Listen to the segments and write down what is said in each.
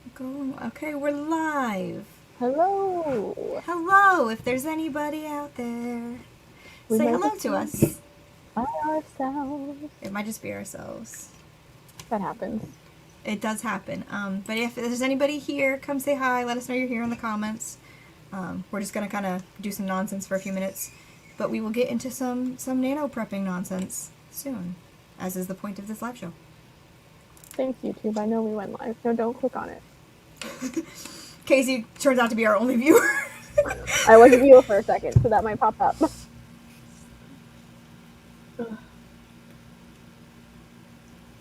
Go. Okay, we're live. Hello. Hello, if there's anybody out there, We say might hello just to be us. by ourselves. It might just be ourselves. That happens. It does happen. But if there's anybody here, come say hi. Let us know you're here in the comments. We're just gonna kind of do some nonsense for a few minutes, but we will get into some nano prepping nonsense soon, as is the point of this live show. Thanks, YouTube. I know we went live. No, don't click on it. Casey turns out to be our only viewer. I was a viewer for a second, so that might pop up.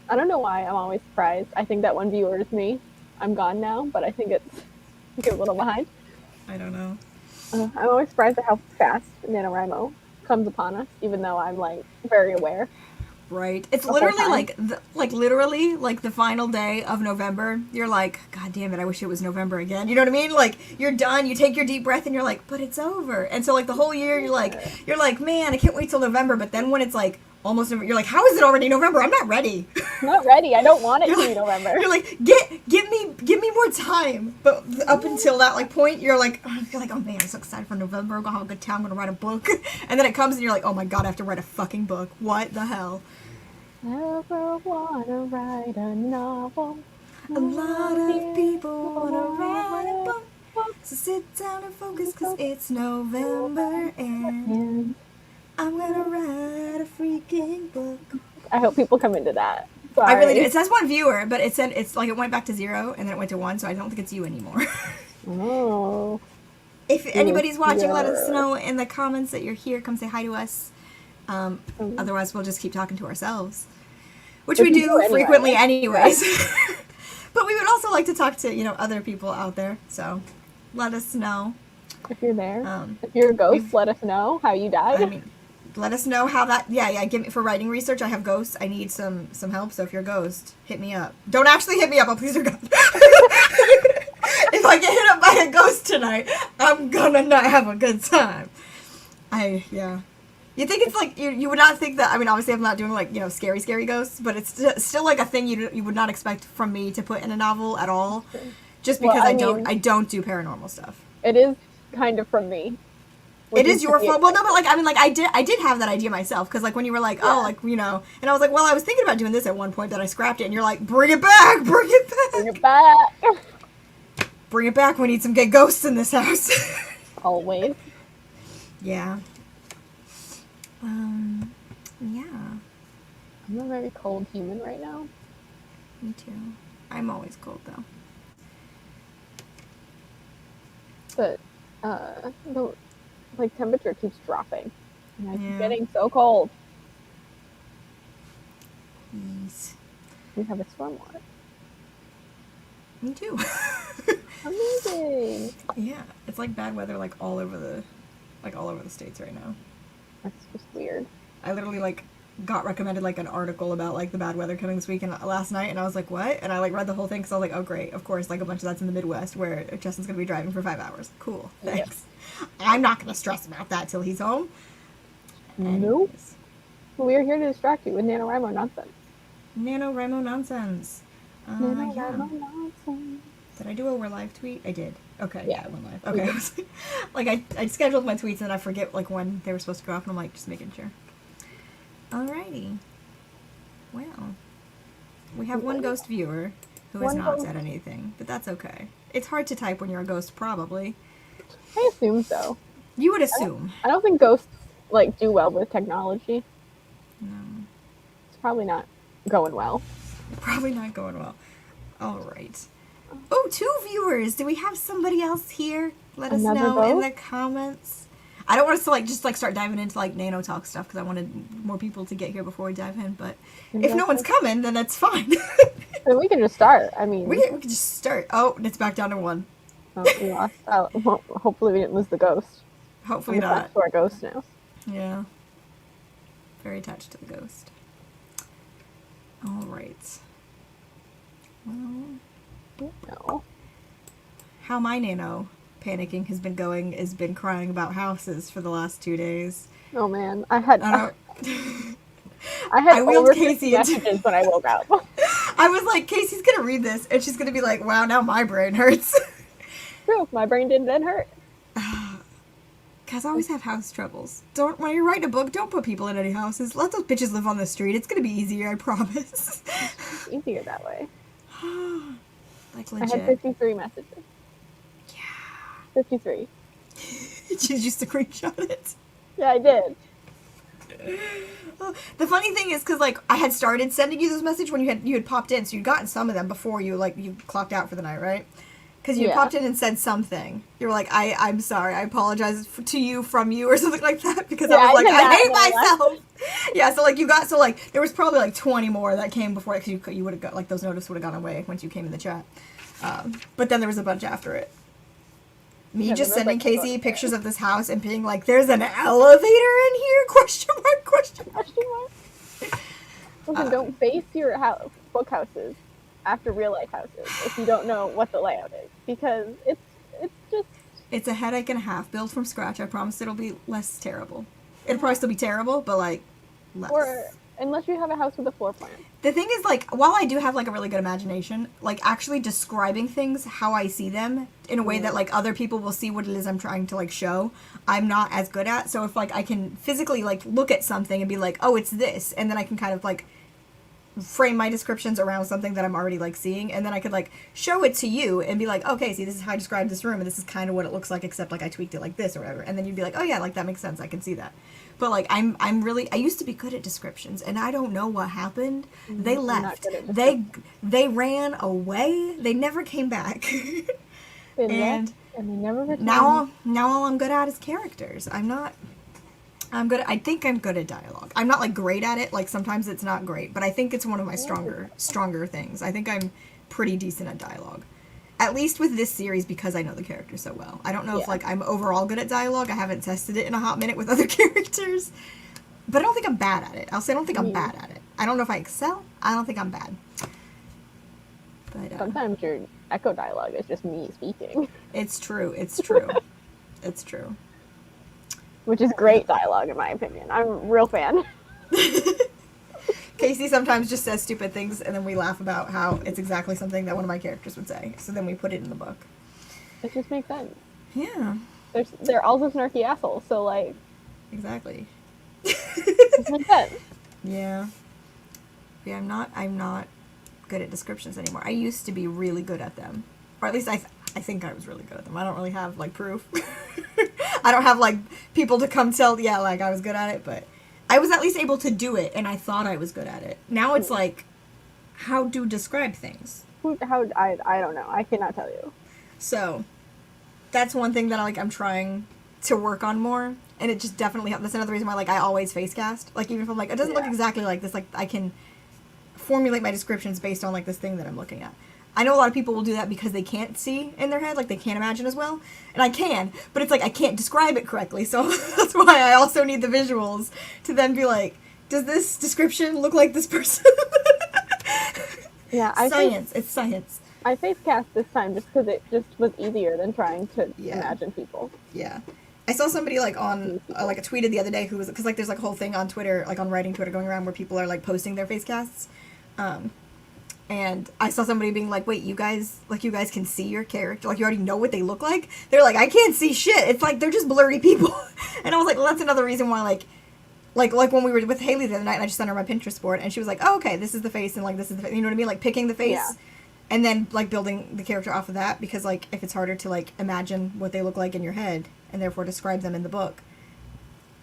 I don't know why I'm always surprised. I think that one viewer is me. I'm gone now, but I think it's a little behind. I don't know. I'm always surprised at how fast NaNoWriMo comes upon us, even though I'm like very aware. Right. It's literally literally like the final day of November. You're like, God damn it, I wish it was November again. You know what I mean? Like you're done, you take your deep breath and you're like, but it's over. And so like the whole year you're like, man, I can't wait till November. But then when it's like almost November, you're like, how is it already November? I'm not ready. I'm not ready. I don't want it to be November. You're like, give me more time. But up until that like point, you're like, oh man, I'm so excited for November. I'm gonna have a good time. I'm gonna write a book. And then it comes and you're like, oh my God, I have to write a fucking book. What the hell? Never wanna write a novel. A lot of people wanna write a book. So sit down and focus, cause it's November and I'm gonna write a freaking book. I hope people come into that. Sorry. I really do. It says one viewer, but it said it's like it went back to 0 and then it went to 1, so I don't think it's you anymore. Oh. If anybody's watching, let us know in the comments that you're here. Come say hi to us. Otherwise, we'll just keep talking to ourselves, which we do frequently anyways. But we would also like to talk to, other people out there. So let us know. If you're there. If you're a ghost, let us know how you died. I mean, let us know how that, give me, for writing research, I have ghosts. I need some help, so if you're a ghost, hit me up. Don't actually hit me up, oh please or God. If I get hit up by a ghost tonight, I'm gonna not have a good time. You think it's like, you would not think that, I mean, obviously I'm not doing like, scary ghosts, but it's still like a thing you would not expect from me to put in a novel at all, just because I don't do paranormal stuff. It is kind of from me. It is your fault. Well, no, but like, I mean, like, I did have that idea myself, because like when you were like, oh, like, and I was like, well, I was thinking about doing this at one point, that I scrapped it, and you're like, bring it back, bring it back. Bring it back. Bring it back, we need some good ghosts in this house. Always. Yeah. Yeah. I'm a very cold human right now. Me too. I'm always cold, though. But, the, like, temperature keeps dropping. And I keep getting so cold. Yes. We have a storm watch. Me too. Amazing. Yeah. It's like bad weather, like, all over the States right now. That's just weird. I literally, like, got recommended, like, an article about, like, the bad weather coming this week last night, and I was like, what? And I, like, read the whole thing, because I was like, oh, great. Of course, like, a bunch of that's in the Midwest, where Justin's going to be driving for 5 hours. Cool. Thanks. Yep. I'm not going to stress about that till he's home. Nope. Well, we are here to distract you with NaNoWriMo nonsense. NaNoWriMo nonsense. NaNoWriMo nonsense. Did I do a we're live tweet? I did. Okay, yeah, I went live. Okay. Like, I scheduled my tweets, and I forget, like, when they were supposed to go off, and I'm like, just making sure. Alrighty. Well, we have one ghost viewer who has not said anything, but that's okay. It's hard to type when you're a ghost, probably. I assume so. You would assume. I don't think ghosts, like, do well with technology. No. It's probably not going well. Probably not going well. Alright. Oh, 2 viewers! Do we have somebody else here? Let us know in the comments. I don't want us to like just like start diving into like nano talk stuff, because I wanted more people to get here before we dive in. But if no one's coming, then that's fine. Then we can just start. I mean, we can just start. Oh, it's back down to 1. Oh, we lost. Hopefully, we didn't lose the ghost. Hopefully not. Attached to our ghost now. Yeah. Very attached to the ghost. All right. Well. No. How my nano panicking has been going has been crying about houses for the last 2 days. Oh man, I had I wheeled over Casey messages when I woke up. I was like, Casey's gonna read this and she's gonna be like, wow, now my brain hurts. True, my brain didn't then hurt. Guys always have house troubles. When you're writing a book, don't put people in any houses. Let those bitches live on the street. It's gonna be easier, I promise. Easier that way. Like legit. I had 53 messages. Yeah. 53. Did you screenshot it? Yeah, I did. The funny thing is, because like I had started sending you this message when you had popped in, so you'd gotten some of them before you clocked out for the night, right? Because you popped in and said something. You were like, I'm sorry, I apologize to you from you or something like that, because I was like, I hate myself. Yeah, so there was probably like 20 more that came before it, because you would have got, like, those notices would have gone away once you came in the chat. But then there was a bunch after it. Me just sending Casey pictures of this house and being like, there's an elevator in here? Question mark. Listen, don't base your book houses after real life houses if you don't know what the layout is, because it's a headache and a half. Build from scratch. I promise it'll be less terrible. It'll probably still be terrible, but like less. Or unless you have a house with a floor plan. The thing is, like, while I do have like a really good imagination, like actually describing things how I see them in a way that like other people will see what it is I'm trying to like show, I'm not as good at. So if like I can physically like look at something and be like, oh, it's this, and then I can kind of like frame my descriptions around something that I'm already like seeing, and then I could like show it to you and be like, okay, see, this is how I described this room, and this is kind of what it looks like, except like I tweaked it like this or whatever, and then you'd be like, oh yeah, like that makes sense, I can see that. But like I used to be good at descriptions, and I don't know what happened. They left. They ran away. They never came back. They left and they never returned. Now all I'm good at is characters. I think I'm good at dialogue. I'm not like great at it. Like sometimes it's not great, but I think it's one of my stronger things. I think I'm pretty decent at dialogue. At least with this series, because I know the characters so well. I don't know if like I'm overall good at dialogue. I haven't tested it in a hot minute with other characters. But I don't think I'm bad at it. I'll say I don't think I'm bad at it. I don't know if I excel. I don't think I'm bad. But sometimes your echo dialogue is just me speaking. It's true. It's true. Which is great dialogue, in my opinion. I'm a real fan. Casey sometimes just says stupid things, and then we laugh about how it's exactly something that one of my characters would say. So then we put it in the book. It just makes sense. Yeah. They're also snarky assholes, so like... Exactly. It makes sense. Yeah. Yeah, I'm not good at descriptions anymore. I used to be really good at them. Or at least I think I was really good at them. I don't really have, like, proof. I don't have, like, people to come tell, like, I was good at it, but I was at least able to do it, and I thought I was good at it. Now it's like, how to describe things. I don't know. I cannot tell you. So, that's one thing that I'm trying to work on more, and it just definitely helps. That's another reason why, like, I always face cast. Like, even if I'm like, it doesn't look exactly like this, like, I can formulate my descriptions based on, like, this thing that I'm looking at. I know a lot of people will do that because they can't see in their head, like they can't imagine as well. And I can, but it's like I can't describe it correctly, so that's why I also need the visuals to then be like, does this description look like this person? Yeah, it's science. I face cast this time just because it just was easier than trying to imagine people. Yeah. I saw somebody like on like a tweeted the other day who was, because like there's like a whole thing on Twitter, like on writing Twitter going around where people are like posting their face casts. And I saw somebody being like, wait, you guys can see your character? Like, you already know what they look like? They're like, I can't see shit. It's like, they're just blurry people. And I was like, well, that's another reason why, like when we were with Haley the other night, and I just sent her my Pinterest board, and she was like, oh, okay, this is the face, and, like, this is the face. You know what I mean? Like, picking the face, and then, like, building the character off of that, because, like, if it's harder to, like, imagine what they look like in your head, and therefore describe them in the book,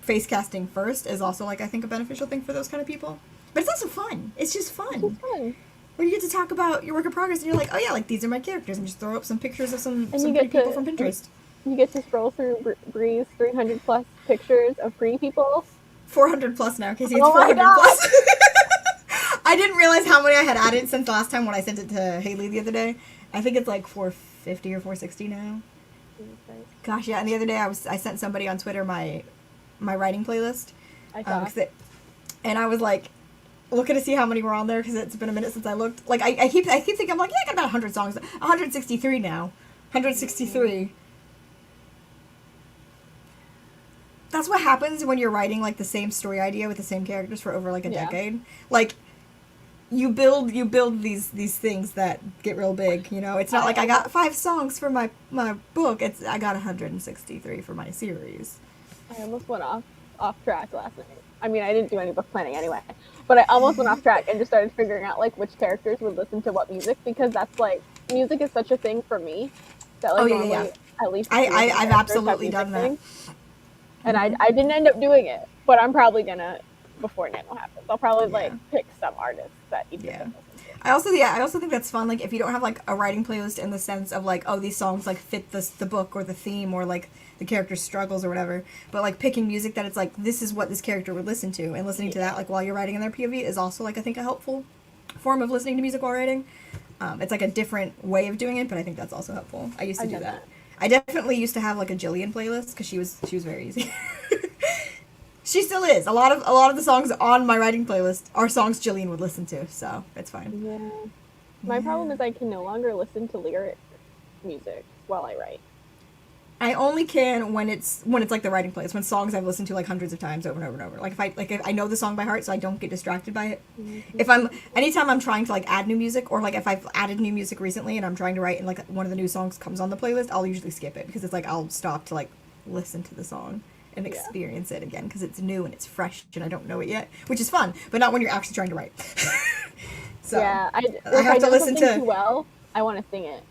face casting first is also, like, I think a beneficial thing for those kind of people. But it's also fun. It's just fun. It's just fun. Where you get to talk about your work in progress, and you're like, oh yeah, like these are my characters, and just throw up some pictures of some pretty people from Pinterest. You get to scroll through Bree's 300 plus pictures of pretty people. 400 plus now, Casey. It's 400 plus. I didn't realize how many I had added since the last time when I sent it to Haley the other day. I think it's like 450 or 460 now. Gosh, yeah. And the other day I sent somebody on Twitter my writing playlist. I saw. And I was like, looking to see how many were on there, because it's been a minute since I looked. Like, I keep thinking, I'm like, yeah, I got about 100 songs. 163 now. 163. That's what happens when you're writing, like, the same story idea with the same characters for over, like, a decade. Like, you build these things that get real big, you know. It's not like I got 5 songs for my book. It's I got 163 for my series. I almost went off track last night. I mean, I didn't do any book planning anyway, but I almost went off track and just started figuring out like which characters would listen to what music, because that's like music is such a thing for me that like normally at least I've absolutely done that. And I didn't end up doing it, but I'm probably gonna before Nano happens. I'll probably like pick some artists that each of them listen to. I also think that's fun. Like if you don't have like a writing playlist in the sense of like, oh, these songs like fit the book or the theme or like the character's struggles or whatever, but like picking music that it's like this is what this character would listen to, and listening to that like while you're writing in their POV is also like I think a helpful form of listening to music while writing. It's like a different way of doing it, but I think that's also helpful. I used to do that. I definitely used to have like a Jillian playlist because she was very easy. She still is. A lot of the songs on my writing playlist are songs Jillian would listen to, so it's fine. Yeah. My problem is I can no longer listen to lyric music while I write. I only can when it's like the writing playlist, when songs I've listened to like hundreds of times over and over and over. Like if I know the song by heart, so I don't get distracted by it. Mm-hmm. Anytime I'm trying to like add new music, or like if I've added new music recently and I'm trying to write and like one of the new songs comes on the playlist, I'll usually skip it because it's like I'll stop to like listen to the song and experience it again because it's new and it's fresh and I don't know it yet, which is fun, but not when you're actually trying to write. So yeah, I have to listen to too well. I want to sing it.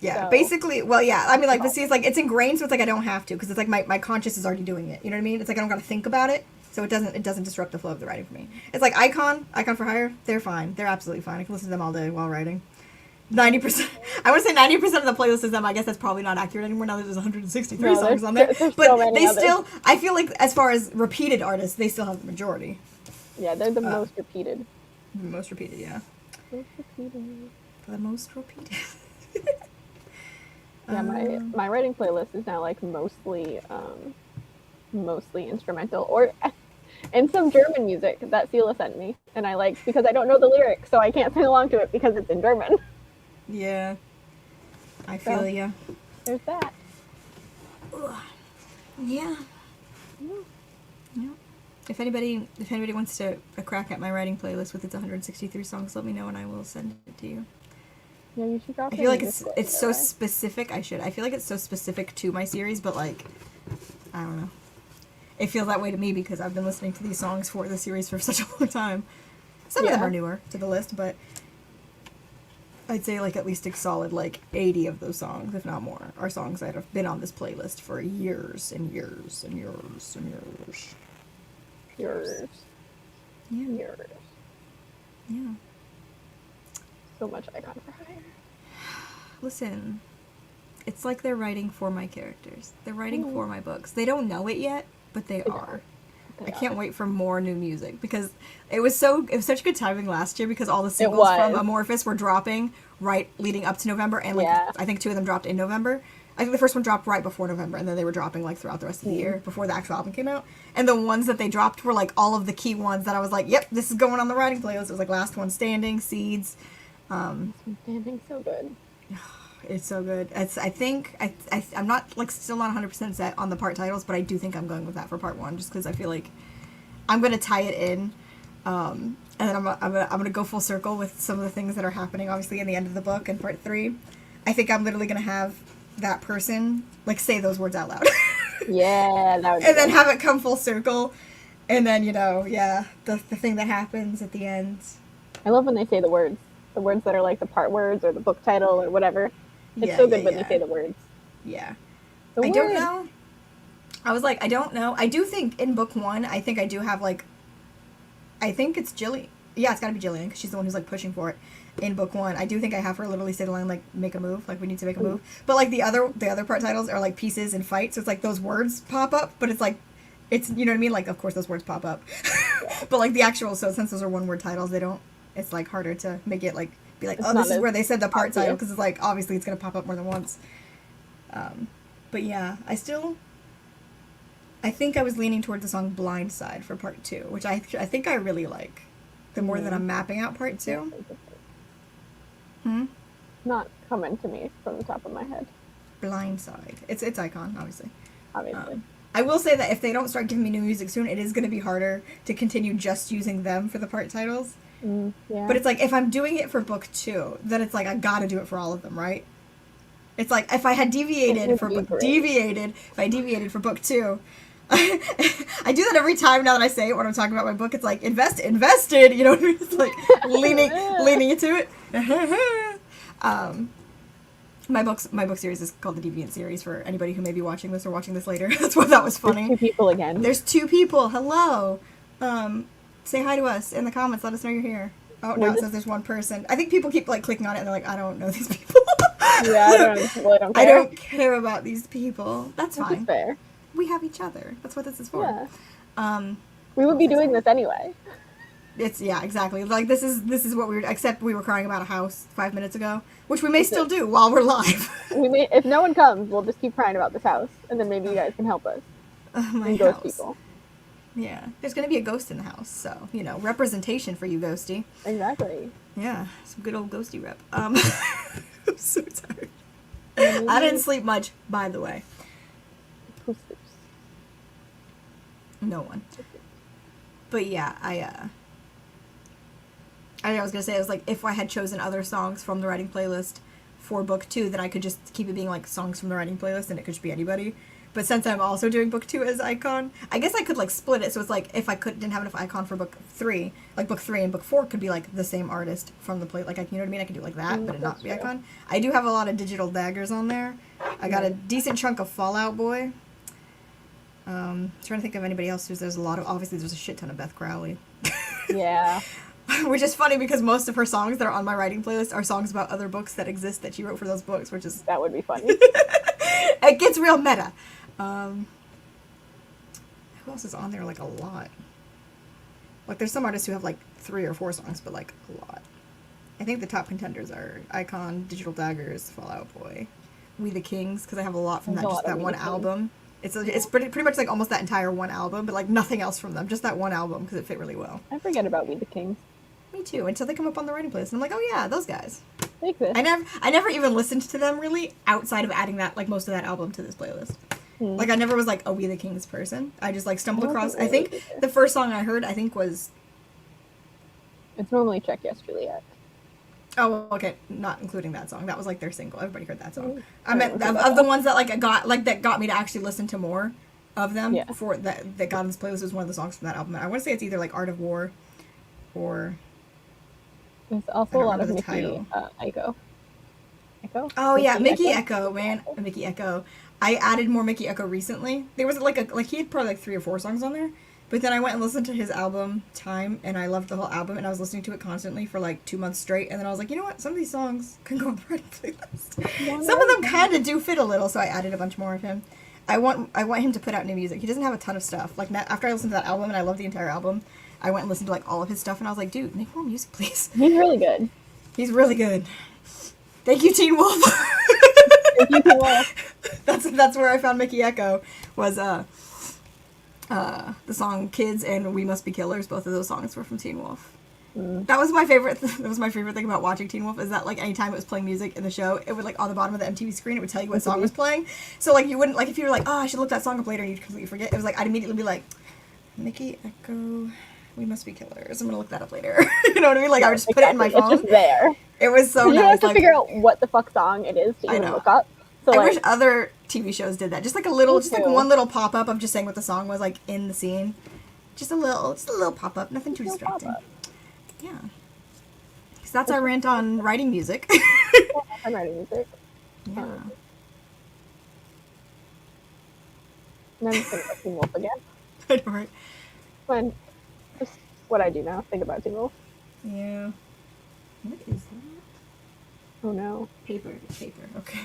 Yeah, so. Basically, well, yeah. I mean, like, but see, it's like it's ingrained, so it's like I don't have to because it's like my conscious is already doing it. You know what I mean? It's like I don't got to think about it, so it doesn't disrupt the flow of the writing for me. It's like Icon for Hire. They're fine. They're absolutely fine. I can listen to them all day while writing. 90%. I would say 90% of the playlist is them. I guess that's probably not accurate anymore now that there's 163 songs on there. But so they others. Still, I feel like as far as repeated artists, they still have the majority. Yeah, they're the most repeated. The most repeated, yeah. Most repeated. The most repeated. Yeah, my writing playlist is now like mostly instrumental, or and some German music that Sela sent me, and I like because I don't know the lyrics, so I can't sing along to it because it's in German. Yeah, I feel ya. There's that. Yeah. Yeah. If anybody wants to a crack at my writing playlist with its 163 songs, let me know and I will send it to you. Yeah, you should drop I feel like it's so specific. I feel like it's so specific to my series, but like, I don't know. It feels that way to me because I've been listening to these songs for the series for such a long time. Some of them are newer to the list, but I'd say like at least a solid like 80 of those songs, if not more, are songs that have been on this playlist for years and years and years and years. Years. Yeah. Years. Yeah. So much Icon for Hire. Listen, it's like they're writing for my characters. They're writing for my books. They don't know it yet, but they are. I can't wait for more new music because it was such good timing last year because all the singles from Amorphous were dropping right leading up to November, and like I think 2 of them dropped in November. I think the first one dropped right before November, and then they were dropping like throughout the rest of the year before the actual album came out. And the ones that they dropped were like all of the key ones that I was like, yep, this is going on the writing playlist. It was like Last One Standing, Seeds. Standing so good. It's so good. I'm not like still not 100% set on the part titles, but I do think I'm going with that for part 1 just because I feel like I'm gonna tie it in, and then I'm gonna go full circle with some of the things that are happening obviously in the end of the book in part 3. I think I'm literally gonna have that person like say those words out loud. Yeah, that would be and then have it come full circle, and then the thing that happens at the end. I love when they say the words that are like the part words or the book title or whatever. It's so good when they say the words. Yeah. I don't know. I was like, I don't know. I do think in book 1, I think I do have like, I think it's Jillian. Yeah, it's gotta be Jillian because she's the one who's like pushing for it. In book 1, I do think I have her literally say the line like, make a move, like we need to make a move. But like the other part titles are like pieces and fight, so it's like those words pop up, but it's like, it's, you know what I mean? Like, of course those words pop up. But like the actual, so since those are one word titles, they don't, it's like harder to make it like be like, this is where they said the part title because it's like obviously it's gonna pop up more than once. But yeah, I think I was leaning towards the song Blind Side for part 2, which I think I really like. The more that I'm mapping out part 2. Not coming to me from the top of my head. Blind Side. It's Icon, obviously. Obviously. I will say that if they don't start giving me new music soon, it is going to be harder to continue just using them for the part titles. Yeah. But it's like, if I'm doing it for book 2, then it's like, I gotta do it for all of them, right? It's like, if I had deviated for book 2, I do that every time now that I say it when I'm talking about my book. It's like, invested, you know what I mean? It's like, leaning into it. My book series is called the Deviant series, for anybody who may be watching this or watching this later. That's why that was funny. There's 2 people again. There's 2 people. Hello. Say hi to us in the comments. Let us know you're here. Oh, no, it says there's 1 person. I think people keep, like, clicking on it, and they're like, I don't know these people. Yeah, I don't care. I don't care about these people. That's fine. That's fair. We have each other. That's what this is for. Yeah. We would be doing this anyway. Yeah, exactly. Like, this is what we were, except we were crying about a house 5 minutes ago, which we may still do while we're live. If no one comes, we'll just keep crying about this house, and then maybe you guys can help us. My ghost house. People. Yeah, there's gonna be a ghost in the house, so representation for you, Ghosty. Exactly. Yeah, some good old Ghosty rep. I'm so tired. I didn't sleep much, by the way. Who sleeps? No one. But yeah, I was gonna say, I was like, if I had chosen other songs from the writing playlist for book 2, then I could just keep it being like songs from the writing playlist, and it could just be anybody. But since I'm also doing book 2 as icon, I guess I could like split it. So it's like, if I didn't have enough icon for book 3, like book 3 and book 4 could be like the same artist from the play. Like, you know what I mean? I could do like that, but it not be icon. I do have a lot of digital daggers on there. I got a decent chunk of Fallout Boy. Trying to think of anybody else who's, there's a shit ton of Beth Crowley. Yeah. Which is funny because most of her songs that are on my writing playlist are songs about other books that exist that she wrote for those books, which is... That would be funny. It gets real meta. Who else is on there, like, a lot? Like, there's some artists who have, like, 3 or 4 songs, but, like, a lot. I think the top contenders are Icon, Digital Daggers, Fallout Boy, We the Kings, because I have a lot from that one album. It's pretty much, like, almost that entire one album, but, like, nothing else from them. Just that one album, because it fit really well. I forget about We the Kings. Me too, until they come up on the writing playlist. And I'm like, oh, yeah, those guys. They exist. I never even listened to them, really, outside of adding that, like, most of that album to this playlist. Like, I never was, like, a We the Kings person. I just, like, stumbled across... I think the first song I heard, was... It's normally Check Yes, Juliet. Oh, okay. Not including that song. That was, like, their single. Everybody heard that song. I meant, of the ones that, like, that got me to actually listen to more of them, that got on this playlist was one of the songs from that album. I want to say it's either, like, Art of War or... There's also a lot of Mickey Echo. Oh, yeah. Mickey Echo, man. Mickey Echo. I added more Mickey Echo recently. There was like he had probably like 3 or 4 songs on there, but then I went and listened to his album Time, and I loved the whole album, and I was listening to it constantly for like 2 months straight, and then I was like, you know what, some of these songs can go on the writing playlist. Some of them kind of do fit a little, so I added a bunch more of him. I want him to put out new music. He doesn't have a ton of stuff. Like, after I listened to that album, and I loved the entire album, I went and listened to like all of his stuff, and I was like, dude, make more music, please. He's really good. He's really good. Thank you, Teen Wolf. Thank you, Teen Wolf. That's where I found Mickey Echo, was the song Kids and We Must Be Killers. Both of those songs were from Teen Wolf. That was my favorite thing about watching Teen Wolf, is that like anytime it was playing music in the show, it would like on the bottom of the MTV screen, it would tell you what song was playing. So like you wouldn't, like if you were like, oh, I should look that song up later, and you'd completely forget. It was like I'd immediately be like, Mickey Echo, We Must Be Killers. I'm gonna look that up later. You know what I mean? Like I would just put it in my phone. It's just there. It was so nice. You have to figure out what the fuck song it is to even look up. So I wish other TV shows did that. Just like one little pop up of just saying what the song was like in the scene. Just a little pop up. Nothing too distracting. Yeah. So that's our rant on writing music. I'm writing music. Yeah. And I'm just thinking about Teen Wolf again. I know, right? Fun. Just what I do now. Think about Teen Wolf. Yeah. What is that? Oh no. Paper. Okay.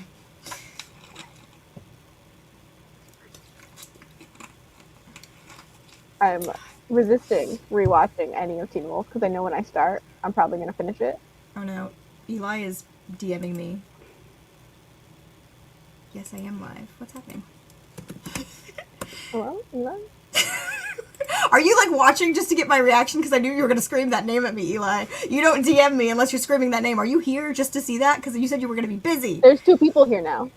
I'm resisting rewatching any of Teen Wolf because I know when I start, I'm probably going to finish it. Oh no. Eli is DMing me. Yes, I am live. What's happening? Hello, Eli? Are you like watching just to get my reaction? Because I knew you were going to scream that name at me, Eli. You don't DM me unless you're screaming that name. Are you here just to see that? Because you said you were going to be busy. There's 2 people here now.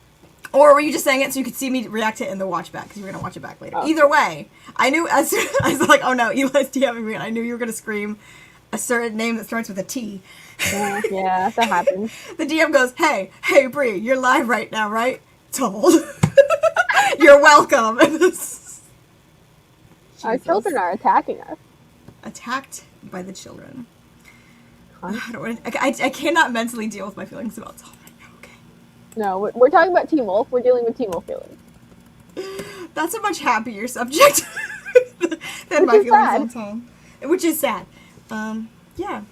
Or were you just saying it so you could see me react to it in the watch back? Because you were going to watch it back later. Oh. Either way, I knew as soon as I was like, oh no, Eli's DMing me, and I knew you were going to scream a certain name that starts with a T. Yeah, that happens. The DM goes, hey, Bree, you're live right now, right? Told. You're welcome. Our children are attacking us. Attacked by the children. Huh? I cannot mentally deal with my feelings about Tom right now, okay? No, we're talking about Teen Wolf. We're dealing with Teen Wolf feelings. That's a much happier subject than my feelings on Tom. Which is sad. Yeah.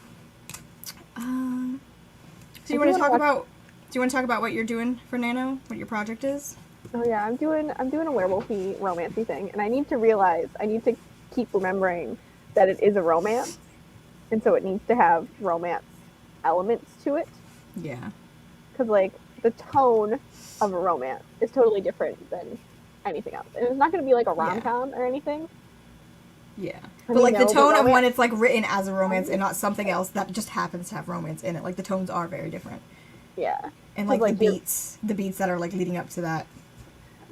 So you want to talk about? Do you want to talk about what you're doing for Nano? What your project is? Oh yeah, I'm doing a werewolfy romancy thing, and I need to keep remembering that it is a romance, and so it needs to have romance elements to it. Yeah. Because like the tone of a romance is totally different than anything else, and it's not going to be like a rom-com or anything. Yeah, but like the tone of when it's like written as a romance and not something else that just happens to have romance in it. Like the tones are very different. Yeah. And like the beats that are like leading up to that.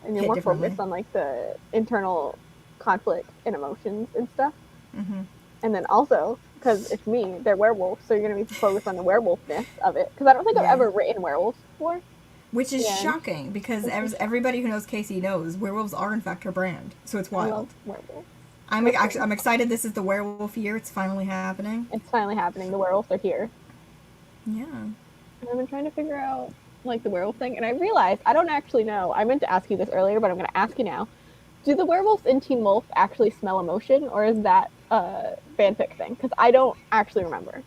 And you're more focused on like the internal conflict and emotions and stuff. Mm-hmm. And then also, because it's me, they're werewolves, so you're going to be focused on the werewolfness of it. Because I don't think I've ever written werewolves before. Which is shocking, because everybody who knows Casey knows werewolves are in fact her brand. So it's wild. I love werewolves. I'm excited this is the werewolf year. It's finally happening. It's finally happening. The werewolves are here. Yeah. And I've been trying to figure out like the werewolf thing, and I realized I don't actually know. I meant to ask you this earlier, but I'm going to ask you now. Do the werewolves in Teen Wolf actually smell emotion, or is that a fanfic thing? Because I don't actually remember.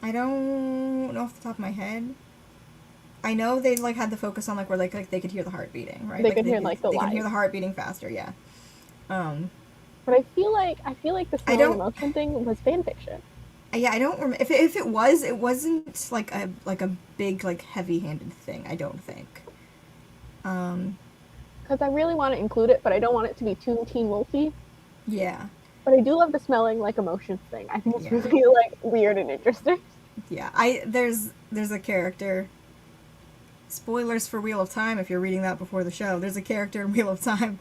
I don't know off the top of my head. I know they like had the focus on like where like they could hear the heart beating, right? They could hear like the they could hear the heart beating faster, yeah. But I feel like the smelling emotion thing was fan fiction. Yeah, I don't remember if it wasn't like a big like heavy-handed thing. I don't think. Because I really want to include it, but I don't want it to be too Teen Wolfy. Yeah. But I do love the smelling like emotions thing. I think it's really like weird and interesting. Yeah, there's a character. Spoilers for Wheel of Time if you're reading that before the show. There's a character in Wheel of Time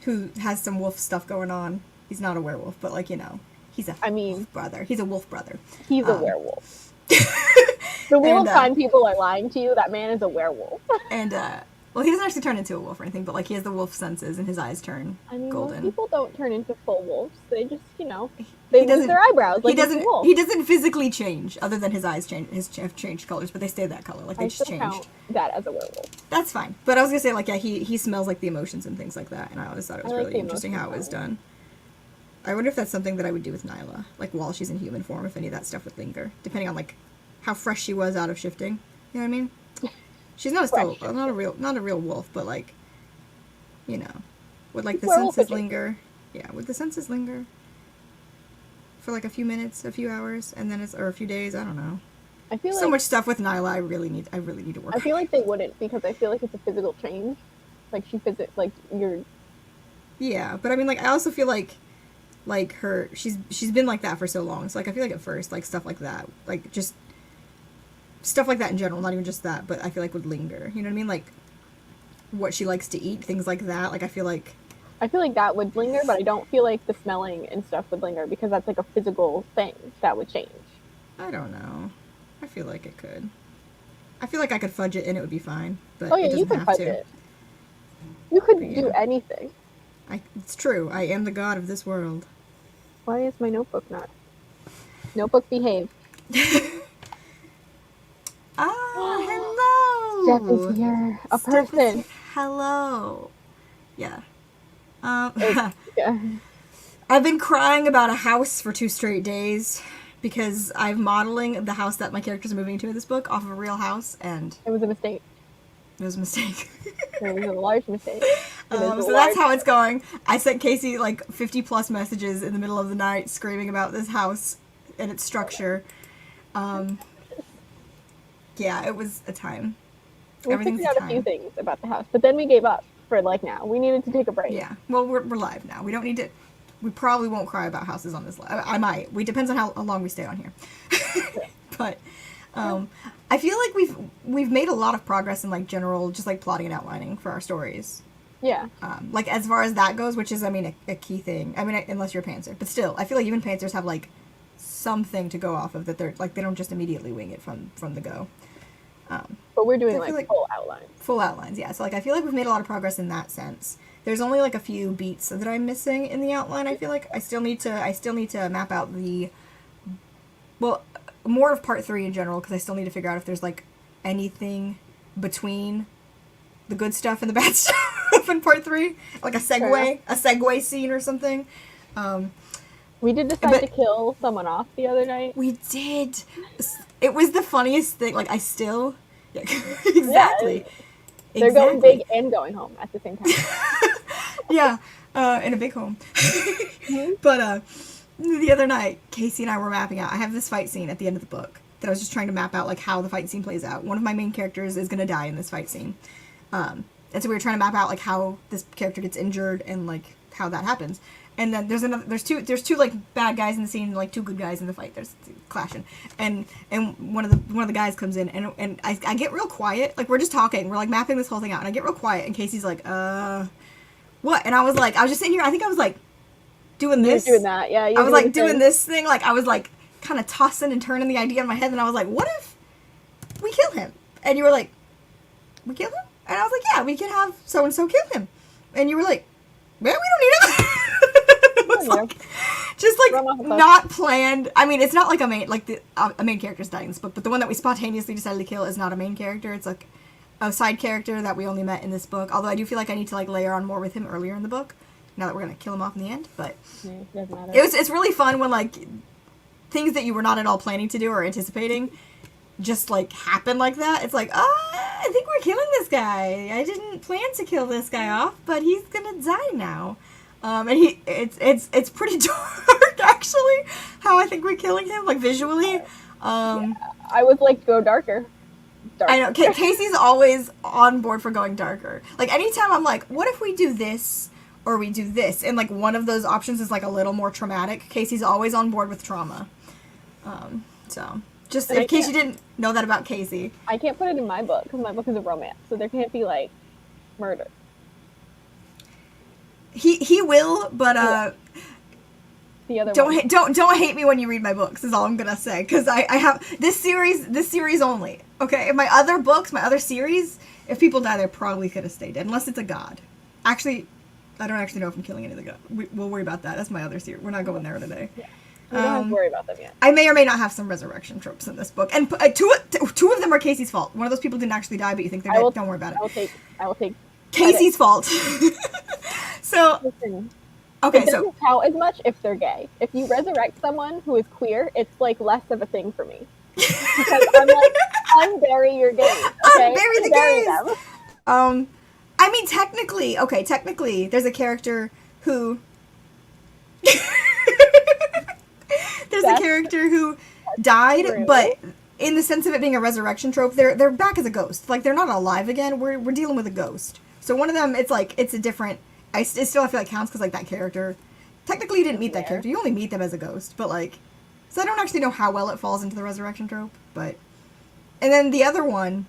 who has some wolf stuff going on. He's not a werewolf, but like, you know, he's a wolf brother. He's a wolf brother. He's a werewolf. The Wheel of Time people are lying to you. That man is a werewolf. And well, he doesn't actually turn into a wolf or anything, but like he has the wolf senses and his eyes turn golden. Most people don't turn into full wolves. They just, you know, they lose their eyebrows. Like he doesn't physically change, other than his eyes have changed colors, but they stay that color. Like they just changed. Count that as a werewolf. That's fine. But I was gonna say like he smells like the emotions and things like that, and I always thought it was really interesting how it was done. I wonder if that's something that I would do with Nyla, like while she's in human form, if any of that stuff would linger, depending on like how fresh she was out of shifting. You know what I mean? She's not a real wolf, but like, you know, would like the senses linger? Yeah, would the senses linger for like a few minutes, a few hours, and then or a few days? I don't know. I feel so much stuff with Nyla. I really need to work. I feel like they wouldn't, because I feel like it's a physical change. Like you're. Yeah, but I mean, like I also feel like she's been like that for so long. So like I feel like at first like stuff like that, like just stuff like that in general, not even just that, but I feel like would linger. You know what I mean? Like what she likes to eat, things like that. Like I feel like that would linger, but I don't feel like the smelling and stuff would linger, because that's like a physical thing that would change. I don't know. I feel like it could. I feel like I could fudge it and it would be fine. But you could fudge it. You could do anything. It's true. I am the god of this world. Why is my notebook not? Notebook, behave. Hello! Steph is here. A person. Hello. Yeah. Yeah. I've been crying about a house for 2 straight days because I'm modeling the house that my characters are moving to in this book off of a real house, and it was a mistake. It was a mistake. It was a large mistake. So that's how it's going. I sent Casey like 50 plus messages in the middle of the night screaming about this house and its structure. Yeah, it was a time. We figured out a few things about the house, but then we gave up for like now. We needed to take a break. Yeah, well, we're live now. We don't need to. We probably won't cry about houses on this live. I might. We depends on how long we stay on here. But I feel like we've made a lot of progress in like general, just like plotting and outlining for our stories. Yeah. Like, as far as that goes, which is, I mean, a key thing. I mean, unless you're a pantser. But still, I feel like even pantsers have, like, something to go off of that they're, like, they don't just immediately wing it from the go. But we're doing, like full outlines. Full outlines, yeah. So, like, I feel like we've made a lot of progress in that sense. There's only, like, a few beats that I'm missing in the outline, I feel like. I still need to map out well, more of part 3 in general, because I still need to figure out if there's, like, anything between the good stuff and the bad stuff in part 3. Like a segue scene or something. We did decide to kill someone off the other night. We did. It was the funniest thing. Like, I still... Yeah, exactly. Yeah, they're going big and going home at the same time. Yeah, in a big home. Mm-hmm. But the other night, Casey and I were mapping out. I have this fight scene at the end of the book that I was just trying to map out, like, how the fight scene plays out. One of my main characters is going to die in this fight scene. And so we were trying to map out, like, how this character gets injured and, like, how that happens. And then there's two like bad guys in the scene, like 2 good guys in the fight. There's clashing, and one of the guys comes in, and I get real quiet. Like, we're just talking, we're like mapping this whole thing out, and I get real quiet, and Casey's like, what? And I was just sitting here. I think I was like doing this, doing that, yeah. I was like doing this thing, like I was like kind of tossing and turning the idea in my head, and I was like, what if we kill him? And you were like, we kill him? And I was like, yeah, we could have so and so kill him. And you were like, well, we don't need him. It's like, just like not planned. I mean, it's not like a main character's dying in this book, but the one that we spontaneously decided to kill is not a main character. It's like a side character that we only met in this book. Although I do feel like I need to like layer on more with him earlier in the book. Now that we're gonna kill him off in the end, but it's really fun when like things that you were not at all planning to do or anticipating just like happen like that. It's like, I think we're killing this guy. I didn't plan to kill this guy off, but he's gonna die now. And it's pretty dark actually, how I think we're killing him, like visually. Yeah, I was like, go darker. I know, Casey's always on board for going darker. Like, anytime I'm like, what if we do this or we do this? And like one of those options is like a little more traumatic. Casey's always on board with trauma. So just in case you didn't know that about Casey. I can't put it in my book because my book is a romance, so there can't be like murder. He will, but the other don't hate me when you read my books is all I'm gonna say, because I have this series only. Okay, in my other books, my other series, if people die, they're probably gonna stay dead unless it's a god. Actually, I don't actually know if I'm killing any of the gods. We'll worry about that. That's my other series. We're not going there today. Yeah. We don't have to worry about them yet. I may or may not have some resurrection tropes in this book, and two of them are Casey's fault. One of those people didn't actually die, but you think they're dead. Don't worry about it. I will take Casey's fault. So, listen, okay, it doesn't count as much if they're gay. If you resurrect someone who is queer, it's like less of a thing for me. Because I'm like, unbury your gays. Okay? Unbury the gays. I mean, technically, there's a character who died, true. But in the sense of it being a resurrection trope, they're back as a ghost. Like, they're not alive again. We're dealing with a ghost. So one of them, it's like, it's a different... I feel like counts because, like, that character... Technically, you didn't meet that character. You only meet them as a ghost. But, like... So I don't actually know how well it falls into the resurrection trope, but... And then the other one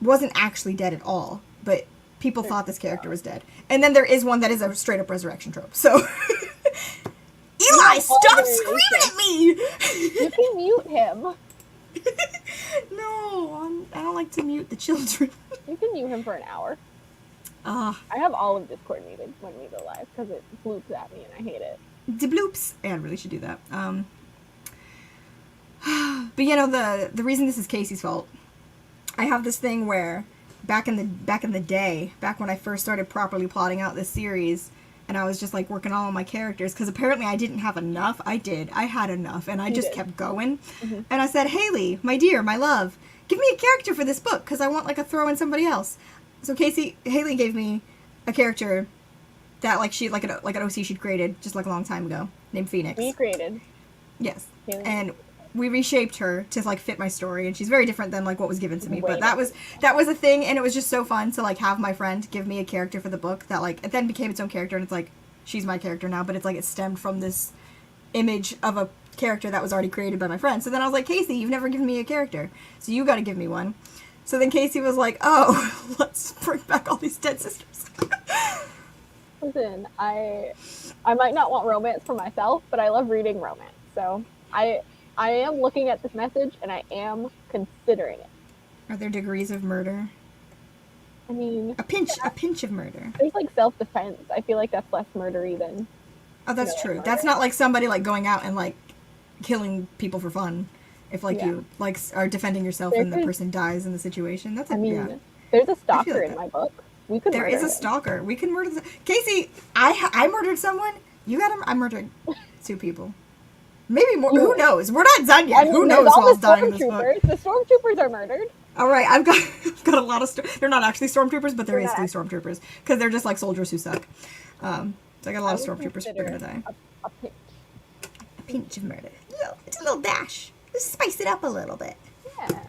wasn't actually dead at all, but people thought this character was dead. And then there is one that is a straight-up resurrection trope, so... Eli, stop screaming at me! You can mute him. No, I don't like to mute the children. You can mute him for an hour. I have all of Discord muted when we go live because it bloops at me and I hate it. The bloops. Yeah, I really should do that. But you know, the reason this is Casey's fault, I have this thing where back in the day, back when I first started properly plotting out this series, and I was just like working all on my characters because apparently I didn't have enough. I had enough, and I just kept going. Mm-hmm. And I said, Haley, my dear, my love, give me a character for this book because I want like a throw in somebody else. So Haley gave me a character that like an OC she'd created just like a long time ago named Phoenix. We created. Yes, Haley. And we reshaped her to like fit my story, and she's very different than like what was given to me. But that was a thing, and it was just so fun to like have my friend give me a character for the book that like it then became its own character, and it's like she's my character now, but it's like it stemmed from this image of a character that was already created by my friend. So then I was like, Casey, you've never given me a character, so you got to give me one. So then Casey was like, oh, let's bring back all these dead sisters. Listen, I might not want romance for myself, but I love reading romance. So I am looking at this message and I am considering it. Are there degrees of murder? I mean, a pinch of murder. There's like self-defense. I feel like that's less murdery than. Oh, that's true. That's not like somebody like going out and like killing people for fun. If like you like are defending yourself and the person dies in the situation, that's there's a stalker in my book. We could. There is a stalker. We can murder. Casey, I murdered someone. You got him. I murdered 2 people. Maybe more. Who knows? We're not done yet. Who knows who else died in this book? The stormtroopers are murdered. All right, I've got a lot of. They're not actually stormtroopers, but they're basically stormtroopers because they're just like soldiers who suck. So I got a lot of stormtroopers that are gonna die. A pinch of murder. It's a little dash. Just spice it up a little bit. Yeah.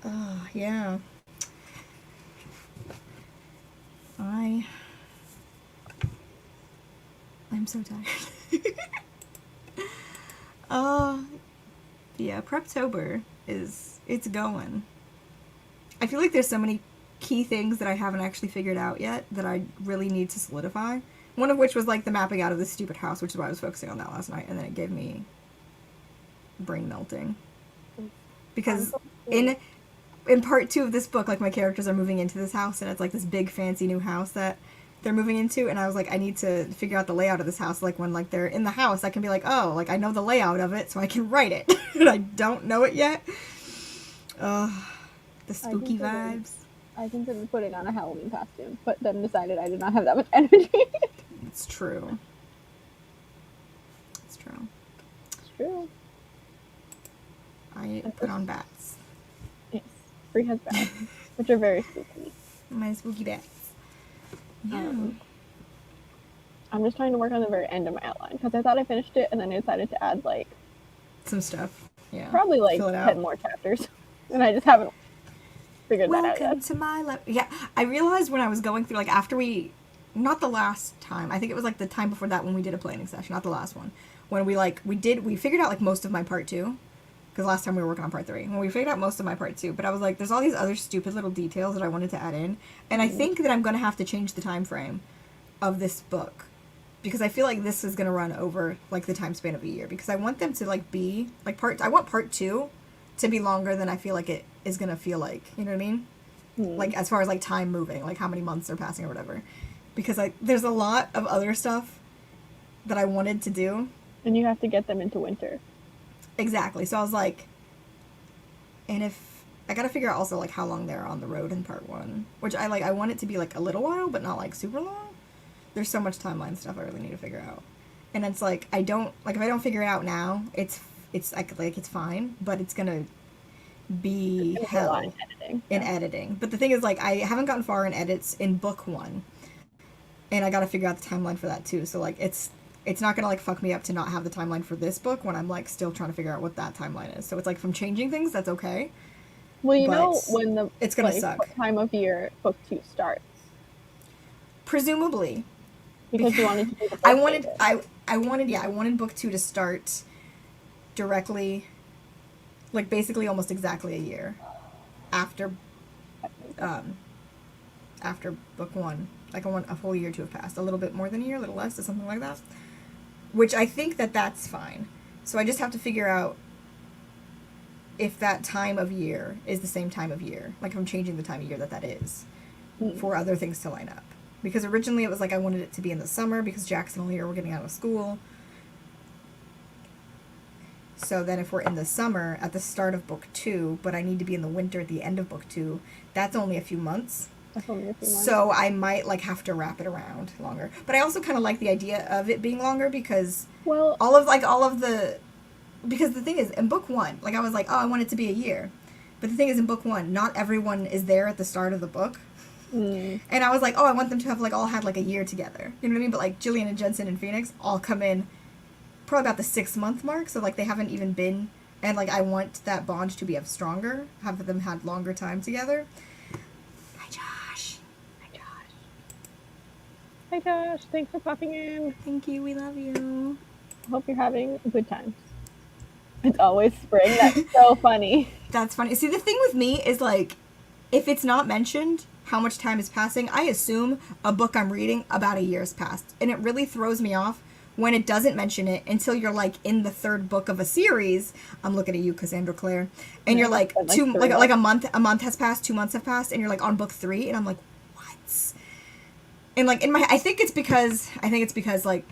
Oh yeah. I'm so tired. Yeah, Preptober it's going. I feel like there's so many key things that I haven't actually figured out yet that I really need to solidify. One of which was like the mapping out of this stupid house, which is why I was focusing on that last night, and then it gave me brain melting. Because in part 2 of this book, like my characters are moving into this house, and it's like this big fancy new house that they're moving into, and I was like, I need to figure out the layout of this house. Like when like they're in the house, I can be like, oh, like I know the layout of it, so I can write it. And I don't know it yet. The spooky vibes. I considered putting on a Halloween costume, but then decided I did not have that much energy. It's true. It's true. It's true. I put on bats. Yes. Free has bats, which are very spooky. My spooky bats. Yeah. I'm just trying to work on the very end of my outline because I thought I finished it and then I decided to add like some stuff. Yeah. Probably like 10 more chapters, and I just haven't figured that out yet. Welcome to my life. Yeah, I realized when I was going through, like, after not the last time, I think it was like the time before that when we did a planning session, not the last one, when we figured out like most of my part 2, because last time we were working on part 3, when we figured out most of my part 2, but I was like, there's all these other stupid little details that I wanted to add in, and I think that I'm going to have to change the time frame of this book, because I feel like this is going to run over like the time span of a year, because I want them to like be like I want part 2 to be longer than I feel like it is going to feel like, you know what I mean? Like as far as like time moving, like how many months are passing or whatever, because like there's a lot of other stuff that I wanted to do, and you have to get them into winter. Exactly. So I was like, and if I got to figure out also like how long they're on the road in part 1, which I want it to be like a little while but not like super long. There's so much timeline stuff I really need to figure out, and it's like if I don't figure it out now, it's like it's fine, but it's gonna be hell in editing. But the thing is, like, I haven't gotten far in edits in book 1, and I gotta figure out the timeline for that too. So like it's not gonna like fuck me up to not have the timeline for this book when I'm like still trying to figure out what that timeline is. So it's like from changing things, that's okay. Well, you know when it's gonna suck. What time of year book 2 starts? Presumably. Because you wanted to do the I wanted book 2 to start directly, like basically almost exactly a year after book 1. Like I want a whole year to have passed, a little bit more than a year, a little less, or something like that, which I think that's fine. So I just have to figure out if that time of year is the same time of year, like if I'm changing the time of year that is for other things to line up. Because originally it was like I wanted it to be in the summer because Jackson and Leah were getting out of school. So then if we're in the summer at the start of book 2, but I need to be in the winter at the end of book 2, that's only a few months. That's only a few months. So I might like have to wrap it around longer. But I also kind of like the idea of it being longer because because the thing is in book 1, like I was like, oh, I want it to be a year. But the thing is in book 1, not everyone is there at the start of the book. And I was like, oh, I want them to have like all had like a year together. You know what I mean? But like Jillian and Jensen and Phoenix all come in probably about the 6-month mark, so like they haven't even been, and like I want that bond to be stronger, have them had longer time together. Hi Josh. Hi Josh, thanks for popping in. Thank you, we love you. Hope you're having a good time. It's always spring. That's so funny. That's funny. See, the thing with me is, like, if it's not mentioned how much time is passing, I assume a book I'm reading about a year's passed. And it really throws me off when it doesn't mention it until you're, like, in the third book of a series. I'm looking at you, Cassandra Clare. And you're, like, a month has passed, 2 months have passed, and you're, like, on book 3, and I'm like, what? And, like, I think it's because, like,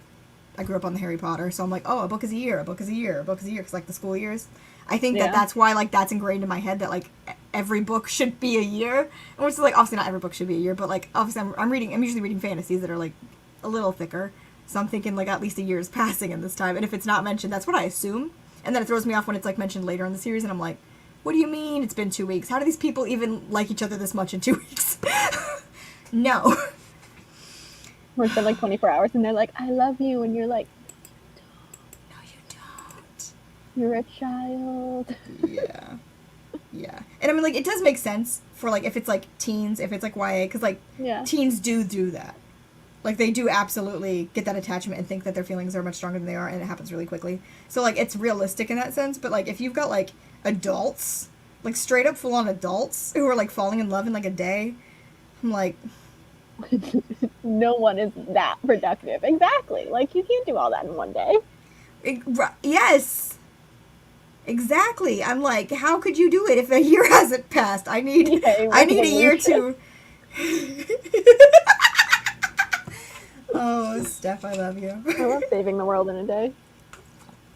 I grew up on the Harry Potter, so I'm like, oh, a book is a year, because, like, the school years. I think that's why, like, that's ingrained in my head that, like, every book should be a year. And which is, like, obviously not every book should be a year, but, like, obviously I'm usually reading fantasies that are, like, a little thicker. So I'm thinking, like, at least a year is passing in this time. And if it's not mentioned, that's what I assume. And then it throws me off when it's, like, mentioned later in the series, and I'm like, what do you mean it's been 2 weeks? How do these people even like each other this much in 2 weeks? No. Or it's been, like, 24 hours, and they're like, I love you, and you're like, no, you don't. You're a child. Yeah. Yeah. And I mean, like, it does make sense for, like, if it's, like, teens, if it's, like, YA, because, like, teens do that. Like, they do absolutely get that attachment and think that their feelings are much stronger than they are, and it happens really quickly. So, like, it's realistic in that sense, but, like, if you've got, like, adults, like, straight up full-on adults who are, like, falling in love in, like, a day, I'm like... No one is that productive. Exactly. Like, you can't do all that in one day. Yes. Exactly. I'm like, how could you do it if a year hasn't passed? I need a year to... Oh, Steph, I love you. I love saving the world in a day.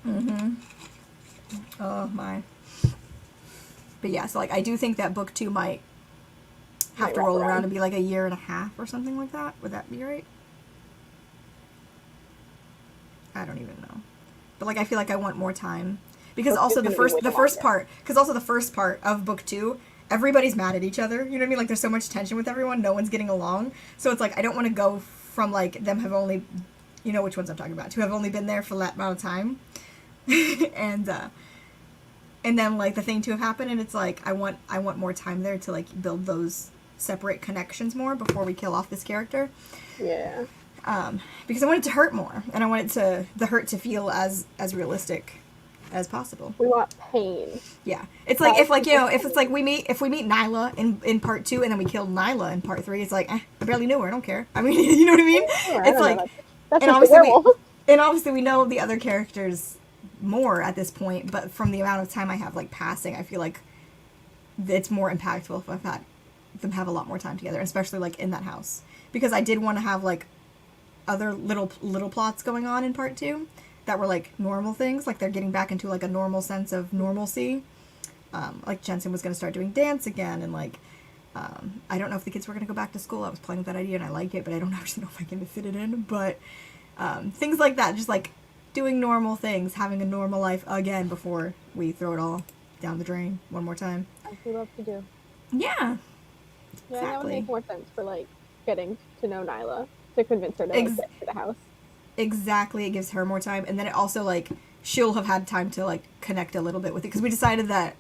Mm-hmm. Oh, my. But yeah, so, like, I do think that book 2 might have to roll around and be, like, a year and a half or something like that. Would that be right? I don't even know. But, like, I feel like I want more time. Because also the first part of book 2, everybody's mad at each other. You know what I mean? Like, there's so much tension with everyone. No one's getting along. So it's like, I don't want to go from, like, them have only, you know which ones I'm talking about, to have only been there for that amount of time. And then, like, the thing to have happened, and it's like, I want more time there to, like, build those separate connections more before we kill off this character. Yeah. Because I want it to hurt more, and I want the hurt to feel as realistic as possible. We want pain. Yeah. It's like, if we meet Nyla in part 2, and then we kill Nyla in part 3, it's like, I barely knew her, I don't care. I mean, you know what I mean? Yeah, it's like, that's and obviously we know the other characters more at this point, but from the amount of time I have, like, passing, I feel like it's more impactful if I've had them have a lot more time together, especially, like, in that house. Because I did want to have, like, other little plots going on in part 2 that were, like, normal things, like they're getting back into, like, a normal sense of normalcy. Like, Jensen was going to start doing dance again, and, like, I don't know if the kids were going to go back to school. I was playing with that idea, and I like it, but I don't actually know if I can fit it in. But things like that, just, like, doing normal things, having a normal life again before we throw it all down the drain one more time. As we love to do. Yeah. Yeah, that would make more sense for, like, getting to know Nyla, to convince her to, like, get to the house. Exactly, it gives her more time, and then it also, like, she'll have had time to, like, connect a little bit with it, because we decided that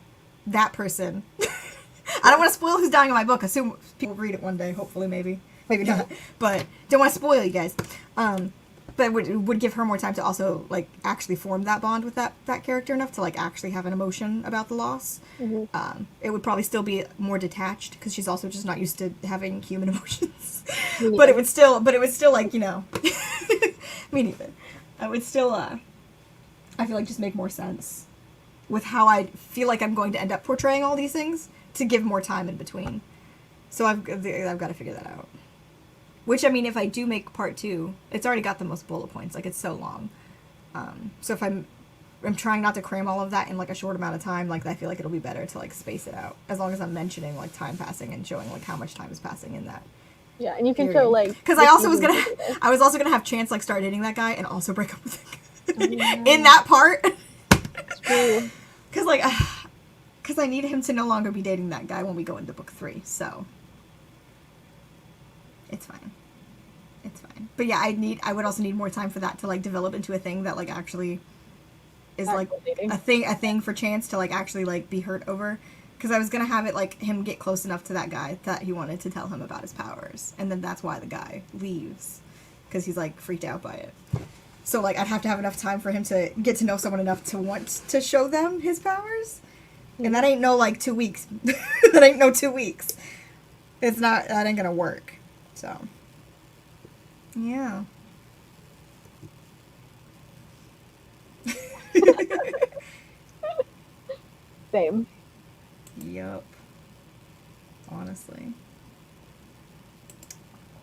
person, I don't want to spoil who's dying in my book, assume people read it one day, hopefully, maybe not, but don't want to spoil you guys, but it would give her more time to also, like, actually form that bond with that character enough to, like, actually have an emotion about the loss. Mm-hmm. It would probably still be more detached, because she's also just not used to having human emotions. But it would still, like, you know, me neither. It would still, I feel like, just make more sense with how I feel like I'm going to end up portraying all these things, to give more time in between. So I've got to figure that out. Which, I mean, if I do make part 2, it's already got the most bullet points. Like, it's so long. So if I'm trying not to cram all of that in, like, a short amount of time, like, I feel like it'll be better to, like, space it out. As long as I'm mentioning, like, time passing and showing, like, how much time is passing in that. Yeah, and you can show, like... Because I was also gonna have Chance, like, start dating that guy and also break up with him. In that part. It's true. Because, like, because I need him to no longer be dating that guy when we go into book 3, so... It's fine. It's fine. But yeah, I would also need more time for that to, like, develop into a thing that, like, actually is, like, a thing for Chance to, like, actually, like, be hurt over. Because I was gonna have it, like, him get close enough to that guy that he wanted to tell him about his powers. And then that's why the guy leaves. Because he's, like, freaked out by it. So, like, I'd have to have enough time for him to get to know someone enough to want to show them his powers. And that ain't no, like, 2 weeks. That ain't no 2 weeks. It's not, that ain't gonna work. So, yeah. Same. Yup. Honestly.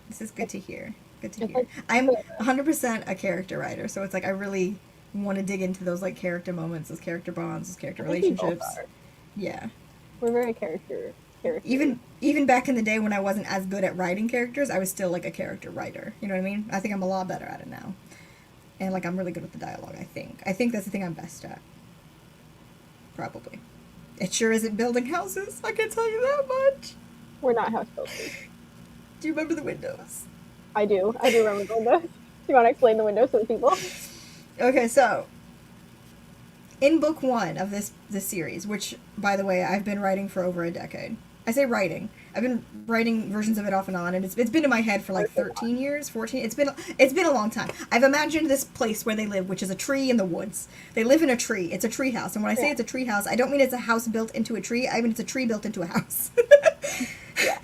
This is good to hear. Good to hear. I'm 100% a character writer, so it's like I really want to dig into those like character moments, those character bonds, those character relationships. Yeah. We're very character. Even back in the day when I wasn't as good at writing characters, I was still like a character writer. You know what I mean? I think I'm a lot better at it now. And like I'm really good with the dialogue, I think. I think that's the thing I'm best at. Probably. It sure isn't building houses, I can tell you that much. We're not house builders. Do you remember the windows? I do remember the windows. Do you want to explain the windows to the people? Okay, so in book 1 of this series, which by the way I've been writing for over a decade. I say writing. I've been writing versions of it off and on, and it's been in my head for like 13 years, 14. It's been a long time. I've imagined this place where they live, which is a tree in the woods. They live in a tree. It's a tree house, and when I say it's a tree house, I don't mean it's a house built into a tree. I mean it's a tree built into a house. Yeah.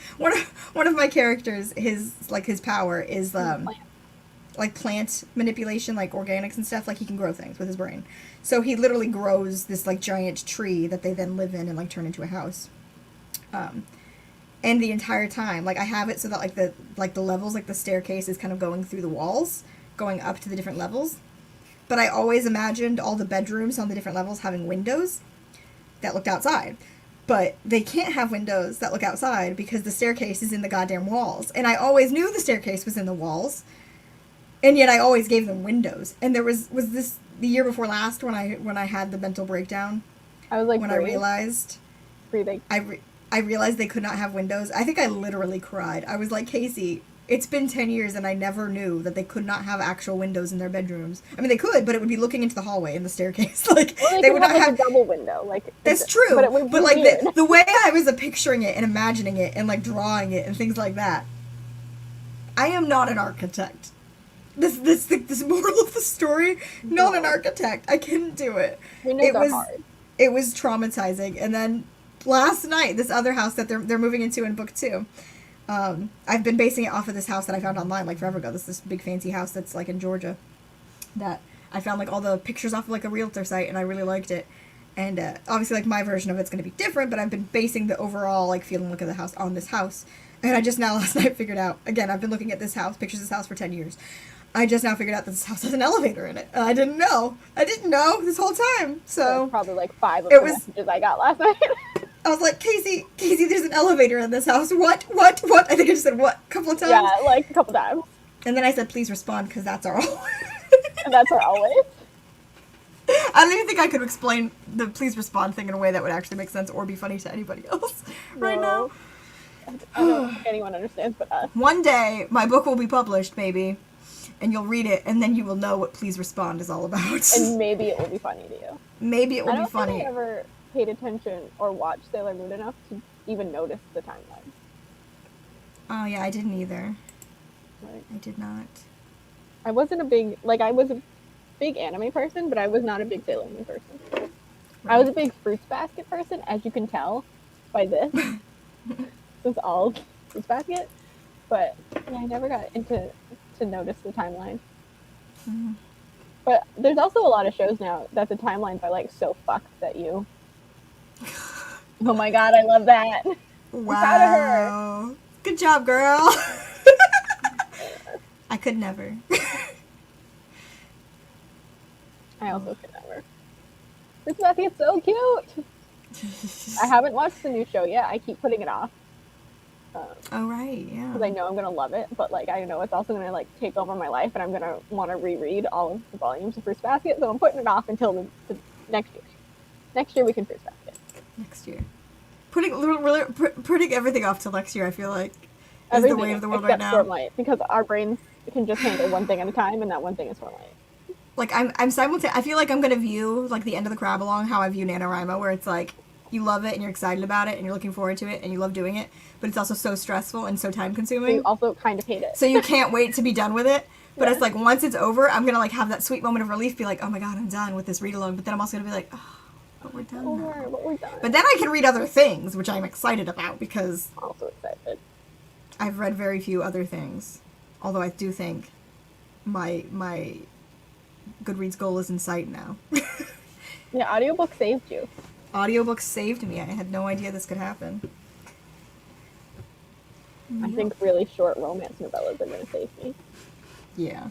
One of my characters, his power is like plant manipulation, like organics and stuff. Like he can grow things with his brain. So he literally grows this like giant tree that they then live in and like turn into a house. And the entire time, like I have it so that like the levels, like the staircase is kind of going through the walls, going up to the different levels. But I always imagined all the bedrooms on the different levels having windows that looked outside. But they can't have windows that look outside because the staircase is in the goddamn walls. And I always knew the staircase was in the walls. And yet I always gave them windows. And there was this the year before last when I had the mental breakdown. I was like, when I realized breathing. I realized they could not have windows. I think I literally cried. I was like, Casey, it's been 10 years and I never knew that they could not have actual windows in their bedrooms. I mean, they could, but it would be looking into the hallway and the staircase. Like, well, they would not have a double window. Like, that's true. But it would be like weird. the way I was picturing it and imagining it and like drawing it and things like that. I am not an architect. This moral of the story, not an architect. I couldn't do it. We know they're hard. It was traumatizing. And then last night, this other house that they're moving into in book 2. I've been basing it off of this house that I found online like forever ago. This big fancy house that's like in Georgia that I found like all the pictures off of like a realtor site and I really liked it. And obviously like my version of it's going to be different, but I've been basing the overall like feel and look of the house on this house. And I just now last night figured out, again, I've been looking at this house, pictures of this house for 10 years. I just now figured out that this house has an elevator in it. And I didn't know. I didn't know this whole time. So probably like 5 of the messages I got last night. I was like, Casey, there's an elevator in this house. What? I think I just said what a couple of times. Yeah, like a couple times. And then I said, please respond, because that's our always. And that's our always. I don't even think I could explain the please respond thing in a way that would actually make sense or be funny to anybody else right now. I don't think anyone understands but us. One day, my book will be published, maybe, and you'll read it, and then you will know what please respond is all about. And maybe it will be funny to you. Maybe it will be funny. I don't think I ever paid attention or watched Sailor Moon enough to even notice the timeline. Oh yeah, I didn't either. Right. I did not. I wasn't a big, I was a big anime person, but I was not a big Sailor Moon person. Right. I was a big Fruits Basket person, as you can tell by this. This is all Fruits Basket. But yeah, I never got into to notice the timeline. Mm-hmm. But there's also a lot of shows now that the timelines are like so fucked that you... Oh my god, I love that. Wow. I'm proud of her. Good job, girl. I could never. I also could never. This Buffy's so cute. I haven't watched the new show yet. I keep putting it off. Oh right, yeah. Because I know I'm gonna love it, but I know it's also gonna take over my life, and I'm gonna want to reread all of the volumes of Fruits Basket. So I'm putting it off until the next year. Next year we can Fruits Basket. Next year. Putting everything off till next year, I feel like, is everything the way of the world right now. Except Stormlight, because our brains can just handle one thing at a time, and that one thing is Stormlight. Like, I'm simultaneous. I feel like I'm gonna view, the end of the crab along how I view NaNoWriMo, where it's like, you love it, and you're excited about it, and you're looking forward to it, and you love doing it, but it's also so stressful and so time-consuming. So you also kind of hate it. So you can't wait to be done with it. But it's once it's over, I'm gonna have that sweet moment of relief, be like, oh my god, I'm done with this read-along, but then I'm also gonna be like, oh, But we're done over, now. but we're done. But then I can read other things, which I'm excited about because Also excited. I've read very few other things. Although I do think my Goodreads goal is in sight now. Yeah, audiobook saved you. Audiobooks saved me. I had no idea this could happen. I think really short romance novellas are going to save me. Yeah.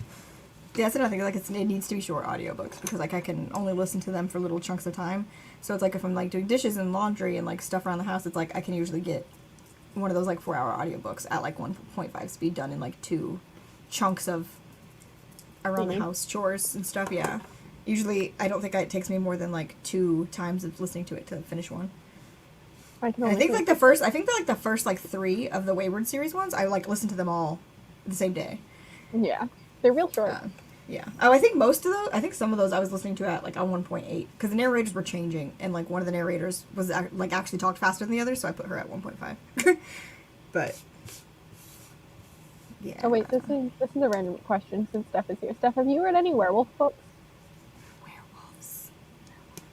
That's another thing. Like, it needs to be short audiobooks because, like, I can only listen to them for little chunks of time. So it's like if I'm, like, doing dishes and laundry and, like, stuff around the house, it's like I can usually get one of those, like, 4-hour audiobooks at, like, 1.5 speed done in, like, 2 chunks of around the house chores and stuff. Yeah. Usually, I don't think it takes me more than, like, 2 times of listening to it to finish one. I think like the first 3 of the Wayward series ones, I like listened to them all the same day. Yeah, they're real short. Yeah. Oh, I think some of those I was listening to at like on 1.8 because the narrators were changing, and like one of the narrators was like actually talked faster than the other, so I put her at 1.5. But yeah. Oh wait, this is a random question since Steph is here. Steph, have you read any werewolf books?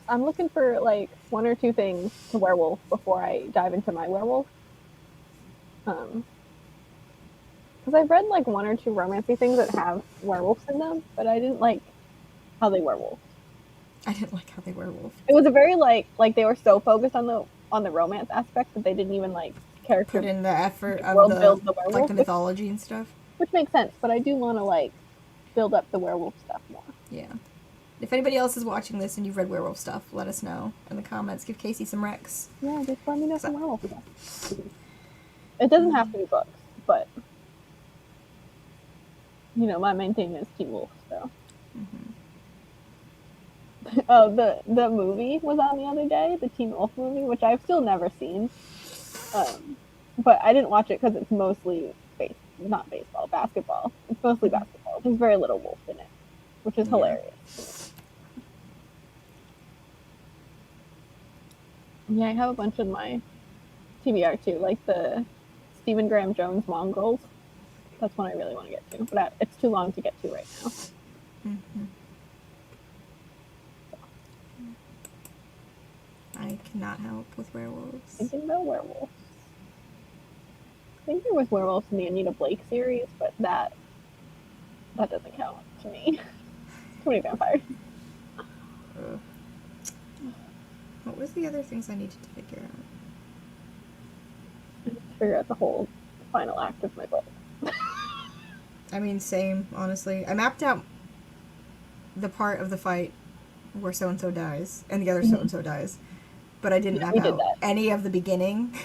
I'm looking for like 1 or 2 things to werewolf before I dive into my werewolf. Because I've read like 1 or 2 romancy things that have werewolves in them, but I didn't like how they werewolf. I didn't like how they werewolf. It was a very like they were so focused on the romance aspect that they didn't even like character put in the effort of build the werewolf, like the mythology and stuff. Which makes sense, but I do want to like build up the werewolf stuff more. Yeah. If anybody else is watching this and you've read werewolf stuff, let us know in the comments. Give Casey some recs. Yeah, just let me know some werewolf stuff. It doesn't have to be books, but you know, my main thing is Teen Wolf, so. Mm-hmm. The movie was on the other day, the Teen Wolf movie, which I've still never seen. But I didn't watch it because it's mostly basketball. It's mostly basketball. There's very little wolf in it, which is hilarious. Yeah, I have a bunch of my TBR too, like the Stephen Graham Jones Mongrels. That's one I really want to get to, but it's too long to get to right now. Mm-hmm. I cannot help with werewolves. Thinking about werewolves. I think there was werewolves in the Anita Blake series, but that doesn't count to me. Too many vampires. What was the other things I needed to figure out? Figure out the whole final act of my book. I mean, same, honestly. I mapped out the part of the fight where so-and-so dies, and the other so-and-so dies. But I didn't map out any of the beginning,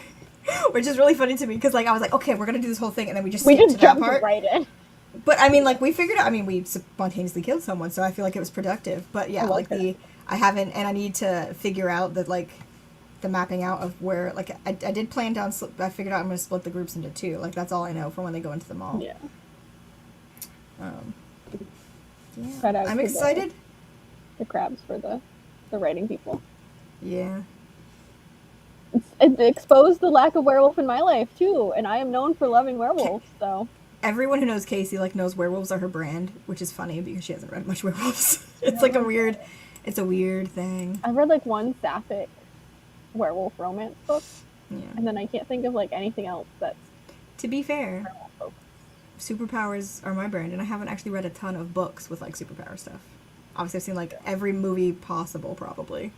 which is really funny to me, because, like, I was like, okay, we're going to do this whole thing, and then we just skipped to that part. Right in. But, I mean, like, we figured out, we spontaneously killed someone, so I feel like it was productive. But, yeah, I haven't, and I need to figure out that, like, the mapping out of where, like, I did plan down, I figured out I'm going to split the groups into 2. Like, that's all I know for when they go into the mall. Yeah. Yeah. I'm excited. The crabs for the writing people. Yeah. It exposed the lack of werewolf in my life, too, and I am known for loving werewolves, so... Everyone who knows Casey, like, knows werewolves are her brand, which is funny because she hasn't read much werewolves. It's like a weird thing. I read, like, one sapphic werewolf romance book, yeah, and then I can't think of, like, anything else that's... To be fair, superpowers are my brand, and I haven't actually read a ton of books with, like, superpower stuff. Obviously, I've seen, like, every movie possible, probably.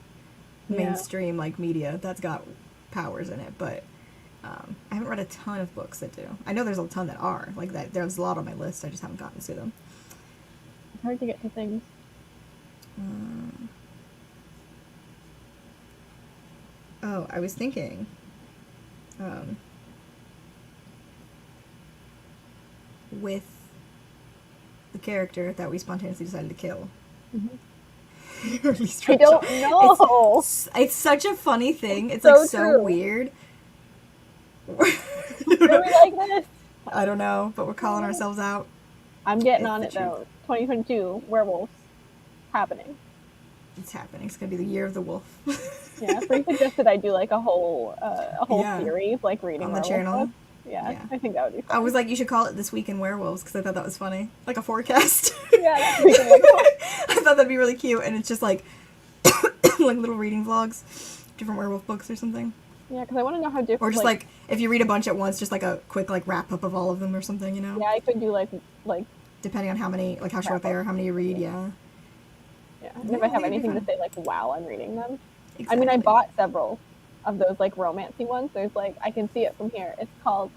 Mainstream, like, media that's got powers in it, but I haven't read a ton of books that do. I know there's a ton that are. Like, that. There's a lot on my list, I just haven't gotten to them. It's hard to get to things. I was thinking, with the character that we spontaneously decided to kill. Mm-hmm. Or at least I don't know. It's such a funny thing. It's like so weird. Are we like this? I don't know, but we're calling ourselves out. I'm getting on it though. 2022 werewolves happening. It's happening. It's gonna be the year of the wolf. Yeah, so you suggested I do like a whole series, like reading on the channel. Yeah, I think that would be fun. I was like, you should call it This Week in Werewolves, because I thought that was funny. Like a forecast. Yeah, that's really cool. I thought that'd be really cute, and it's just like like little reading vlogs, different werewolf books or something. Yeah, because I want to know how different. Or just like if you read a bunch at once, just like a quick like wrap up of all of them or something, you know. Yeah, I could do like depending on how many, like how short they are, how many you read. Yeah. Yeah, and if I have anything to say, like, wow, I'm reading them. Exactly. I mean, I bought several of those like romancy ones. There's like, I can see it from here. It's called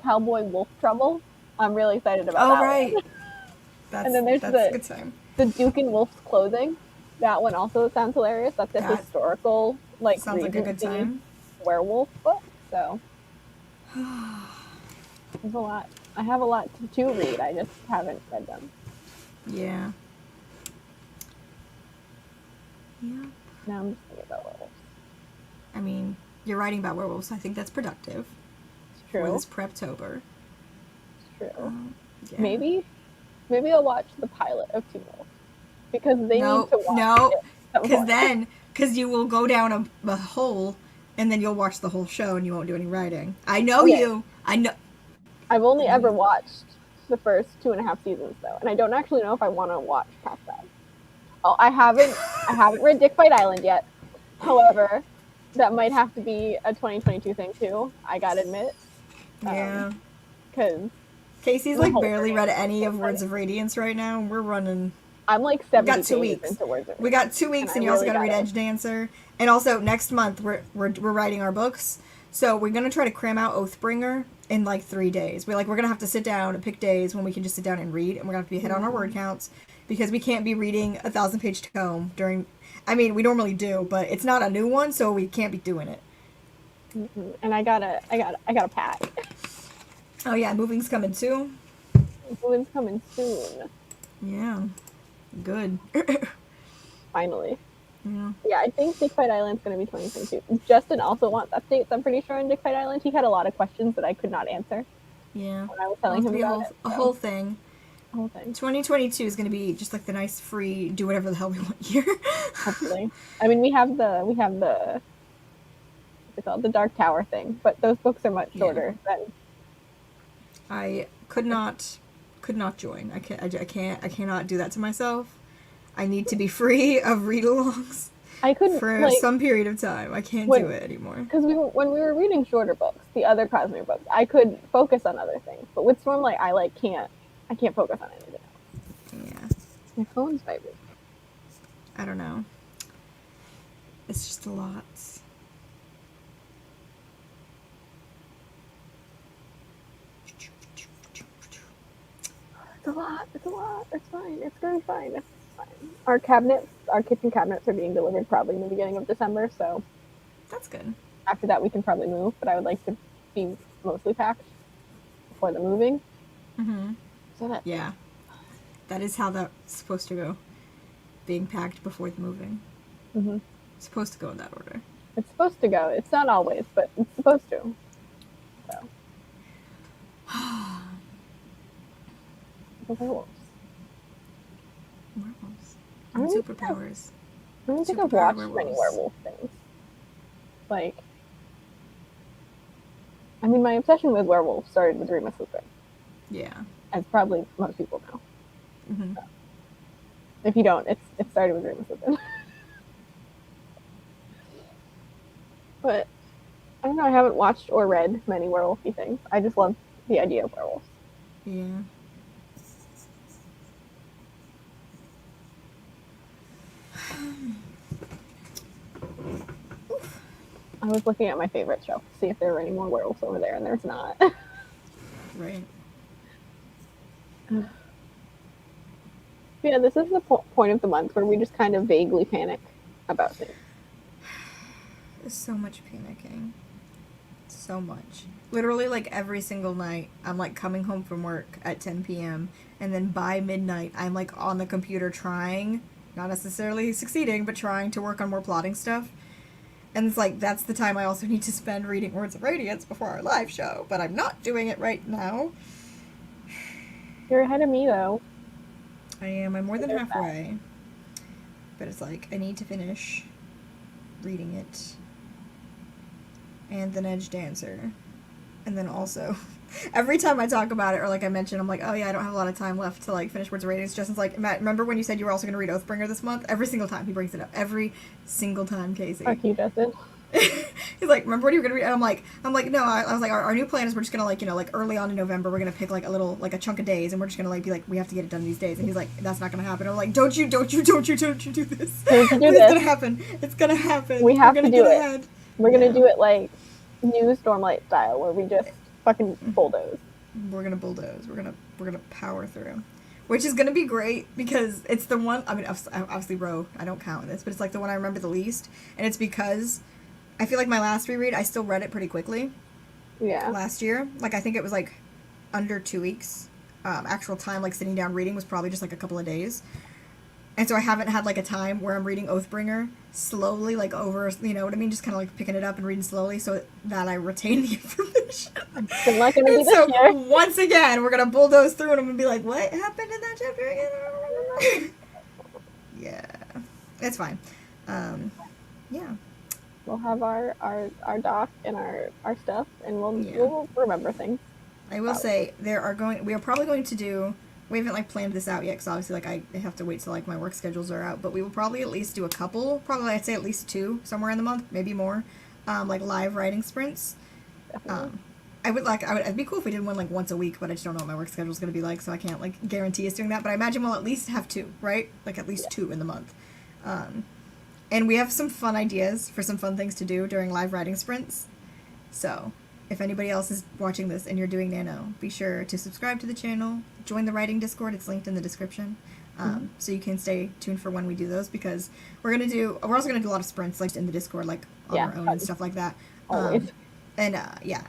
Cowboy Wolf Trouble. I'm really excited about that. Right. One. That's, and then there's a good time. The Duke in Wolf's Clothing. That one also sounds hilarious. That's a historical, like, sounds like a good time. Werewolf book. So there's a lot. I have a lot to read. I just haven't read them. Yeah. Yeah. Now I'm just thinking about werewolves. I mean, you're writing about werewolves, so I think that's productive. It's true. For this Preptober. It's true. Yeah. Maybe I'll watch the pilot of Teen Wolf. Because they need to watch it. Because you will go down a hole, and then you'll watch the whole show, and you won't do any writing. I know you. I know. I've only ever watched the first 2.5 seasons, though, and I don't actually know if I want to watch past that. Oh, I haven't read Dick Fight Island yet. However, that might have to be a 2022 thing too. I gotta admit. Yeah. Because Casey's like barely read any of Words of Radiance right now, and we're running. I'm like 70 pages into Words of Radiance. We got 2 weeks, and you also gotta read Edge Dancer. And also next month we're writing our books, so we're gonna try to cram out Oathbringer in like 3 days. We're gonna have to sit down and pick days when we can just sit down and read, and we're gonna have to be hit on our word counts. Because we can't be reading a 1,000-page tome during. I mean, we normally do, but it's not a new one, so we can't be doing it. Mm-hmm. And I gotta pack. Oh yeah, moving's coming too. Moving's coming soon. Yeah, good. Finally. Yeah. Yeah, I think Dick Fight Island's gonna be 2022. Justin also wants updates. I'm pretty sure on Dick Fight Island, he had a lot of questions that I could not answer. Yeah. When I was telling him about a whole thing. 2022 is going to be just like the nice free do whatever the hell we want year. Hopefully. I mean, we have the what's it called, the Dark Tower thing, but those books are much shorter than. I could not join. I cannot do that to myself. I need to be free of read-alongs. I couldn't for some period of time. I can't do it anymore. Because when we were reading shorter books, the other Cosmere books, I could focus on other things. But with Stormlight, I can't focus on anything else. Yeah. My phone's vibrating. I don't know. It's just a lot. It's a lot. It's fine. It's going to be fine. It's fine. Our kitchen cabinets are being delivered probably in the beginning of December, so. That's good. After that, we can probably move, but I would like to be mostly packed before the moving. Mm-hmm. So that is how that's supposed to go. Being packed before the moving. Mm-hmm. It's supposed to go in that order. It's supposed to go. It's not always, but it's supposed to. So. Werewolves. And superpowers. I don't think I've watched many werewolf things. Like, I mean, my obsession with werewolves started with Remus Lupin. Yeah. As probably most people know. Mm-hmm. So, if you don't, it started with Remus Lupin. But I don't know. I haven't watched or read many werewolfy things. I just love the idea of werewolves. Yeah. I was looking at my favorite shelf to see if there were any more werewolves over there, and there's not. Right. Yeah, this is the point of the month where we just kind of vaguely panic about things. There's so much panicking. So much. Literally, like, every single night, I'm, like, coming home from work at 10 p.m., and then by midnight, I'm, like, on the computer trying, not necessarily succeeding, but trying to work on more plotting stuff. And it's like, that's the time I also need to spend reading Words of Radiance before our live show, but I'm not doing it right now. You're ahead of me, though. I am. I'm more than halfway. But it's like, I need to finish reading it. And then Edge Dancer. And then also, every time I talk about it, or like I mention, I'm like, oh yeah, I don't have a lot of time left to like finish Words of Radiance. Justin's like, Matt, remember when you said you were also going to read Oathbringer this month? Every single time he brings it up. Every single time, Casey. Fuck you, Justin. He's like, remember when you were going to read? And I'm like, no. I was like, our new plan is we're just going to like, you know, like early on in November, we're going to pick like a little, like a chunk of days, and we're just going to like be like, we have to get it done these days. And he's like, that's not going to happen. I'm like, don't you do this. It's going to happen. It's going to happen. We have to do it. Ahead. We're going to do it like new Stormlight style, where we just fucking bulldoze. We're going to bulldoze. We're going to power through. Which is going to be great, because it's the one, I mean, obviously Row, I don't count this, but it's like the one I remember the least. And it's because I feel like my last reread, I still read it pretty quickly. Yeah. Last year. Like, I think it was, like, under 2 weeks. Actual time, like, sitting down reading was probably just, like, a couple of days. And so I haven't had, like, a time where I'm reading Oathbringer slowly, like, over, you know what I mean? Just kind of, like, picking it up and reading slowly so that I retain the information. Good luck in this so, year. once again, we're going to bulldoze through and I'm going to be like, what happened in that chapter again? I don't remember. Yeah. It's fine. Yeah. We'll have our doc and our stuff, and we'll remember things. I will say we are probably going to do. We haven't like planned this out yet, because obviously like I have to wait till like my work schedules are out. But we will probably at least do a couple. Probably I'd say at least 2 somewhere in the month, maybe more. Like live writing sprints. Definitely. It'd be cool if we did one like once a week, but I just don't know what my work schedule is going to be like, so I can't like guarantee us doing that. But I imagine we'll at least have 2, right? Like at least 2 in the month. And we have some fun ideas for some fun things to do during live writing sprints. So, if anybody else is watching this and you're doing Nano, be sure to subscribe to the channel, join the writing Discord, it's linked in the description, so you can stay tuned for when we do those, because we're also going to do a lot of sprints, like, in the Discord, like, on our own and stuff like that. Always. And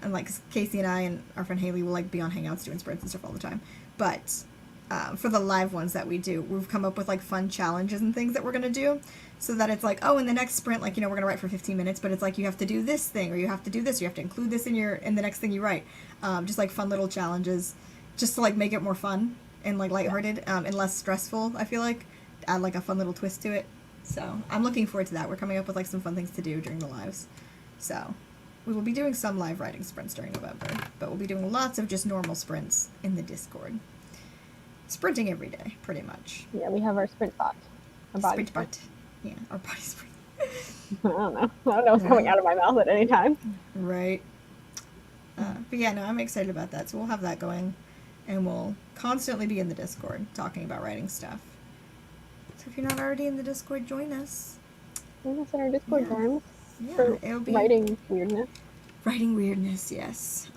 like, Casey and I and our friend Haley will, like, be on Hangouts doing sprints and stuff all the time. But, for the live ones that we do, we've come up with, like, fun challenges and things that we're going to do. So that it's like, oh, in the next sprint, like, you know, we're going to write for 15 minutes, but it's like you have to do this thing, or you have to do this, or you have to include this in the next thing you write. Just, like, fun little challenges, just to, like, make it more fun and, like, lighthearted, and less stressful, I feel like. Add, like, a fun little twist to it. So, I'm looking forward to that. We're coming up with, like, some fun things to do during the lives. So, we will be doing some live writing sprints during November, but we'll be doing lots of just normal sprints in the Discord. Sprinting every day, pretty much. Yeah, we have our sprint bot. Our body sprint. Yeah, our body sprint. I don't know what's coming out of my mouth at any time. Right. But yeah, no, I'm excited about that. So we'll have that going, and we'll constantly be in the Discord talking about writing stuff. So if you're not already in the Discord, join us. Join us in our Discord forums. Yeah, for it'll be writing weirdness. Writing weirdness, yes.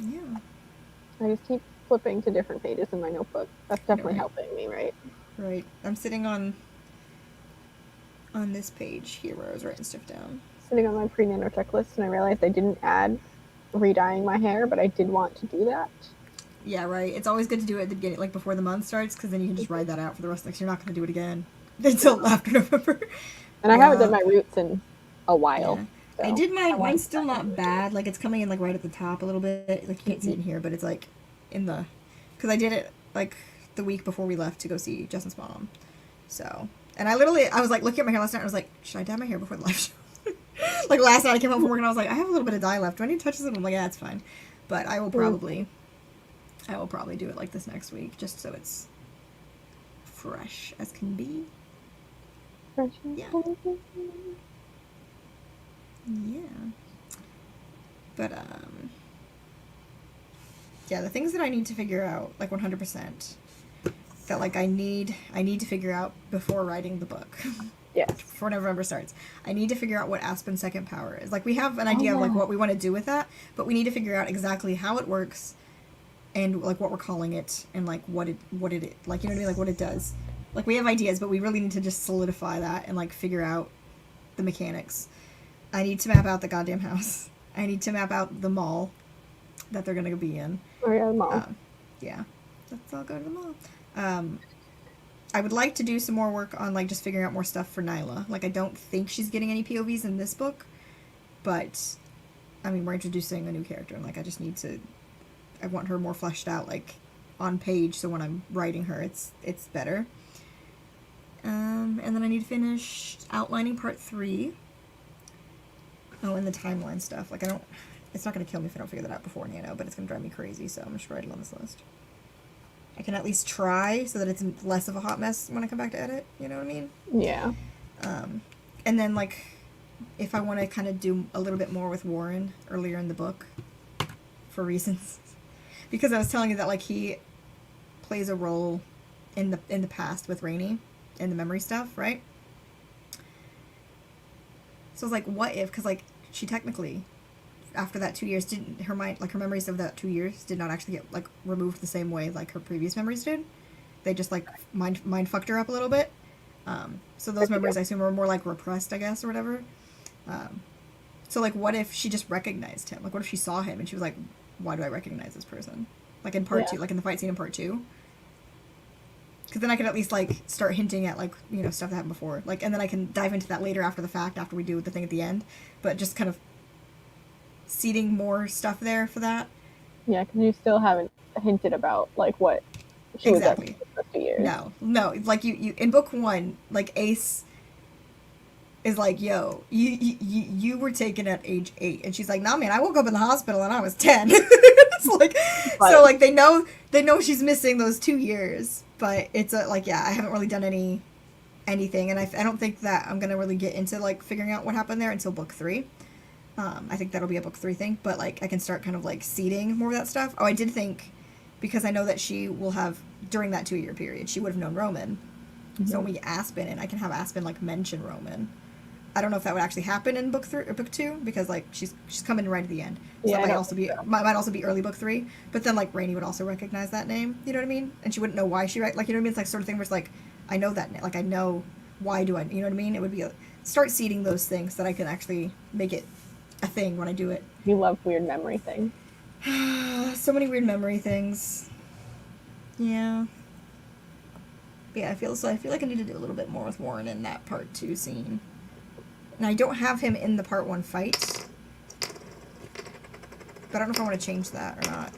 Yeah. I just keep flipping to different pages in my notebook. That's definitely helping me, right? Right. I'm sitting on this page here where I was writing stuff down. Sitting on my pre-nano checklist, and I realized I didn't add re-dyeing my hair, but I did want to do that. Yeah, right. It's always good to do it at the beginning, like before the month starts, because then you can just ride that out for the rest of the you're not going to do it again until after November. And I haven't done my roots in a while. Yeah. So I did mine's still not bad. Like, it's coming in, like, right at the top a little bit. Like, you can't see it in here, but it's, like, in the... Because I did it, like, the week before we left to go see Justin's mom. So... And I was, like, looking at my hair last night, and I was like, should I dye my hair before the live show? Like, last night I came home from work, and I was like, I have a little bit of dye left. Do I need to touch this? And I'm like, yeah, it's fine. But I will probably do it, like, this next week, just so it's fresh as can be. Fresh. Yeah. Yeah. But, yeah, the things that I need to figure out, like, 100%, that, like, I need to figure out before writing the book. Yes. Before November starts. I need to figure out what Aspen's second power is. Like, we have an idea of, like, what we want to do with that, but we need to figure out exactly how it works, and, like, what we're calling it, and, like, what it, like, you know what I mean? Like, what it does. Like, we have ideas, but we really need to just solidify that and, like, figure out the mechanics. I need to map out the goddamn house. I need to map out the mall that they're gonna be in. Oh, yeah, the mall. Yeah. Let's all go to the mall. I would like to do some more work on, like, just figuring out more stuff for Nyla. Like, I don't think she's getting any POVs in this book, but, I mean, we're introducing a new character, and, like, I want her more fleshed out, like, on page, so when I'm writing her, it's better. And then I need to finish outlining part 3. Oh, and the timeline stuff. Like, it's not going to kill me if I don't figure that out before Nano, but it's going to drive me crazy, so I'm just writing on this list. I can at least try so that it's less of a hot mess when I come back to edit, you know what I mean? Yeah. And then, like, if I want to kind of do a little bit more with Warren earlier in the book, for reasons. Because I was telling you that, like, he plays a role in the past with Rainey, in the memory stuff, right? So I was like, what if, because, like, she technically, after that 2 years, didn't, her mind, like, her memories of that 2 years did not actually get, like, removed the same way, like, her previous memories did. They just, like, mind fucked her up a little bit. So those memories, I assume, were more, like, repressed, I guess, or whatever. So, like, what if she just recognized him? Like, what if she saw him and she was like, why do I recognize this person? Like, in part 2, like, in the fight scene in part 2. Because then I could at least, like, start hinting at, like, you know, stuff that happened before. Like, and then I can dive into that later after the fact, after we do the thing at the end. But just kind of seeding more stuff there for that. Yeah, because you still haven't hinted about, like, what she was up to for 2 years. No. Like, you in book 1, like, Ace is like, yo, you were taken at age 8. And she's like, nah, man, I woke up in the hospital and I was 10. It's like, so, like, they know she's missing those 2 years. But it's like, yeah, I haven't really done anything, and I don't think that I'm gonna really get into, like, figuring out what happened there until book 3. I think that'll be a book 3 thing, but, like, I can start kind of, like, seeding more of that stuff. Oh, I did think, because I know that she will have, during that 2-year period, she would have known Roman. Mm-hmm. So when we Aspen, and I can have Aspen, like, mention Roman. I don't know if that would actually happen in book 3 or book 2, because, like, she's coming right at the end. So it might also be early book 3. But then, like, Rainey would also recognize that name. You know what I mean? And she wouldn't know why she like, you know what I mean? It's like sort of thing where it's like, I know that name. Like, I know, why do I, you know what I mean? It would be start seeding those things that I can actually make it a thing when I do it. You love weird memory things. So many weird memory things. Yeah. But yeah, I feel like I need to do a little bit more with Warren in that part 2 scene. Now, I don't have him in the part 1 fight, but I don't know if I want to change that or not.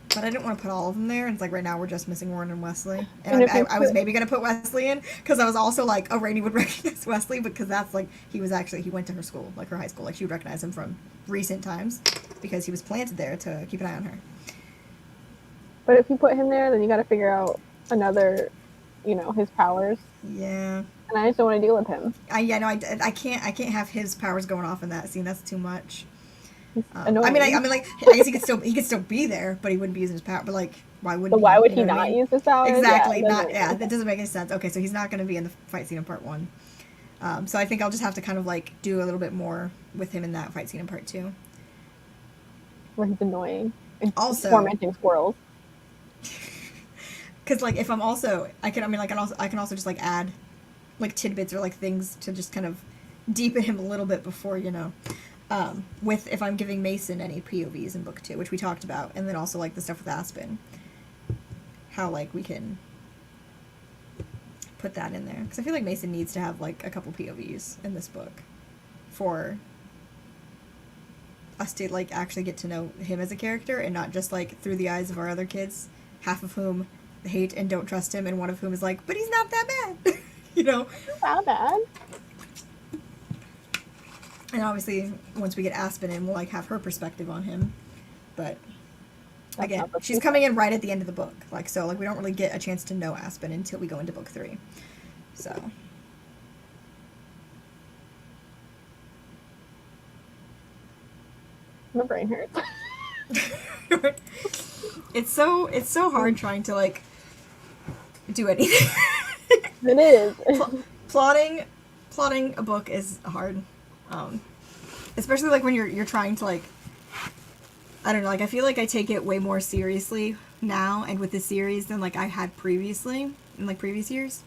But I didn't want to put all of them there, and it's like right now we're just missing Warren and Wesley. And I was maybe going to put Wesley in, because I was also like, oh, Rainey would recognize Wesley, because that's like, he went to her school, like her high school. Like, she would recognize him from recent times, because he was planted there to keep an eye on her. But if you put him there, then you got to figure out another, you know, his powers. Yeah. And I just don't want to deal with him. I can't have his powers going off in that scene. That's too much. I mean, like, I guess he could still be there, but he wouldn't be using his power. But, like, why wouldn't? But why would he not use his powers? Exactly. That doesn't make any sense. Okay, so he's not going to be in the fight scene in part 1. So I think I'll just have to kind of, like, do a little bit more with him in that fight scene in part 2. Where he's annoying. And also tormenting squirrels. Because, like, if I'm also, I can also just, like, add, like, tidbits or, like, things to just kind of deepen him a little bit before, you know, if I'm giving Mason any POVs in book 2, which we talked about, and then also, like, the stuff with Aspen, how, like, we can put that in there. Because I feel like Mason needs to have, like, a couple POVs in this book for us to, like, actually get to know him as a character, and not just, like, through the eyes of our other kids, half of whom hate and don't trust him, and one of whom is like, but he's not that bad. You know? Not bad. And obviously, once we get Aspen in, we'll, like, have her perspective on him. But, again, she's coming in right at the end of the book. Like, so, like, we don't really get a chance to know Aspen until we go into book 3. So. My brain hurts. It's so hard trying to, like, do anything. It is. Plotting a book is hard. Especially, like, when you're trying to, like, I don't know, like, I feel like I take it way more seriously now and with this series than, like, I had previously, in, like, previous years.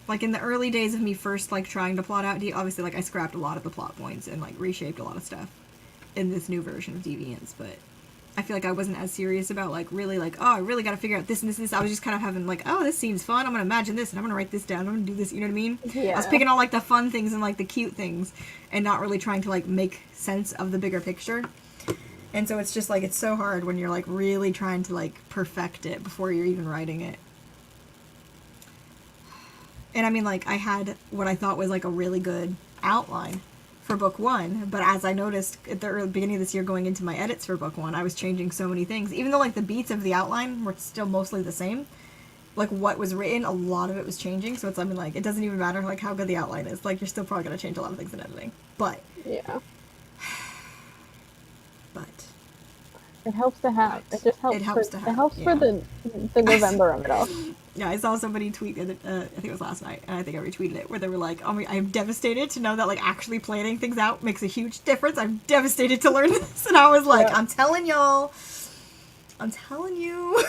Like, in the early days of me first, like, trying to plot out obviously, like, I scrapped a lot of the plot points and, like, reshaped a lot of stuff in this new version of Deviants, but I feel like I wasn't as serious about, like, really, like, oh, I really gotta figure out this and this and this. I was just kind of having, like, oh, this seems fun, I'm gonna imagine this, and I'm gonna write this down, I'm gonna do this, you know what I mean? Yeah. I was picking all, like, the fun things and, like, the cute things, and not really trying to, like, make sense of the bigger picture. And so it's just, like, it's so hard when you're, like, really trying to, like, perfect it before you're even writing it. And I mean, like, I had what I thought was, like, a really good outline for book 1, but as I noticed at the beginning of this year going into my edits for book 1, I was changing so many things. Even though, like, the beats of the outline were still mostly the same, like, what was written, a lot of it was changing, so it's, I mean, like, it doesn't even matter, like, how good the outline is. Like, you're still probably going to change a lot of things in editing. But. Yeah. But. It helps to have. It just helps. It helps to have. It helps for the November of it all. Yeah, I saw somebody tweet it, I think it was last night, and I think I retweeted it, where they were like, oh my, I'm devastated to know that, like, actually planning things out makes a huge difference. I'm devastated to learn this. And I was like, yeah. I'm telling y'all. I'm telling you.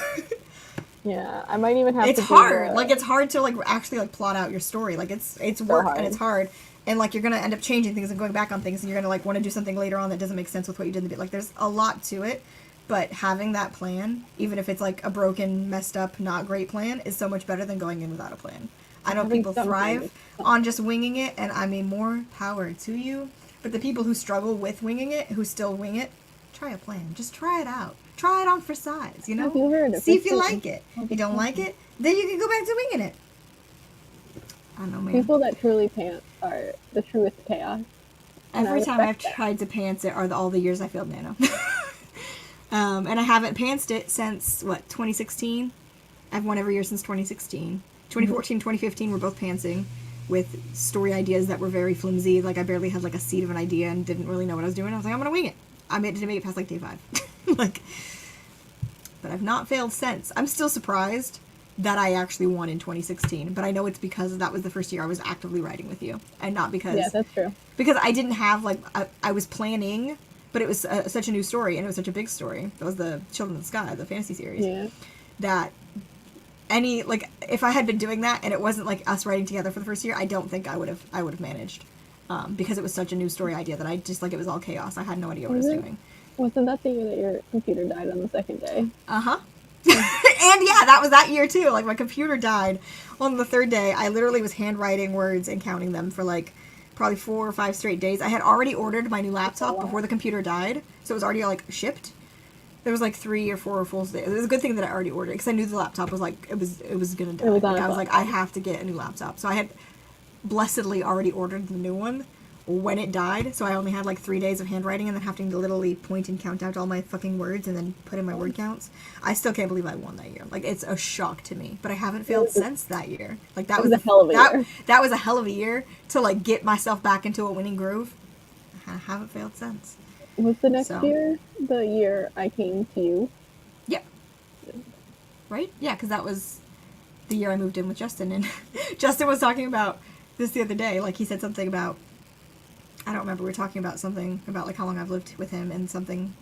Yeah, I might even have it's to hard. Like, it's hard to, like, actually, like, plot out your story. Like, it's so work, hard. And it's hard. And, like, you're going to end up changing things and going back on things, and you're going to, like, want to do something later on that doesn't make sense with what you did in the bit. Like, there's a lot to it. But having that plan, even if it's, like, a broken, messed up, not great plan, is so much better than going in without a plan. I know people thrive on just winging it, and I mean, more power to you. But the people who struggle with winging it, who still wing it, try a plan. Just try it out. Try it on for size, you know? See if you like it. If you don't like it, then you can go back to winging it. I don't know, man. People that truly pant are the truest chaos. Every time I've tried to pants it are all the years I failed Nano. And I haven't pantsed it since, 2016? I've won every year since 2016. 2014, 2015 were both pantsing with story ideas that were very flimsy. Like, I barely had, like, a seed of an idea and didn't really know what I was doing. I was like, I'm gonna wing it. I made it to make it past, like, day 5. Like, but I've not failed since. I'm still surprised that I actually won in 2016, but I know it's because that was the first year I was actively writing with you, and not because... Yeah, that's true. Because I didn't have, like, I was planning... But it was such a new story, and it was such a big story. That was the Children of the Sky, the fantasy series. Yeah. That if I had been doing that and it wasn't like us writing together for the first year, I don't think I would have managed, because it was such a new story idea that I just, like, it was all chaos. I had no idea what I was doing. Wasn't that the year that your computer died on the second day? Uh-huh. And yeah, that was that year too. Like, my computer died on the third day. I literally was handwriting words and counting them for, like, probably 4 or 5 straight days. I had already ordered my new laptop before the computer died, so it was already, like, shipped. There was, like, 3 or 4 full days. It was a good thing that I already ordered, because I knew the laptop was, like, it was gonna die. Like, I was like, I have to get a new laptop. So I had blessedly already ordered the new one when it died, so I only had, like, 3 days of handwriting and then having to literally point and count out all my fucking words and then put in my word counts. I still can't believe I won that year. Like, it's a shock to me. But I haven't failed since that year. Like, that was a hell of a year. That was a hell of a year to, like, get myself back into a winning groove. I haven't failed since. Was the next year the year I came to you? Yeah. Right? Yeah, because that was the year I moved in with Justin, and Justin was talking about this the other day. Like, he said something about, I don't remember, we were talking about something about, like, how long I've lived with him and something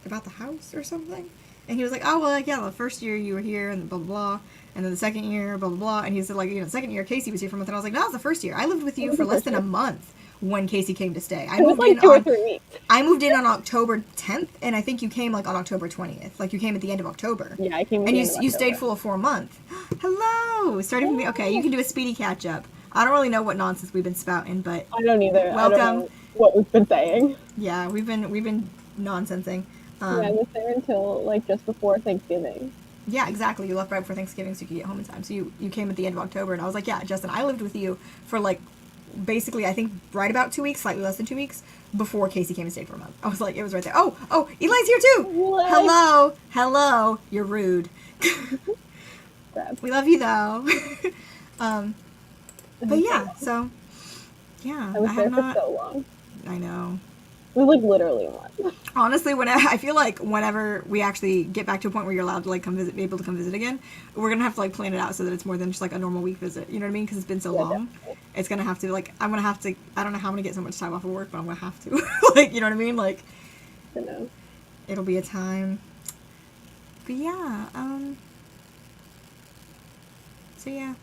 about the house or something. And he was like, oh, well, like, yeah, the first year you were here and blah, blah, blah. And then the second year, blah, blah, blah. And he said, like, you know, the second year Casey was here for a month. And I was like, no, it was the first year. I lived with you for less than a month when Casey came to stay. I moved in 2 or 3 weeks. I moved in on October 10th, and I think you came, like, on October 20th. Like, you came at the end of October. Yeah, I came at and the end of October. You stayed full of 4 months. Hello! Starting from the... Okay, you can do a speedy catch-up. I don't really know what nonsense we've been spouting, but... I don't either. Welcome. I don't know what we've been saying. Yeah, we've been nonsensing. Yeah, I was there until, like, just before Thanksgiving. Yeah, exactly. You left right before Thanksgiving so you could get home in time. So you came at the end of October, and I was like, yeah, Justin, I lived with you for, like, basically, I think, right about 2 weeks, slightly less than 2 weeks, before Casey came and stayed for a month. I was like, it was right there. Oh, Eli's here too! What? Hello, you're rude. We love you, though. But yeah, so, yeah. I was there for so long. I know. It was, like, literally a month. Honestly, I feel like whenever we actually get back to a point where you're allowed to, like, be able to come visit again, we're gonna have to, like, plan it out so that it's more than just, like, a normal week visit. You know what I mean? Because it's been so long. Definitely. It's gonna have to, like, I don't know how I'm gonna get so much time off of work, but I'm gonna have to. Like, you know what I mean? Like, I know. It'll be a time. But yeah, so yeah.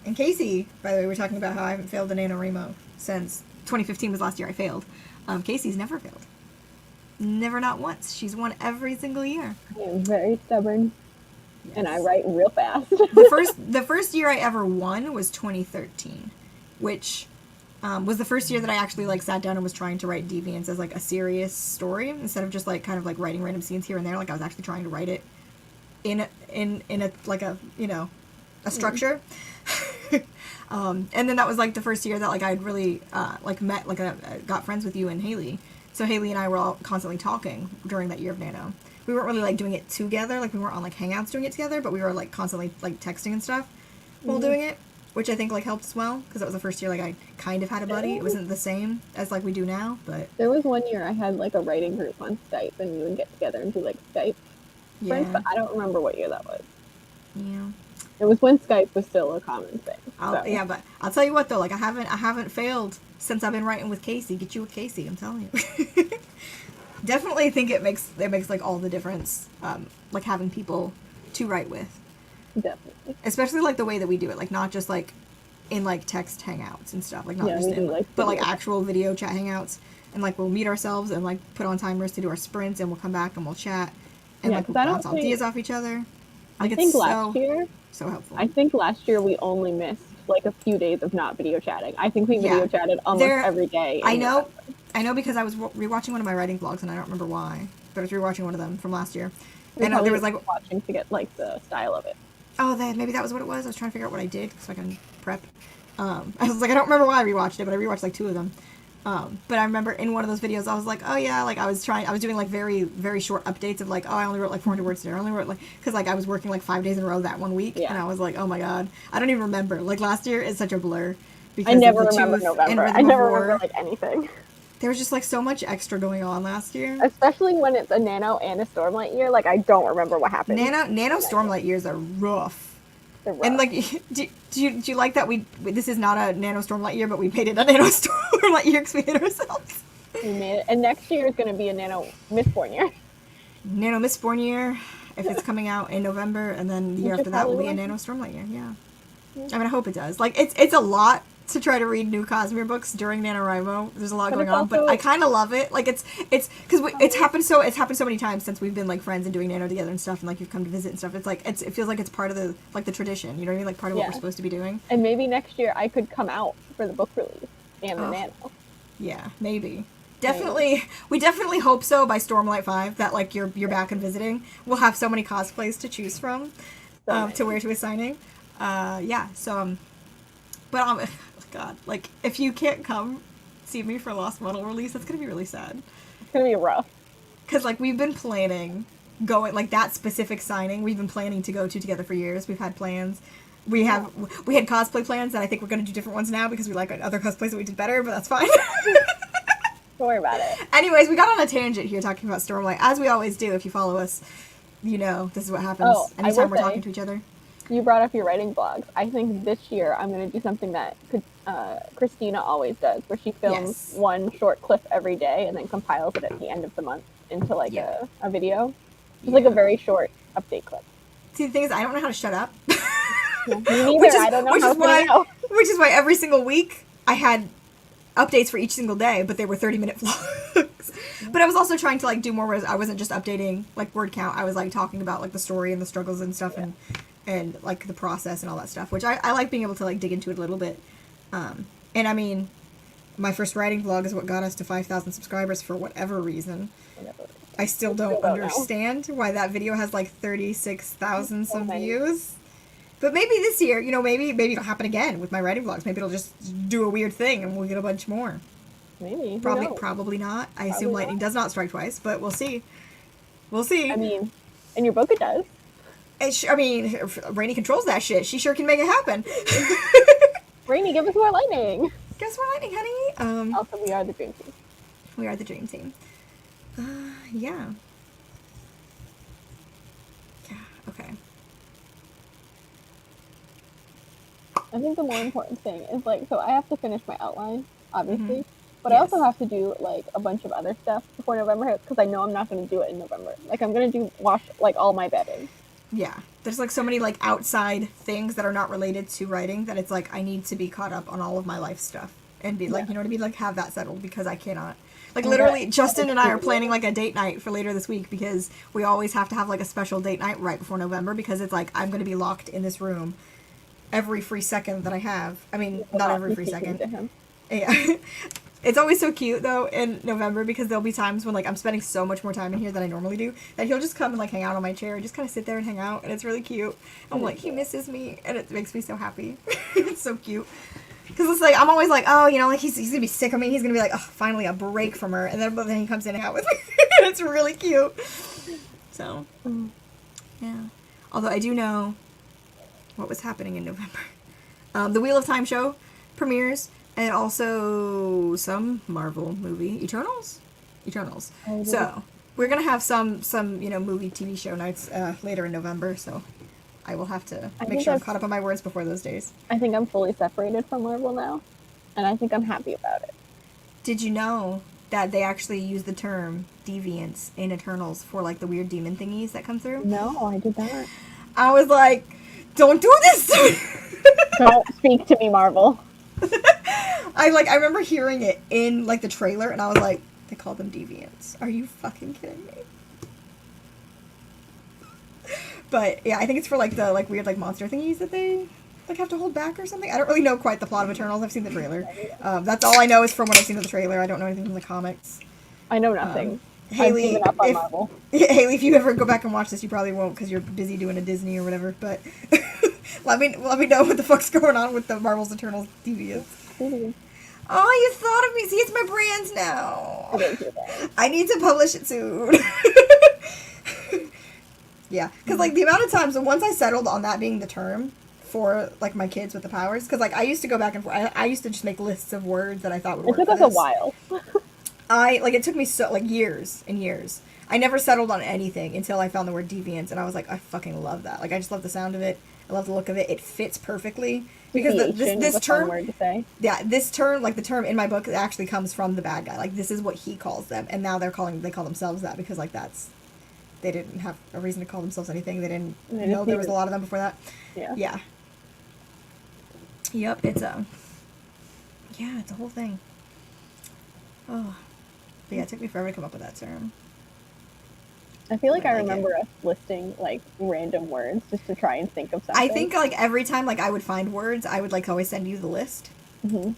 And Casey, by the way, we're talking about how I haven't failed a NaNoWriMo since 2015 was last year I failed. Casey's never failed. Never, not once. She's won every single year. I am very stubborn, yes. And I write real fast. The first year I ever won was 2013, which was the first year that I actually, like, sat down and was trying to write Deviants as, like, a serious story instead of just, like, kind of, like, writing random scenes here and there. Like, I was actually trying to write it in a like a, you know, a structure. And then that was like the first year that like I'd really like met, like got friends with you and Haley. So Haley and I were all constantly talking during that year of Nano. We weren't really like doing it together, like we weren't on like Hangouts doing it together, but we were like constantly like texting and stuff while doing it, which I think like helped as well, because that was the first year like I kind of had a buddy. It wasn't the same as like we do now, but there was one year I had like a writing group on Skype, and we would get together and do like Skype friends, but I don't remember what year that was. Yeah. It was when Skype was still a common thing. So. Yeah, but I'll tell you what though, like I haven't failed since I've been writing with Casey. Get you with Casey, I'm telling you. Definitely think it makes like all the difference, like having people to write with. Definitely. Especially like the way that we do it, like not just like in like text hangouts and stuff, like not just in, like, but like actual video chat hangouts, and like we'll meet ourselves and like put on timers to do our sprints, and we'll come back and we'll chat, and like we'll bounce ideas off each other. Like, I think last year, so helpful. I think last year we only missed like a few days of not video chatting. I think we video chatted almost every day. I know because I was rewatching one of my writing vlogs, and I don't remember why, but I was rewatching one of them from last year, and there was like watching to get like the style of it. Oh, maybe that was what it was. I was trying to figure out what I did so I can prep. I was like, I don't remember why I rewatched it, but I rewatched like 2 of them. But I remember in one of those videos, I was like, oh yeah, like I was doing like very, very short updates of like, oh, I only wrote like 400 words today. I only wrote like, because like I was working like 5 days in a row that one week, and I was like, oh my god, I don't even remember. Like last year is such a blur. Because I never remember November. I never remember like anything. There was just like so much extra going on last year. Especially when it's a Nano and a Stormlight year, like I don't remember what happened. Nano Stormlight years are rough. And like, do you like that this is not a Nano Stormlight year, but we made it a Nano Stormlight year because we hit ourselves. We made it, and next year is going to be a Nano Mistborn year. Nano Mistborn year, if it's coming out in November, and then the year after that will be a Nano Stormlight year. Yeah, I mean, I hope it does. Like, it's a lot to try to read new Cosmere books during NaNoWriMo. There's a lot going on, but I kind of love it. Like it's because it's happened so many times since we've been like friends and doing Nano together and stuff, and like you've come to visit and stuff. It's like it feels like it's part of the tradition. You know what I mean? Like part of what we're supposed to be doing. And maybe next year I could come out for the book release and the Nano. Yeah, maybe. Definitely, we definitely hope so by Stormlight 5 that like you're back and visiting. We'll have so many cosplays to choose from to wear to a signing. But God, like, if you can't come see me for Lost Model release, that's gonna be really sad. It's gonna be rough. Because, like, we've been planning going, like, that specific signing, we've been planning to go to together for years. We've had plans. We had cosplay plans, and I think we're gonna do different ones now because we like other cosplays that we did better, but that's fine. Don't worry about it. Anyways, we got on a tangent here talking about Stormlight, as we always do. If you follow us, you know this is what happens anytime we're talking to each other. You brought up your writing blogs. I think this year I'm going to do something that Christina always does, where she films one short clip every day and then compiles it at the end of the month into like a video. Just like a very short update clip. See, the thing is, I don't know how to shut up. Me neither. I don't know which is why every single week I had updates for each single day, but they were 30-minute vlogs. But I was also trying to like do more where I wasn't just updating like word count. I was like talking about like the story and the struggles and stuff and like the process and all that stuff, which I like being able to like dig into it a little bit. And I mean, my first writing vlog is what got us to 5,000 subscribers for whatever reason. I still don't understand why that video has like 36,000 some views. But maybe this year, you know, maybe it'll happen again with my writing vlogs. Maybe it'll just do a weird thing and we'll get a bunch more. Maybe. Probably not. I assume lightning does not strike twice, but we'll see. We'll see. I mean, in your book it does. I mean, Rainey controls that shit. She sure can make it happen. Rainey, give us more lightning. Give us more lightning, honey. Also, we are the dream team. We are the dream team. Yeah. Yeah, okay. I think the more important thing is, like, so I have to finish my outline, obviously, but I also have to do, like, a bunch of other stuff before November hits, because I know I'm not going to do it in November. Like, I'm going to wash, like, all my bedding. Yeah. There's, like, so many, like, outside things that are not related to writing that it's, like, I need to be caught up on all of my life stuff. And be, like, you know what I mean? Like, have that settled, because I cannot. Like, literally, Justin and I are planning, like, a date night for later this week, because we always have to have, like, a special date night right before November, because it's, like, I'm going to be locked in this room every free second that I have. I mean, not every free second. Yeah. It's always so cute though in November because there'll be times when like I'm spending so much more time in here than I normally do that he'll just come and like hang out on my chair and just kind of sit there and hang out, and it's really cute. I'm like, he misses me, and it makes me so happy. It's so cute. Because it's like, I'm always like, oh, you know, like he's going to be sick of me. He's going to be like, oh, finally a break from her. And then he comes in and out with me. It's really cute. So, yeah. Although I do know what was happening in November. The Wheel of Time show premieres, and also some Marvel movie, Eternals. So we're gonna have some movie TV show nights later in November. So I will have to make sure I'm caught up on my words before those days. I think I'm fully separated from Marvel now, and I think I'm happy about it. Did you know that they actually use the term deviants in Eternals for like the weird demon thingies that come through? No, I did not. I was like, don't do this to me. Don't speak to me, Marvel. I remember hearing it in like the trailer, and I was like, they call them deviants. Are you fucking kidding me? But yeah, I think it's for like the weird monster thingies that they like have to hold back or something. I don't really know quite the plot of Eternals. I've seen the trailer. That's all I know is from what I've seen of the trailer. I don't know anything from the comics. I know nothing. Haley, I've given up on Marvel. Haley, if you ever go back and watch this, you probably won't because you're busy doing a Disney or whatever. But let me know what the fuck's going on with the Marvel's Eternals deviants. Oh, you thought of me. See, it's my brand now. I need to publish it soon. Yeah, because like the amount of times, once I settled on that being the term for like my kids with the powers, because like I used to go back and forth. I used to just make lists of words that I thought would work. It took us a while. It took me years and years. I never settled on anything until I found the word deviance, and I was like, I fucking love that. Like, I just love the sound of it. I love the look of it. It fits perfectly because this term, word to say. Yeah, this term, like the term in my book, it actually comes from the bad guy. Like, this is what he calls them, and now they call themselves that because like they didn't have a reason to call themselves anything. They didn't know there was a lot of them before that. Yeah. Yeah. Yep. It's it's a whole thing. Oh. But yeah, it took me forever to come up with that term. I feel like I remember us listing like random words just to try and think of something. I think like every time like I would find words, I would like always send you the list. Mm-hmm.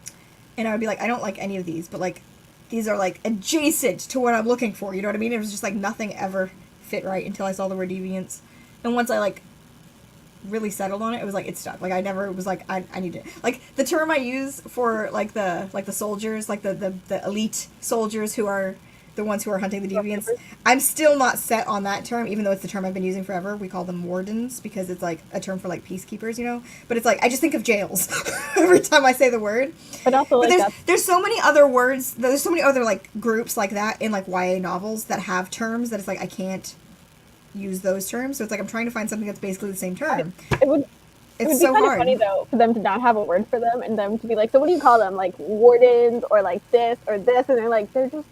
And I would be like, I don't like any of these, but like these are like adjacent to what I'm looking for. You know what I mean? It was just like nothing ever fit right until I saw the word deviance. And once I like really settled on it, it was like it stuck. Like I never was like I need to like the term I use for like the soldiers, like the elite soldiers who are the ones who are hunting the deviants. I'm still not set on that term, even though it's the term I've been using forever. We call them wardens because it's like a term for like peacekeepers, you know. But it's like I just think of jails every time I say the word. But also, like, there's so many other words. There's so many other like groups like that in like YA novels that have terms that it's like I can't use those terms. So it's like I'm trying to find something that's basically the same term. It would be so kind hard. of funny though for them to not have a word for them and them to be like, so what do you call them? Like wardens or like this or this, and they're like they're just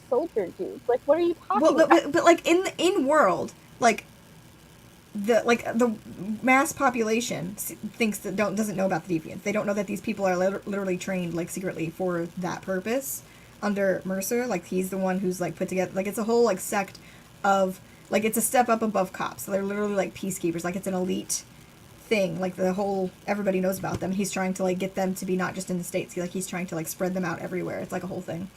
soldier dudes. Like, what are you talking about? But like in world, like the mass population thinks that doesn't know about the deviants. They don't know that these people are literally trained like secretly for that purpose under Mercer. Like he's the one who's like put together. Like it's a whole like sect of like it's a step up above cops. So they're literally like peacekeepers. Like it's an elite thing. Like the whole everybody knows about them. He's trying to like get them to be not just in the States. He's trying to like spread them out everywhere. It's like a whole thing.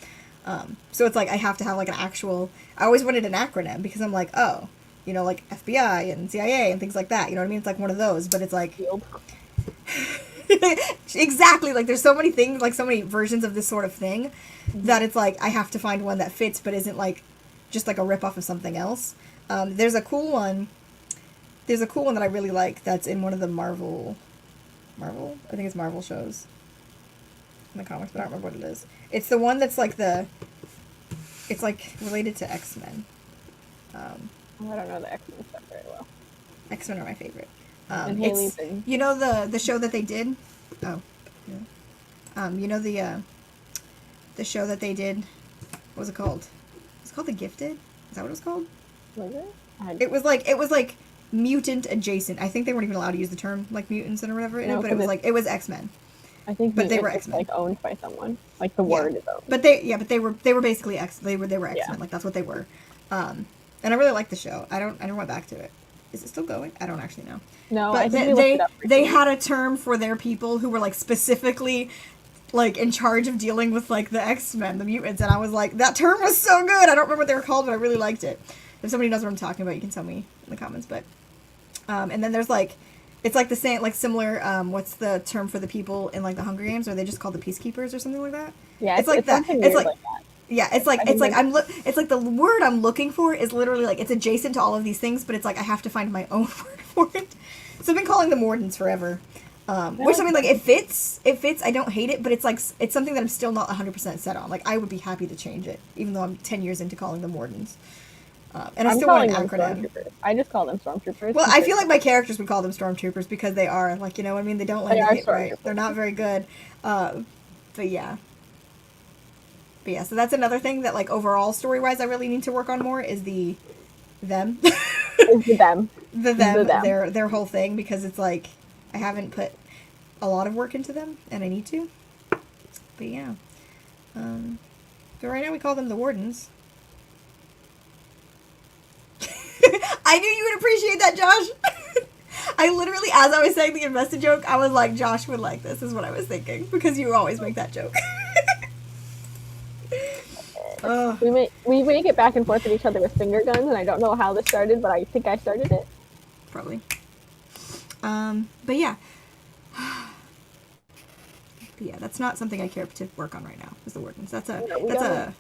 So it's like I have to have like an actual. I always wanted an acronym because I'm like, oh, you know, like FBI and CIA and things like that. You know what I mean? It's like one of those, but it's like exactly like there's so many things, like so many versions of this sort of thing that it's like I have to find one that fits, but isn't like just like a ripoff of something else. There's a cool one. There's a cool one that I really like. That's in one of the Marvel. I think it's Marvel shows. In the comics, but I don't remember what it is. It's the one that's like it's like related to X-Men. I don't know the X-Men stuff very well. X-Men are my favorite. And you know the show that they did? Oh. Yeah. You know the show that they did? What was it called? It's called The Gifted? Is that what it was called? Was it? It was like mutant adjacent. I think they weren't even allowed to use the term like mutants and or whatever in it, but it was X-Men. I think, but they were X-Men, like owned by someone. Like the word is owned. But they were basically they were X-Men. Yeah. Like that's what they were. And I really liked the show. I never went back to it. Is it still going? I don't actually know. No, but I think they had a term for their people who were like specifically like in charge of dealing with like the X-Men, the mutants, and I was like, that term was so good. I don't remember what they were called, but I really liked it. If somebody knows what I'm talking about, you can tell me in the comments. But and then there's like, it's like the same, like similar. What's the term for the people in like the Hunger Games? Or are they just called the Peacekeepers or something like that? Yeah, it's like that. It's like that. Yeah, it's like it's like the word I'm looking for is literally like it's adjacent to all of these things, but it's like I have to find my own word for it. So I've been calling them wardens forever. Which I mean, like it fits. I don't hate it, but it's like it's something that I'm still not 100% set on. Like I would be happy to change it, even though I'm 10 years into calling them wardens. And I still want an acronym. I just call them stormtroopers. Well, I feel like my characters would call them stormtroopers because they are, like, you know what I mean? They don't land it right. They're not very good. But yeah. But yeah, so that's another thing that, like, overall story-wise I really need to work on more is the them. It's the them. The them. Their whole thing, because it's like I haven't put a lot of work into them, and I need to. But yeah. So right now we call them the wardens. I knew you would appreciate that, Josh. I literally, as I was saying the invested joke, I was like, Josh would like this, is what I was thinking. Because you always make that joke. We make it back and forth at each other with finger guns, and I don't know how this started, but I think I started it. Probably. But yeah. But yeah, that's not something I care to work on right now, is the wardens. That's a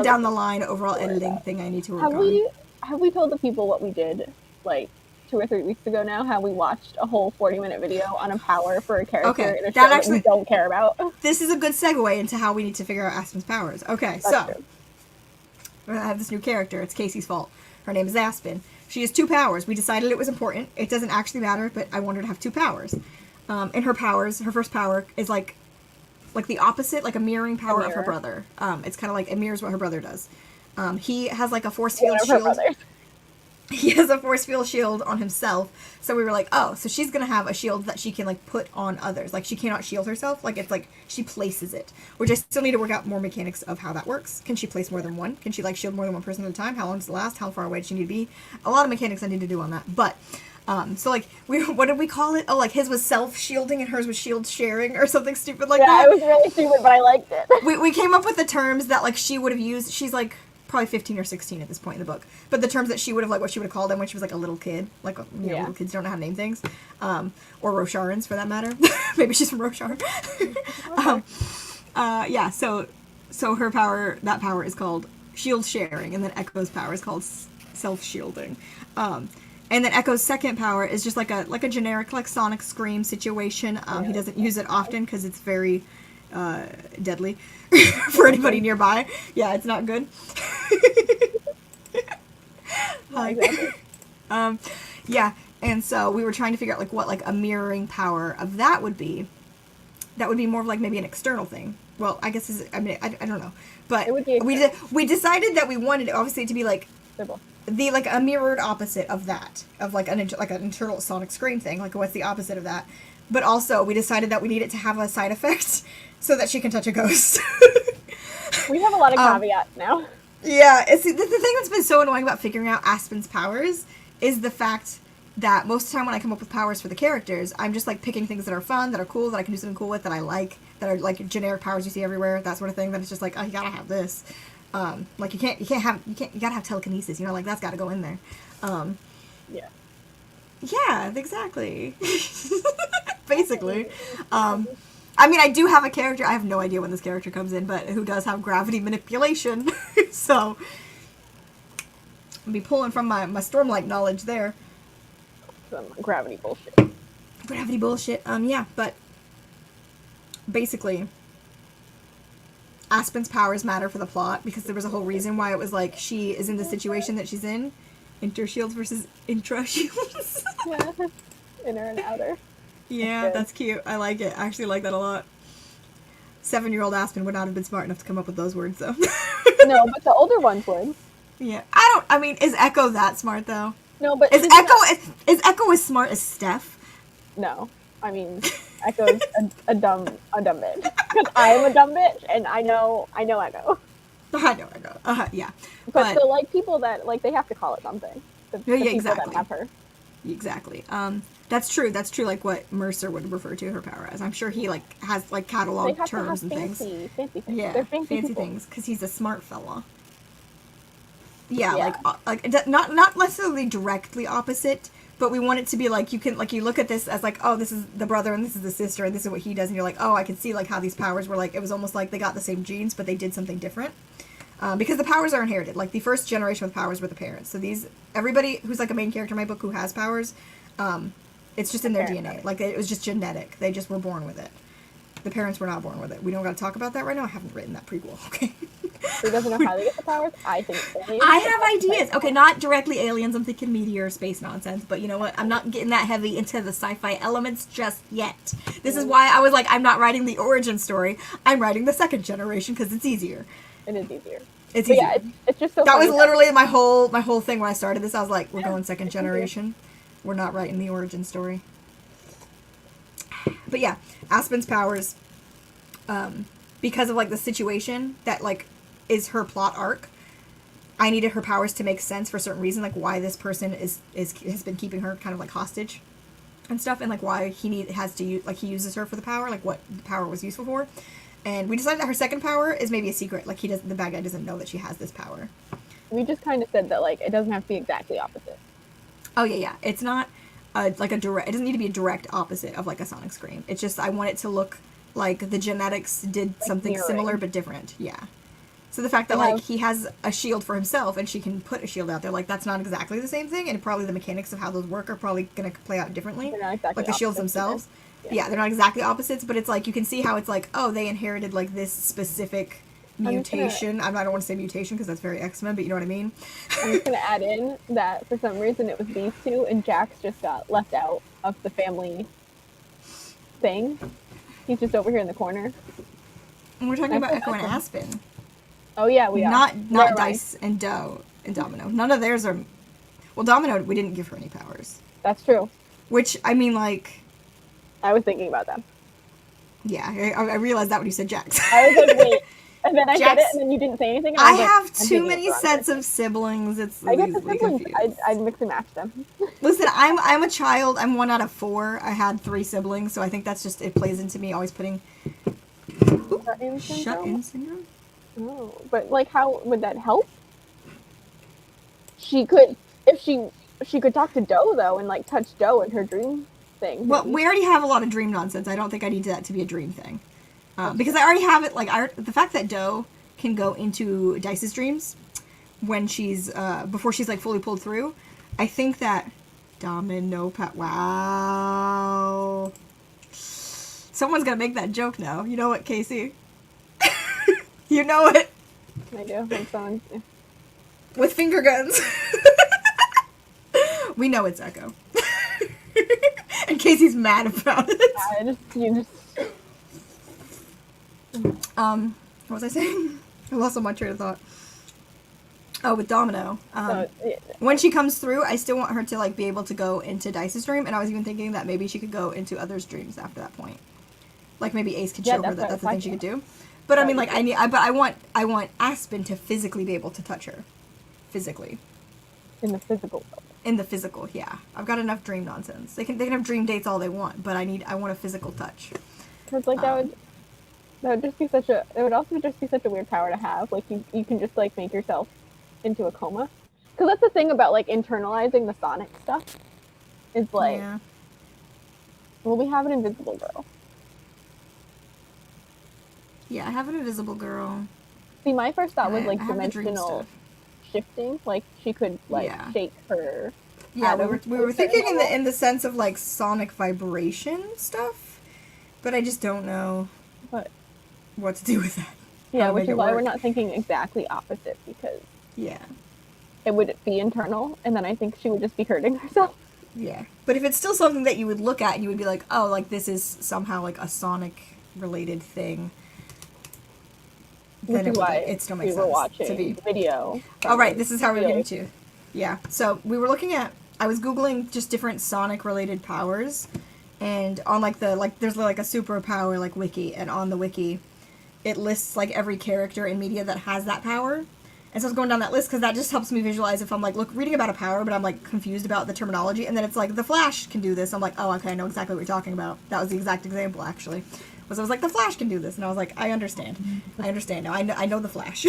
down the line overall editing thing I need to work on. Have we told the people what we did, like, 2 or 3 weeks ago now? How we watched a whole 40-minute video on a power for a character in a show that we don't care about? This is a good segue into how we need to figure out Aspen's powers. Okay, so I have this new character. It's Casey's fault. Her name is Aspen. She has 2 powers. We decided it was important. It doesn't actually matter, but I want her to have 2 powers. And her powers, her first power is like the opposite, like a mirroring power of her brother. It's kind of like it mirrors what her brother does. He has like a force field shield. He has a force field shield on himself. So we were like, oh, so she's going to have a shield that she can like put on others. Like she cannot shield herself. Like it's like she places it, which I still need to work out more mechanics of how that works. Can she place more than one? Can she like shield more than one person at a time? How long does it last? How far away does she need to be? A lot of mechanics I need to do on that. But so like what did we call it? Oh, like his was self-shielding and hers was shield sharing or something stupid like that. Yeah, it was really stupid, but I liked it. We came up with the terms that like she would have used. She's like probably 15 or 16 at this point in the book. But the terms that she would have, like, what she would have called them when she was, like, a little kid. Like, you know, little kids don't know how to name things. Or Rosharans, for that matter. Maybe she's from Roshar. Yeah, so her power, that power is called shield sharing, and then Echo's power is called self-shielding. And then Echo's second power is just like a generic, like, sonic scream situation. He doesn't use it often because it's very deadly for anybody nearby. Yeah, it's not good. Exactly. Yeah, and so we were trying to figure out like what like a mirroring power of that would be. That would be more of like maybe an external thing. Well, I guess I don't know, but we decided that we wanted it obviously to be like the like a mirrored opposite of that, of like an internal sonic scream thing. Like what's the opposite of that? But also we decided that we need it to have a side effect so that she can touch a ghost. We have a lot of caveats now. Yeah, it's the thing that's been so annoying about figuring out Aspen's powers is the fact that most of the time when I come up with powers for the characters, I'm just like picking things that are fun, that are cool, that I can do something cool with, that I like, that are like generic powers you see everywhere, that sort of thing. That it's just like, oh, you gotta have this. Like you gotta have telekinesis. You know, like that's gotta go in there. Yeah. Yeah, exactly. Basically. I mean, I do have a character. I have no idea when this character comes in, but who does have gravity manipulation. So, I'll be pulling from my Stormlight knowledge there. Some gravity bullshit. Gravity bullshit. Yeah, but basically, Aspen's powers matter for the plot because there was a whole reason why it was like she is in the situation that she's in. Intershields versus intra-shields. Yeah, inner and outer. Yeah, that's cute. I like it. I actually like that a lot. 7-year-old Aspen would not have been smart enough to come up with those words, though. No, but the older ones would. Yeah, I mean, is Echo that smart, though? No, but... Is Echo as smart as Steph? No. I mean, Echo's a dumb bitch. Because I am a dumb bitch, and I know Echo. I know. Yeah. But so, like, people that, like, they have to call it something. The people exactly. that have her. Exactly. That's true. That's true. Like what Mercer would refer to her power as. I'm sure he like has like catalog terms and things. Fancy things. Yeah, They're fancy things because he's a smart fella. Yeah, Yeah. Not necessarily directly opposite, but we want it to be like you look at this as like, oh, this is the brother and this is the sister and this is what he does, and you're like, oh, I can see like how these powers were like, it was almost like they got the same genes but they did something different. Because the powers are inherited. Like the first generation with powers were the parents. So everybody who's like a main character in my book who has powers, it's just in their DNA. Like it was just genetic. They just were born with it. The parents were not born with it. We don't got to talk about that right now. I haven't written that prequel. Okay. Who doesn't know how they get the powers? I think aliens. I have ideas. Okay, not directly aliens. I'm thinking meteor space nonsense. But you know what? I'm not getting that heavy into the sci-fi elements just yet. This is why I was like, I'm not writing the origin story. I'm writing the second generation because it's easier. It is easier. It's easier. Yeah, it's just so. That was literally my whole thing when I started this. I was like, we're going second generation. We're not writing the origin story. But yeah, Aspen's powers, because of like the situation that like is her plot arc, I needed her powers to make sense for a certain reason, like why this person has been keeping her kind of like hostage and stuff, and like why he uses her for the power, like what the power was useful for. And we decided that her second power is maybe a secret, like the bad guy doesn't know that she has this power. We just kind of said that like it doesn't have to be exactly opposite. Oh yeah, it's not like a direct. It doesn't need to be a direct opposite of like a sonic scream. It's just I want it to look like the genetics did like something similar but different. Yeah. So the fact that like he has a shield for himself and she can put a shield out there, like that's not exactly the same thing, and probably the mechanics of how those work are probably going to play out differently. They're not exactly like the shields themselves. Yeah, they're not exactly opposites, but it's like you can see how it's like, oh, they inherited like this specific mutation. I don't want to say mutation because that's very X-Men, but you know what I mean. I'm just gonna add in that for some reason it was these two, and Jax just got left out of the family thing. He's just over here in the corner. And we're talking about Echo and Aspen. Oh yeah, we are. Not Dice and Doe and Domino. None of theirs are. Well, Domino, we didn't give her any powers. That's true. Which I mean, like. I was thinking about that. Yeah, I realized that when you said Jax. I was like, wait. And then I said it, and then you didn't say anything. And I have too many sets of siblings. I get the siblings. I'd mix and match them. Listen, I'm a child. I'm 1 out of 4. I had 3 siblings, so I think that's just, it plays into me always putting... Shut-in syndrome? Oh, but like how would that help? She could, if she could talk to Doe, though, and like touch Doe in her dream thing. Well, we already have a lot of dream nonsense. I don't think I need that to be a dream thing. Because I already have it, like, the fact that Doe can go into Dice's dreams when she's, before she's, like, fully pulled through, I think that wow. Someone's gonna make that joke now. You know what, Casey? You know it. I do. I'm someone. With finger guns. We know it's Echo. And Casey's mad about it. What was I saying? I lost all my train of thought. Oh, with Domino. When she comes through, I still want her to like be able to go into Dice's dream, and I was even thinking that maybe she could go into others' dreams after that point. Like maybe Ace could show her that that's the thing she could do. But I mean, like I want Aspen to physically be able to touch her, physically. In the physical. In the physical, yeah. I've got enough dream nonsense. They can have dream dates all they want, but I want a physical touch. Because like that would just be it would also just be such a weird power to have. Like you can just like make yourself into a coma. Because that's the thing about like internalizing the sonic stuff. Is like, yeah. Well, we have an invisible girl. Yeah, I have an invisible girl. See, my first thought was like dimensional shifting. Like she could like shake her. Yeah, we were thinking in the sense of like sonic vibration stuff, but I just don't know what to do with that. Yeah, which is why we're not thinking exactly opposite, because it would be internal, and then I think she would just be hurting herself. Yeah, but if it's still something that you would look at and you would be like, oh, like this is somehow like a sonic related thing. Then it still makes sense to be video. Oh, right. This is how we're getting to. Yeah. So we were looking at. I was googling just different Sonic related powers, and on there's like a superpower wiki, and on the wiki, it lists like every character in media that has that power, And so I was going down that list because that just helps me visualize if I'm like reading about a power, but I'm like confused about the terminology, and then it's like the Flash can do this. I'm like, oh, okay, I know exactly what you're talking about. That was the exact example actually. Was I was like, the Flash can do this, and I was like, I understand now. I know the Flash.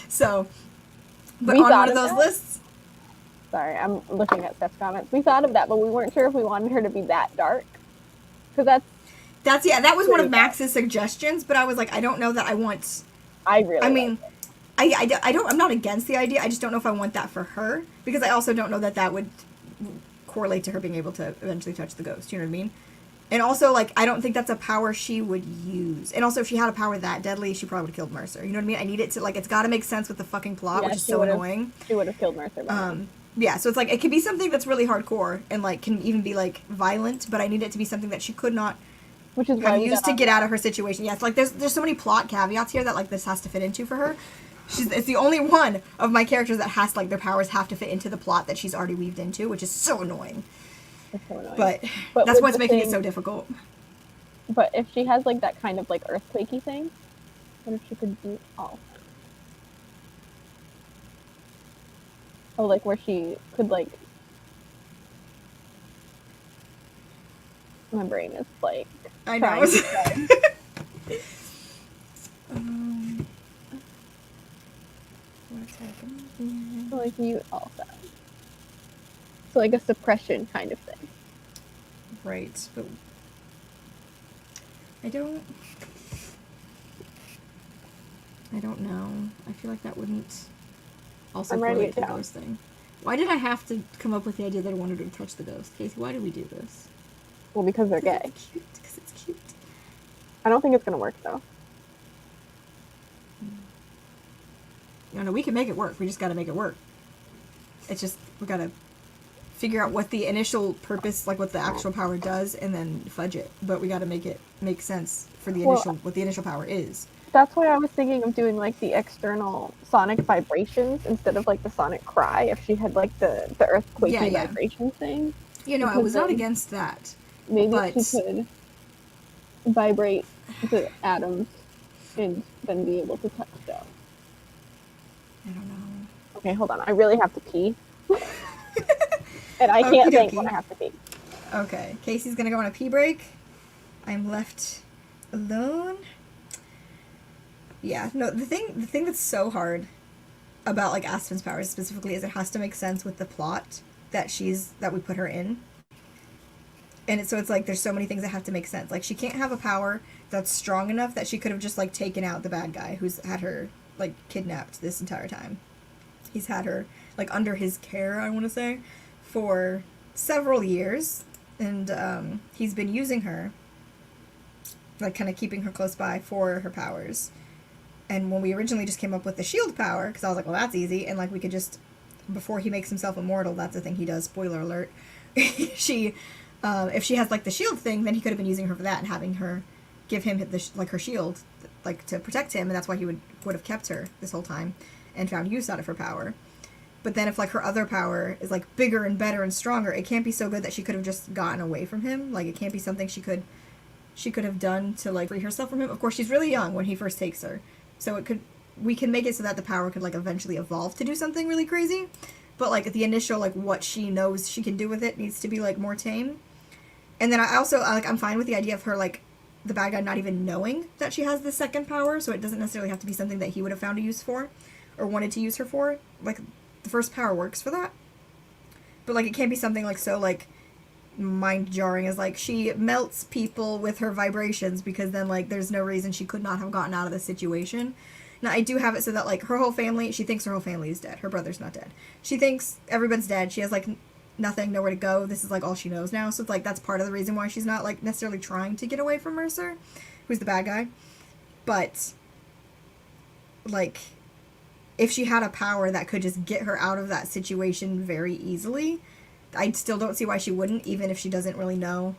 So, but on one of those lists. Sorry, I'm looking at Steph's comments. We thought of that, but we weren't sure if we wanted her to be that dark, because that was one of Max's suggestions, but I was like, I don't know that I want. I'm not against the idea. I just don't know if I want that for her, because I also don't know that would correlate to her being able to eventually touch the ghost. You know what I mean? And also, like, I don't think that's a power she would use. And also, if she had a power that deadly, she probably would have killed Mercer. You know what I mean? I need it to, like, it's got to make sense with the fucking plot, which is so annoying. She would have killed Mercer. Yeah, so it's like, it could be something that's really hardcore and, like, can even be, like, violent, but I need it to be something that she could not have used to get out of her situation. Yeah, it's like, there's so many plot caveats here that, like, this has to fit into for her. It's the only one of my characters that has, like, their powers have to fit into the plot that she's already weaved into, which is so annoying. It's so annoying. But that's what's making it so difficult. But if she has, like, that kind of, like, earthquakey thing, what if she could do all? Oh, like, where she could, like... My brain is, like... I know. What's happening? So, like, mute all sounds. So, like, a suppression kind of thing. Right, but... I don't know. I feel like that wouldn't also correlate to the ghost thing. Why did I have to come up with the idea that I wanted her to touch the ghost? Casey, why did we do this? Well, because they're gay. Because it's cute. I don't think it's going to work, though. No, we can make it work. We just got to make it work. It's just, we got to figure out what the initial purpose, like what the actual power does, and then fudge it. But we got to make it make sense for the initial, what the initial power is. That's why I was thinking of doing, like, the external sonic vibrations instead of, like, the sonic cry, if she had, like, the earthquaking vibration thing. You know, I was not against that. Maybe she could vibrate the atoms and then be able to touch them. I don't know. Okay, hold on. I really have to pee. And I can't think when I have to pee. Okay. Casey's gonna go on a pee break. I'm left alone. Yeah, no, the thing that's so hard about, like, Aspen's powers specifically is it has to make sense with the plot that we put her in. And it's like there's so many things that have to make sense. Like, she can't have a power that's strong enough that she could have just, like, taken out the bad guy who's had her, like, kidnapped this entire time. He's had her, like, under his care, I want to say, for several years. And he's been using her, like, kind of keeping her close by for her powers. And when we originally just came up with the shield power, because I was like, well, that's easy, and, like, we could just, before he makes himself immortal, that's the thing he does, spoiler alert, if she has, like, the shield thing, then he could have been using her for that and having her give him, her shield, like, to protect him, and that's why he would have kept her this whole time and found use out of her power. But then if, like, her other power is, like, bigger and better and stronger, it can't be so good that she could have just gotten away from him. Like, it can't be something she could have done to, like, free herself from him. Of course, she's really young when he first takes her. So we can make it so that the power could, like, eventually evolve to do something really crazy. But, like, the initial, like, what she knows she can do with it needs to be, like, more tame. And then I also, like, I'm fine with the idea of her, like, the bad guy not even knowing that she has the second power, so it doesn't necessarily have to be something that he would have found a use for, or wanted to use her for. Like, the first power works for that. But, like, it can't be something, like, so, like, mind-jarring as, like, she melts people with her vibrations, because then, like, there's no reason she could not have gotten out of the situation. Now, I do have it so that, like, her whole family, she thinks her whole family is dead. Her brother's not dead. She thinks everyone's dead. She has, like, nothing, nowhere to go. This is, like, all she knows now. So it's, like, that's part of the reason why she's not, like, necessarily trying to get away from Mercer, who's the bad guy. But, like, if she had a power that could just get her out of that situation very easily, I still don't see why she wouldn't, even if she doesn't really know,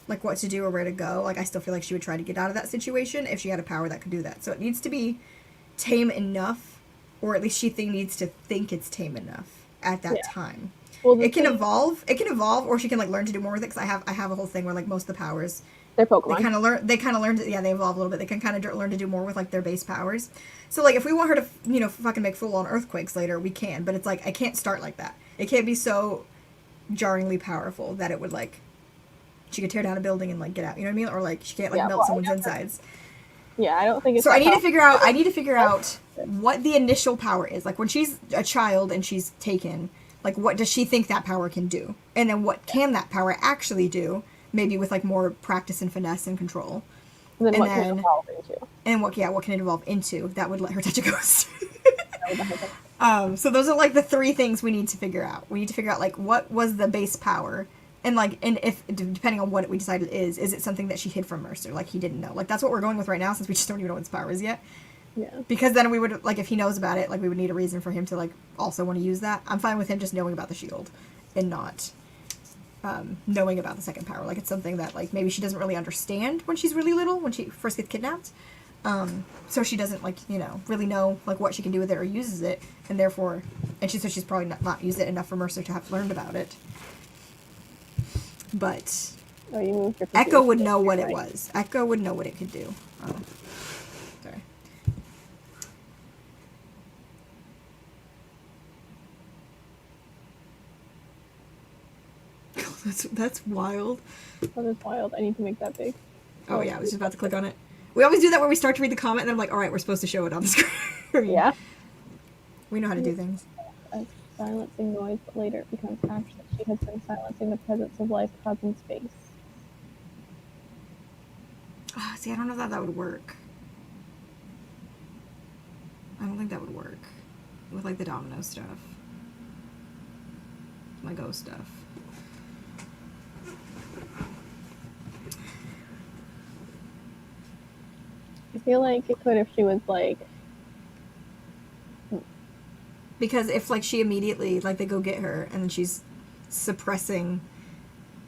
like, what to do or where to go. Like, I still feel like she would try to get out of that situation if she had a power that could do that. So it needs to be tame enough, or at least she needs to think it's tame enough at that time. Well, it can evolve. It can evolve, or she can like learn to do more with it. Because I have a whole thing where like most of the powers, they're Pokemon. They kind of learn. Yeah, they evolve a little bit. They can kind of learn to do more with like their base powers. So like if we want her to fucking make full on earthquakes later, we can. But it's like I can't start like that. It can't be so jarringly powerful that it would like she could tear down a building and like get out. You know what I mean? Or like she can't like melt someone's insides. Yeah, I don't think it's. So I need to figure out. I need to figure out what the initial power is. Like when she's a child and she's taken. Like what does she think that power can do? And then what can that power actually do? Maybe with like more practice and finesse and control. And then what can it evolve into? And what can it evolve into that would let her touch a ghost? So those are like the three things we need to figure out. We need to figure out like what was the base power, and like and if depending on what we decided is it something that she hid from Mercer, like he didn't know. Like that's what we're going with right now since we just don't even know what his power is yet. Yeah. Because then we would like if he knows about it, like we would need a reason for him to like also want to use that. I'm fine with him just knowing about the shield, and not knowing about the second power. Like it's something that like maybe she doesn't really understand when she's really little, when she first gets kidnapped. So she doesn't like really know like what she can do with it or uses it, and therefore, she's probably not used it enough for Mercer to have learned about it. But Echo would know what it was. Echo would know what it could do. Sorry. That's wild. That is wild. I need to make that big. Oh yeah, I was just about to click on it. We always do that when we start to read the comment, and I'm like, all right, we're supposed to show it on the screen. Yeah. We know how to do things. Silencing noise, but later it becomes ash that she has been silencing the presence of life causing space. Oh, see, I don't know if that would work. I don't think that would work with like the domino stuff, my ghost stuff. I feel like it could if she was like. Because if like she immediately like they go get her and then she's suppressing,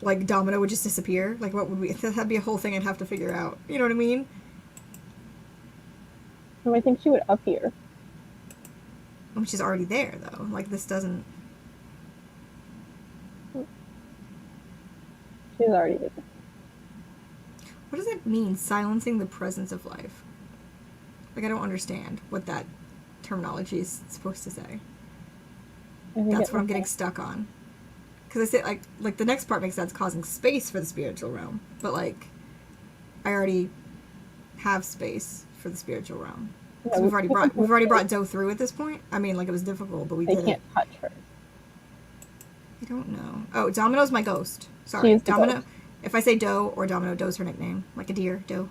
like Domino would just disappear. Like what would we? That'd be a whole thing I'd have to figure out. You know what I mean? No, I think she would appear. Well, she's already there though. Like this doesn't. She's already there. What does it mean, silencing the presence of life? Like, I don't understand what that terminology is supposed to say. That's what I'm getting stuck on. Because I say, like the next part makes sense, causing space for the spiritual realm. But, like, I already have space for the spiritual realm. Yeah, we've already brought Doe through at this point. I mean, like, it was difficult, but we did it. They can't touch her. I don't know. Oh, Domino's my ghost. Sorry, Domino. Ghost. If I say Doe or Domino, Doe's her nickname, like a deer, Doe.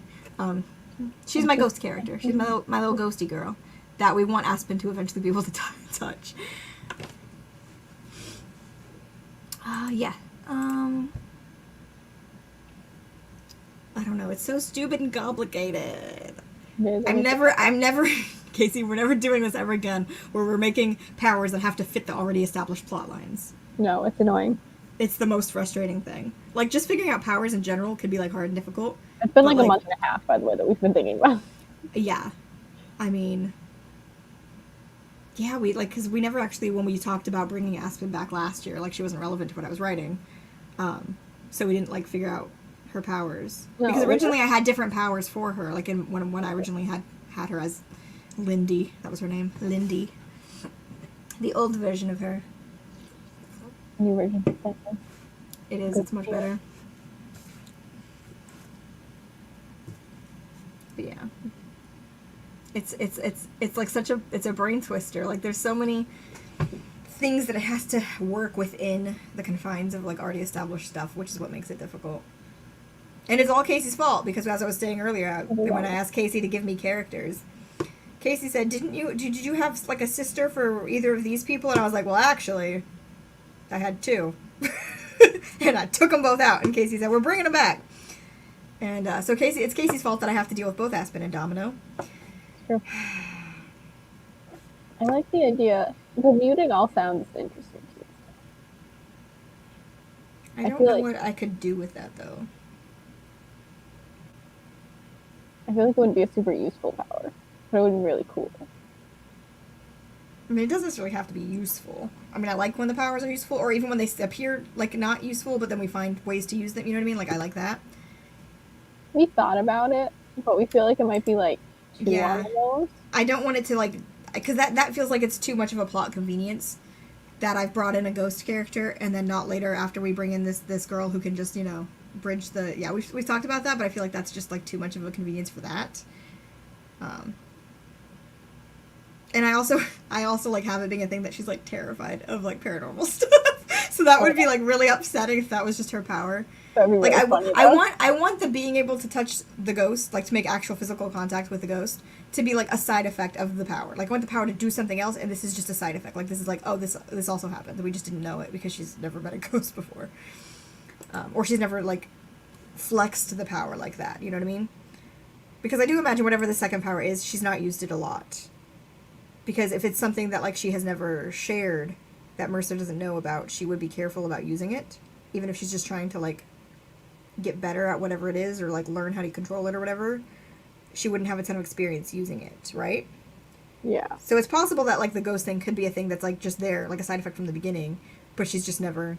She's my ghost character. She's my little ghosty girl that we want Aspen to eventually be able to touch. Yeah. I don't know. It's so stupid and complicated. I'm never, Casey, we're never doing this ever again, where we're making powers that have to fit the already established plot lines. No, it's annoying. It's the most frustrating thing. Like, just figuring out powers in general could be, like, hard and difficult. It's been, like, a month and a half, by the way, that we've been thinking about. Yeah. I mean... Yeah, because we never actually, when we talked about bringing Aspen back last year, like, she wasn't relevant to what I was writing. So we didn't, like, figure out her powers. No, because originally I had different powers for her, like, when I originally had her as Lindy. That was her name. Lindy. The old version of her. New version. It is. It's much better. But yeah, it's like it's a brain twister. Like there's so many things that it has to work within the confines of like already established stuff, which is what makes it difficult. And it's all Casey's fault because as I was saying earlier, when I asked Casey to give me characters, Casey said, did you have like a sister for either of these people? And I was like, well, actually, I had two. And I took them both out. And Casey said, we're bringing them back. And so it's Casey's fault that I have to deal with both Aspen and Domino. Sure. I like the idea. The muting all sounds interesting too. I don't know what I could do with that, though. I feel like it wouldn't be a super useful power. But it would be really cool. I mean, it doesn't necessarily have to be useful. I mean, I like when the powers are useful, or even when they appear, like, not useful, but then we find ways to use them, you know what I mean? Like, I like that. We thought about it, but we feel like it might be, like, too on the nose. I don't want it to, like, because that feels like it's too much of a plot convenience that I've brought in a ghost character, and then not later after we bring in this girl who can just, you know, bridge the... Yeah, we've talked about that, but I feel like that's just, like, too much of a convenience for that. And I also like have it being a thing that she's like terrified of like paranormal stuff. So that would be like really upsetting if that was just her power. That'd be really Like funny, I want the being able to touch the ghost, like to make actual physical contact with the ghost, to be like a side effect of the power. Like I want the power to do something else, and this is just a side effect. Like this is like, oh, this also happened. We just didn't know it because she's never met a ghost before, or she's never like flexed the power like that. You know what I mean? Because I do imagine whatever the second power is, she's not used it a lot. Because if it's something that, like, she has never shared, that Mercer doesn't know about, she would be careful about using it. Even if she's just trying to, like, get better at whatever it is, or, like, learn how to control it or whatever, she wouldn't have a ton of experience using it, right? Yeah. So it's possible that, like, the ghost thing could be a thing that's, like, just there, like a side effect from the beginning, but she's just never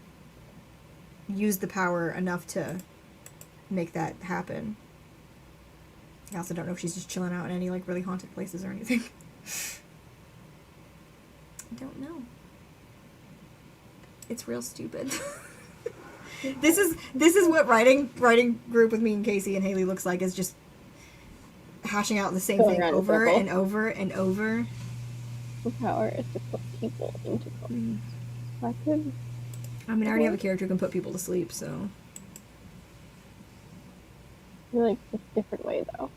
used the power enough to make that happen. I also don't know if she's just chilling out in any, like, really haunted places or anything. I don't know. It's real stupid. This is what writing group with me and Casey and Haley looks like, is just hashing out the same thing over and over and over. The power is to put people into ghosts. That could... I mean, I already have a character who can put people to sleep, so... I feel like it's a different way, though.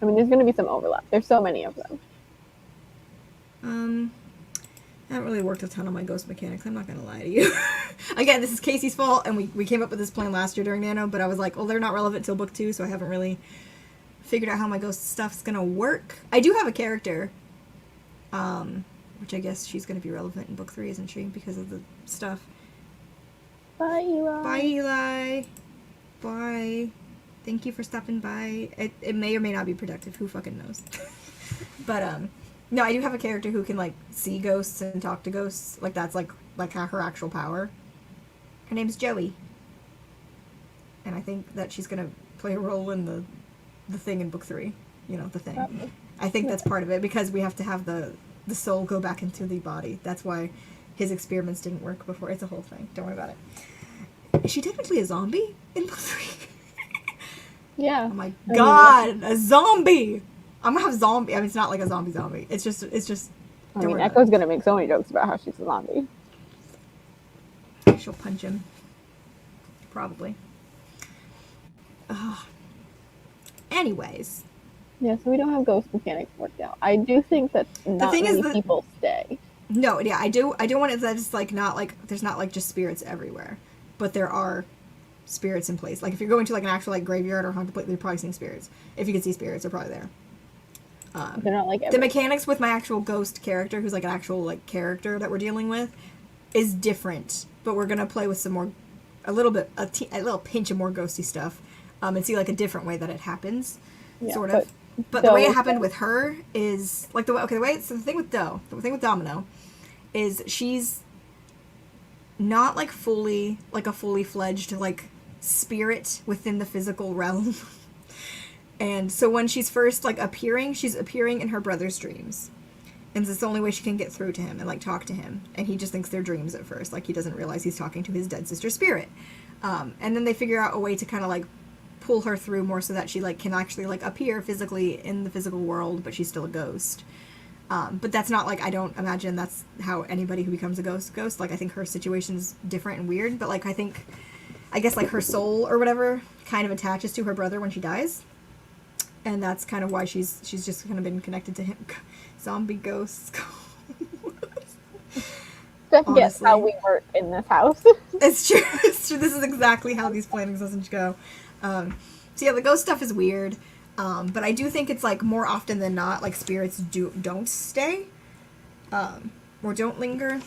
I mean, there's going to be some overlap. There's so many of them. I haven't really worked a ton on my ghost mechanics, I'm not gonna lie to you. Again, this is Casey's fault, and we came up with this plan last year during Nano, but I was like, well, they're not relevant till book 2, so I haven't really figured out how my ghost stuff's gonna work. I do have a character, which I guess she's gonna be relevant in book 3, isn't she? Because of the stuff. Bye, Eli. Bye, Eli. Bye. Thank you for stopping by. It may or may not be productive, who fucking knows. But, no, I do have a character who can, like, see ghosts and talk to ghosts. Like, that's, like her actual power. Her name's Joey. And I think that she's gonna play a role in the thing in book 3. You know, the thing. Probably. I think that's part of it, because we have to have the soul go back into the body. That's why his experiments didn't work before. It's a whole thing. Don't worry about it. Is she technically a zombie in book 3? Yeah. Oh my god, a zombie! I'm gonna have zombie. I mean, it's not like a zombie. It's just. I mean, Echo's gonna make so many jokes about how she's a zombie. She'll punch him. Probably. Anyways. Yeah, so we don't have ghost mechanics worked out. I do think that not many people stay. No, yeah, I do want it that it's like not like there's not like just spirits everywhere, but there are spirits in place. Like if you're going to like an actual like graveyard or haunted place, you're probably seeing spirits. If you can see spirits, they're probably there. They're not like the mechanics with my actual ghost character, who's like an actual like character that we're dealing with, is different. But we're gonna play with some more, a little pinch of more ghosty stuff, and see like a different way that it happens, sort of. But the way it happened with her is like the thing with Domino, is she's not like fully like a fully fledged like spirit within the physical realm. And so when she's first, like, she's appearing in her brother's dreams. And it's the only way she can get through to him and, like, talk to him. And he just thinks they're dreams at first. Like, he doesn't realize he's talking to his dead sister's spirit. And then they figure out a way to kind of, like, pull her through more so that she, like, can actually, like, appear physically in the physical world, but she's still a ghost. But that's not, like, I don't imagine that's how anybody who becomes a ghost. Like, I think her situation's different and weird. But, like, I guess, like, her soul or whatever kind of attaches to her brother when she dies. And that's kind of why she's just kind of been connected to him. Zombie ghosts. Guess how we work in this house. It's true. It's true. This is exactly how these planning sessions go. So yeah, the ghost stuff is weird. But I do think it's like more often than not, like spirits don't stay, or don't linger.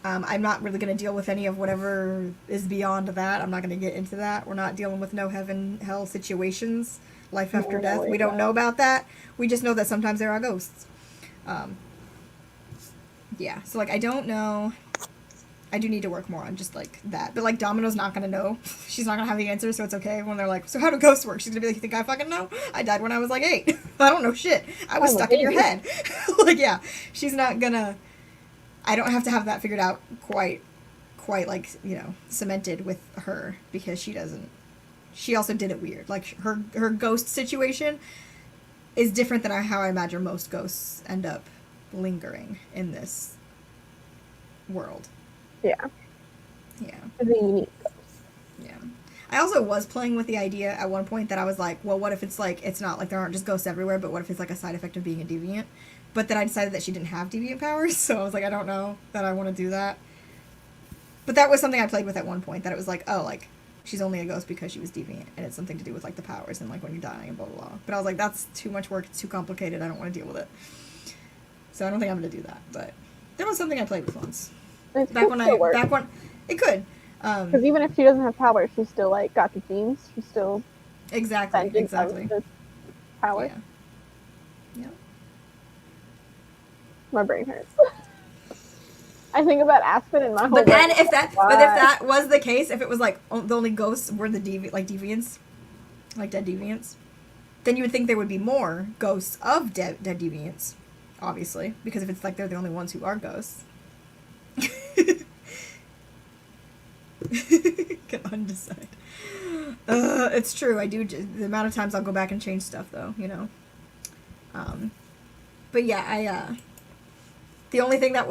I'm not really going to deal with any of whatever is beyond that. I'm not going to get into that. We're not dealing with no heaven, hell situations. Life after death. We don't know about that. We just know that sometimes there are ghosts. Yeah, so, like, I don't know. I do need to work more on just, like, that. But, like, Domino's not gonna know. She's not gonna have the answer, so it's okay when they're like, so how do ghosts work? She's gonna be like, you think I fucking know? I died when I was, like, 8. I don't know shit. I was stuck in your head. Like, yeah. She's not gonna... I don't have to have that figured out quite, like, you know, cemented with her, because she doesn't... She also did it weird. Like, her ghost situation is different than how I imagine most ghosts end up lingering in this world. Yeah. Yeah. It's a unique ghost. Yeah. I also was playing with the idea at one point that I was like, well, what if it's like, it's not like there aren't just ghosts everywhere, but what if it's like a side effect of being a deviant? But then I decided that she didn't have deviant powers, so I was like, I don't know that I want to do that. But that was something I played with at one point, that it was like, oh, like, she's only a ghost because she was deviant, and it's something to do with, like, the powers and, like, when you're dying and blah, blah, blah. But I was like, that's too much work, it's too complicated, I don't want to deal with it. So I don't think I'm going to do that, but that was something I played with once. It Back when it could. Because even if she doesn't have powers, she's still, like, got the genes. She's still... Exactly. Powers. Yeah. My brain hurts. I think about Aspen and my whole... But then, if that was the case, if it was, like, the only ghosts were the deviants, like dead deviants, then you would think there would be more ghosts of dead deviants, obviously, because if it's like they're the only ones who are ghosts. Can undecide. It's true. I do. The amount of times I'll go back and change stuff, though, you know. But yeah, the only thing that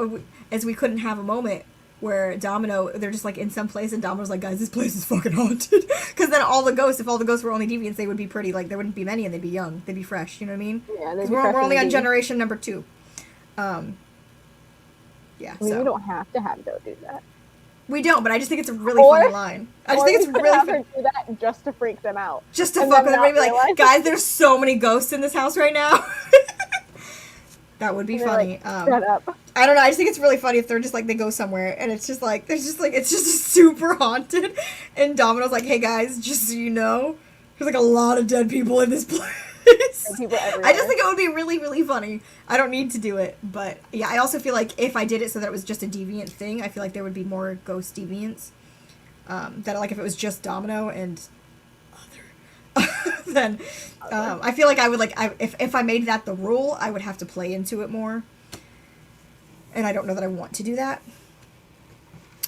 is we couldn't have a moment where Domino, they're just like in some place, and Domino's like, guys, this place is fucking haunted. Because then if all the ghosts were only deviants, they would be pretty, like, there wouldn't be many, and they'd be young, they'd be fresh. You know what I mean? Yeah, because we're only on generation number 2. Yeah. I mean, we don't have to have Joe do that. We don't, but I just think it's a really funny line. I just think it's really funny. Her do that just to freak them out. Just to fuck with them and be like, guys, there's so many ghosts in this house right now. That would be funny. Like, shut up. I don't know. I just think it's really funny if they're just like, they go somewhere and it's just like, it's just super haunted. And Domino's like, hey guys, just so you know, there's like a lot of dead people in this place. I just think it would be really, really funny. I don't need to do it, but yeah, I also feel like if I did it so that it was just a deviant thing, I feel like there would be more ghost deviants. That, like, if it was just Domino and other, then I feel like I would, like, if I made that the rule, I would have to play into it more. And I don't know that I want to do that.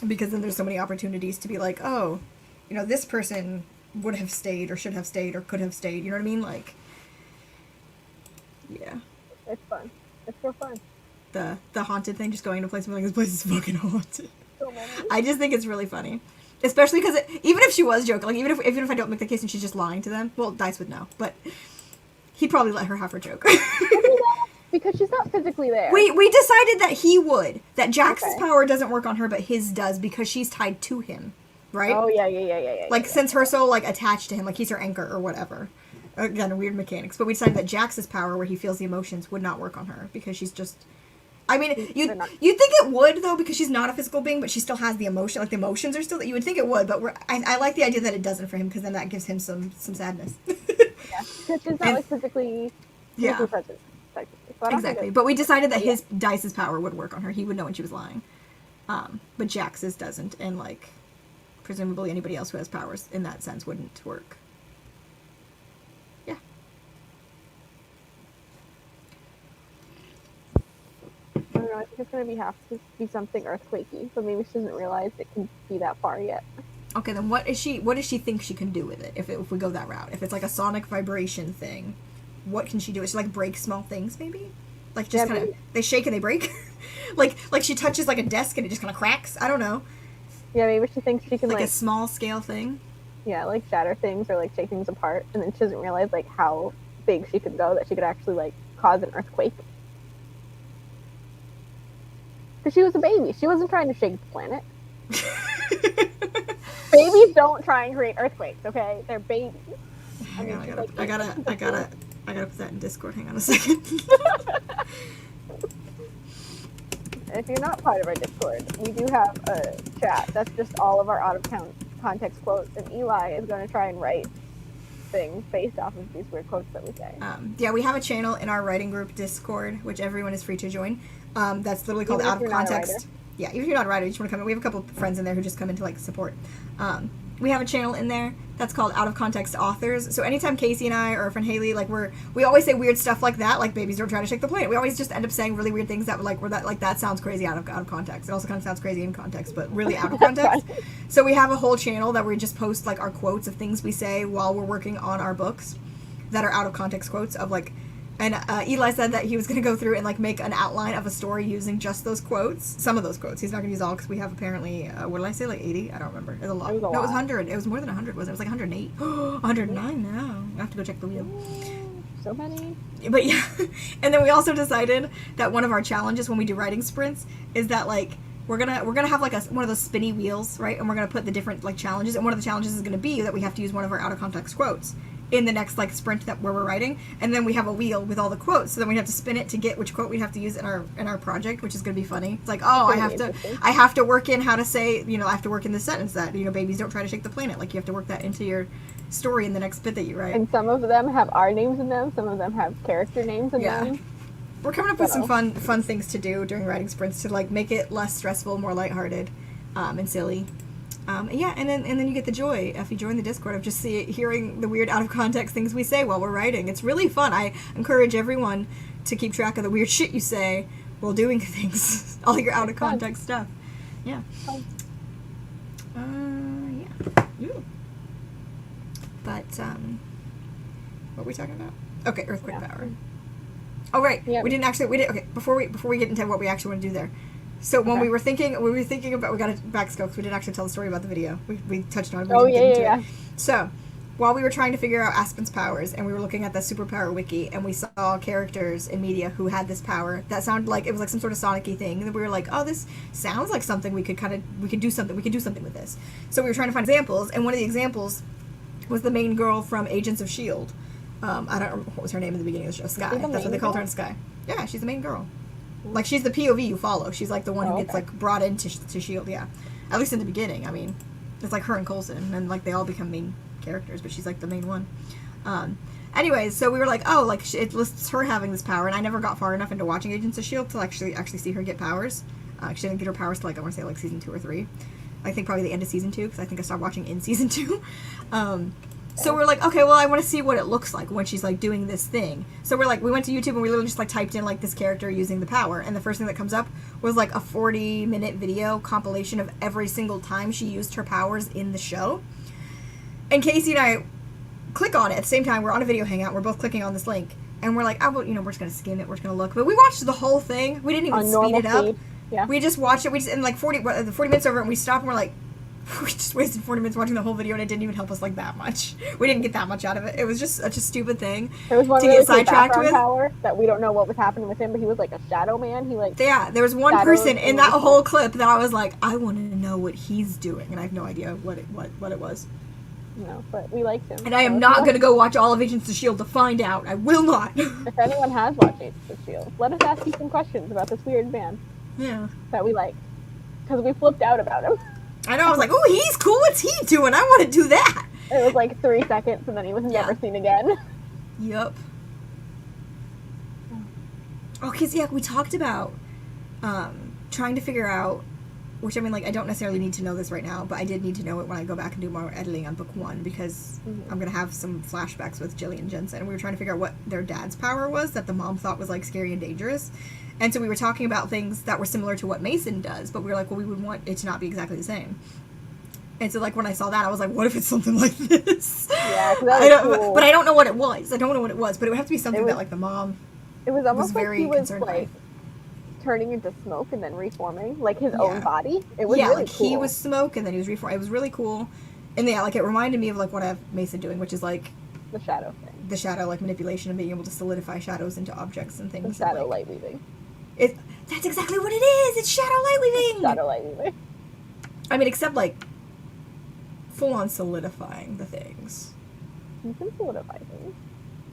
Because then there's so many opportunities to be like, oh, you know, this person would have stayed or should have stayed or could have stayed. You know what I mean? Like, yeah. It's fun. It's so fun. The haunted thing, just going to a place and being like, this place is fucking haunted. So many. I just think it's really funny. Especially because even if she was joking, like, even if I don't make the case and she's just lying to them, well, Dice would know, but he'd probably let her have her joke. Because she's not physically there. We decided that he would. That Jax's power doesn't work on her, but his does, because she's tied to him. Right? Oh, yeah. Like, since her soul, like, attached to him, like, he's her anchor or whatever. Again, weird mechanics. But we decided that Jax's power, where he feels the emotions, would not work on her, because she's just... I mean, you'd think it would, though, because she's not a physical being, but she still has the emotion. Like, the emotions are still... You would think it would, but I like the idea that it doesn't for him, because then that gives him some sadness. Yeah, because she's not, like, physically present. So exactly. But we decided that his Dice's power would work on her. He would know when she was lying. But Jax's doesn't, and, like, presumably anybody else who has powers in that sense wouldn't work. Yeah. I don't know, I think it's going to have to be something earthquakey, so maybe she doesn't realize it can be that far yet. Okay, then what does she think she can do with it, if we go that route? If it's like a sonic vibration thing, what can she do? Is she, like, break small things, maybe? Like, just kind of, they shake and they break? like she touches, like, a desk and it just kind of cracks? I don't know. Yeah, maybe she thinks she can, like a small scale thing? Yeah, like, shatter things or, like, shake things apart, and then she doesn't realize, like, how big she could go, that she could actually, like, cause an earthquake. Because she was a baby. She wasn't trying to shake the planet. Babies don't try and create earthquakes, okay? They're babies. I gotta put that in Discord. Hang on a second. If you're not part of our Discord, we do have a chat that's just all of our out of context quotes, and Eli is going to try and write things based off of these weird quotes that we say. Yeah, we have a channel in our writing group Discord, which everyone is free to join. That's literally called Even if Out of you're not a Context. writer. Yeah, even if you're not a writer, you just want to come in. We have a couple friends in there who just come in to like support. We have a channel in there that's called Out of Context Authors. So anytime Casey and I or our friend Haley, like we always say weird stuff like that, like babies don't try to shake the planet. We always just end up saying really weird things that like that sounds crazy out of context. It also kind of sounds crazy in context, but really out of context. So we have a whole channel that we just post like our quotes of things we say while we're working on our books that are out of context quotes of like. And Eli said that he was going to go through and like make an outline of a story using just those quotes. Some of those quotes. He's not going to use all because we have apparently, what did I say, like 80? I don't remember. It was a lot. It was a no, lot. it was 100. It was more than 100, wasn't it? It was like 108. 109 now. I have to go check the wheel. So many. But yeah. And then we also decided that one of our challenges when we do writing sprints is that like we're gonna have like one of those spinny wheels, right? And we're gonna put the different like challenges. And one of the challenges is gonna be that we have to use one of our out of context quotes in the next like sprint where we're writing, and then we have a wheel with all the quotes, so then we have to spin it to get which quote we have to use in our project, which is going to be funny. It's like, oh, I have to work in how to say, I have to work in this sentence that babies don't try to shake the planet. Like you have to work that into your story in the next bit that you write. And some of them have our names in them, some of them have character names in them. We're coming up with some fun things to do during writing sprints to like make it less stressful, more lighthearted, and silly. And then you get the joy if you join the Discord of just hearing the weird out of context things we say while we're writing. It's really fun. I encourage everyone to keep track of the weird shit you say while doing things, all your out of context stuff. Yeah. Ooh. But what were we talking about? Okay, earthquake power. Oh right, we didn't. Okay, before we get into what we actually want to do there. So when we were thinking about, we got to back scope. We didn't actually tell the story about the video. We touched on it. But yeah. So while we were trying to figure out Aspen's powers, and we were looking at the superpower wiki, and we saw characters in media who had this power that sounded like it was like some sort of Sonic-y thing, and we were like, oh, this sounds like something we could do something with this. So we were trying to find examples, and one of the examples was the main girl from Agents of S.H.I.E.L.D. I don't remember what was her name in the beginning of the show. Sky. That's what they called her in Sky. Yeah, she's the main girl. Like, she's the POV you follow. She's, like, the one who gets, like, brought into S.H.I.E.L.D., yeah. At least in the beginning. I mean, it's, like, her and Coulson, and, like, they all become main characters, but she's, like, the main one. Anyways, so we were like, oh, like, it lists her having this power, and I never got far enough into watching Agents of S.H.I.E.L.D. to actually see her get powers. She didn't get her powers till, like, I want to say, like, season 2 or 3. I think probably the end of season 2, because I think I stopped watching in season 2. So we're like, okay, well, I want to see what it looks like when she's, like, doing this thing. So we're like, we went to YouTube and we literally just, like, typed in, like, this character using the power. And the first thing that comes up was, like, a 40-minute video compilation of every single time she used her powers in the show. And Casey and I click on it at the same time. We're on a video hangout. We're both clicking on this link. And we're like, oh, well, we're just going to skim it. We're just going to look. But we watched the whole thing. We didn't even speed it up. Yeah. We just watched it. And, like, 40 minutes over, and we stopped and we're like, we just wasted 40 minutes watching the whole video, and it didn't even help us like that much. We didn't get that much out of it. It was just such a stupid thing there was one to really get sidetracked with. Power that we don't know what was happening with him, but he was like a shadow man. There was one person in that whole clip that I was like, I want to know what he's doing, and I have no idea what it was. No, but we liked him. And I am not going to go watch all of Agents of S.H.I.E.L.D. to find out. I will not. If anyone has watched Agents of S.H.I.E.L.D., let us ask you some questions about this weird man. Yeah. That we liked. Because we flipped out about him. I know, I was like, oh, he's cool, what's he doing? I want to do that. It was like 3 seconds, and then he was never seen again. Yep. Oh, because, we talked about trying to figure out, which, I mean, like, I don't necessarily need to know this right now, but I did need to know it when I go back and do more editing on book 1, because I'm going to have some flashbacks with Jilly and Jensen, and we were trying to figure out what their dad's power was that the mom thought was, like, scary and dangerous. And so we were talking about things that were similar to what Mason does, but we were like, well, we would want it to not be exactly the same. And so, like, when I saw that, I was like, what if it's something like this? Yeah, that was cool. But I don't know what it was. I don't know what it was, but it would have to be something that, like, the mom It was almost very like he was, concerned like, turning into smoke and then reforming, like, his own Yeah. body. It was really cool. He was smoke, and then he was reforming. It was really cool. And, yeah, like, it reminded me of, like, what I have Mason doing, which is, like... the shadow thing. The shadow, like, manipulation and being able to solidify shadows into objects and things. The shadow like, light weaving. That's exactly what it is! It's shadow light weaving! Shadow light weaving. I mean, except, like, full-on solidifying the things. You can solidify things.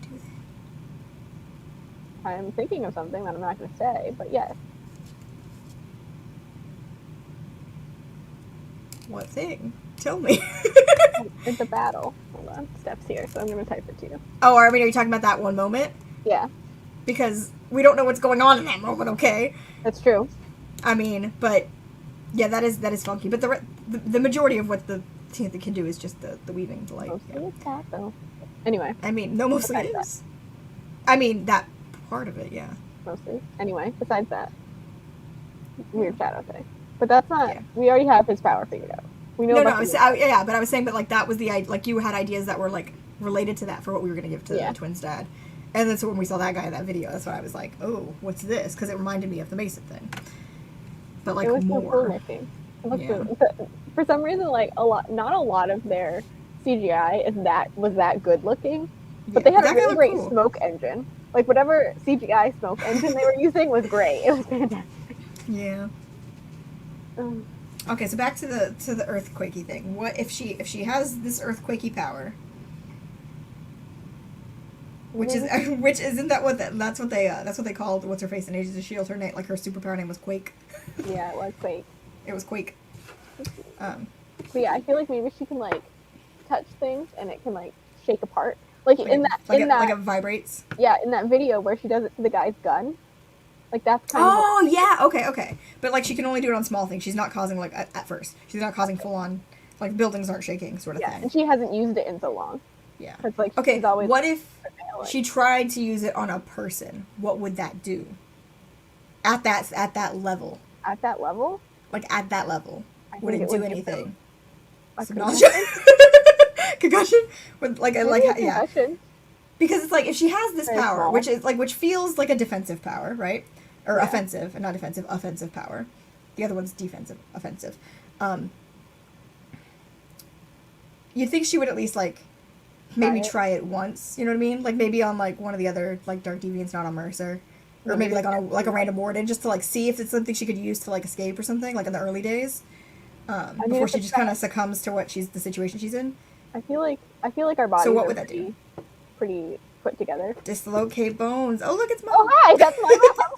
Do they? I'm thinking of something that I'm not going to say, but yes. What thing? Tell me. It's a battle. Hold on, steps here, so I'm gonna type it to you. Oh, I mean, are you talking about that one moment? Yeah, Because we don't know what's going on in that moment, okay? that's true. I mean, but yeah, that is funky. But the majority of what the Tina can do is just the weaving, like. Mostly Yeah. it's that though. Anyway. I mean, no, mostly it besides is. I mean, that part of it, yeah. Mostly. Anyway, besides that, weird shadow thing. But that's not. Yeah. We already have his power figured out. We know. No, about yeah, but I was saying, but like that was like you had ideas that were like related to that for what we were gonna give to the twins' dad, and then so when we saw that guy in that video, that's why I was like, oh, what's this? Because it reminded me of the Mason thing. But like it was more. So cool looking. It looked good. For some reason, like not a lot of their CGI was that good looking, but they had a really great smoke engine. Like whatever CGI smoke engine they were using was great. It was fantastic. Yeah. Okay, so back to the earthquakey thing. What if she has this earthquakey power? Which isn't that that's what they called what's her face in Agents of S.H.I.E.L.D. Her name, like her superpower name was Quake. Yeah, it was Quake. It was Quake. But yeah, I feel like maybe she can like touch things and it can like shake apart. Like it vibrates. Yeah, in that video where she does it to the guy's gun. Like that's kind of. Oh yeah, okay. But like she can only do it on small things. She's not causing like at first. She's not causing full on like buildings aren't shaking sort of thing. And she hasn't used it in so long. Yeah. It's like okay. What if she tried to use it on a person? What would that do? At that level. At that level? Like at that level, would it do anything? Concussion? With like yeah. Because it's like if she has this power, which feels like a defensive power, right? Or offensive, and not defensive, offensive power. The other one's defensive, offensive. You'd think she would at least like maybe try it once. You know what I mean? Like maybe on like one of the other like Dark Deviants, not on Mercer, or maybe like on a random warden, just to like see if it's something she could use to like escape or something, like in the early days, before she just kind of succumbs to the situation she's in. I feel like our bodies. So what would that do? Pretty put together. Dislocate bones. Oh look, it's Mom. Oh hi, that's my mom.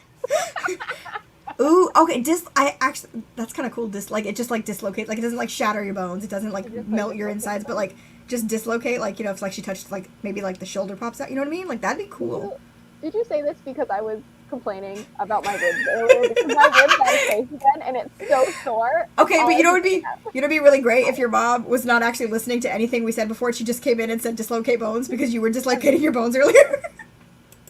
Ooh, okay. That's kind of cool. It just like dislocate. Like it doesn't like shatter your bones. It doesn't like melt your insides, but like just dislocate. Like if like she touched like maybe like the shoulder pops out. You know what I mean? Like that'd be cool. Did you say this because I was complaining about my ribs earlier? Because my ribs got a face again, and it's so sore. Okay, but you know what would be really great if your mom was not actually listening to anything we said before. She just came in and said dislocate bones because you were dislocating your bones earlier.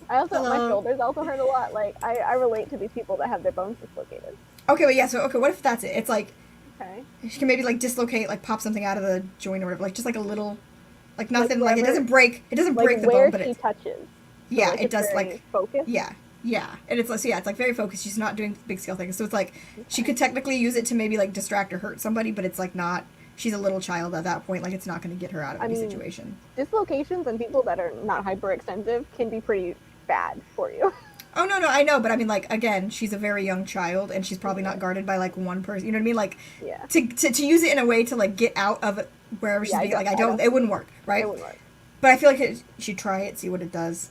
I also my shoulders also hurt a lot. Like I relate to these people that have their bones dislocated. Okay, but yeah. So what if that's it? It's like she can maybe like dislocate, like pop something out of the joint or whatever, like just like a little, like nothing. Like it doesn't break. It doesn't break the bone, but it touches. Yeah, like it does like focus. Yeah, and it's like it's like very focused. She's not doing big scale things, so it's like she could technically use it to maybe like distract or hurt somebody, but it's like not. She's a little child at that point. Like it's not going to get her out of any situation. Dislocations and people that are not hyperextensive can be pretty bad for you. Oh no, I know, but I mean, like again, she's a very young child, and she's probably not guarded by like one person. You know what I mean? Like to use it in a way to like get out of it wherever she's being. Like it wouldn't work, right? It wouldn't work. But I feel like she'd try it, see what it does.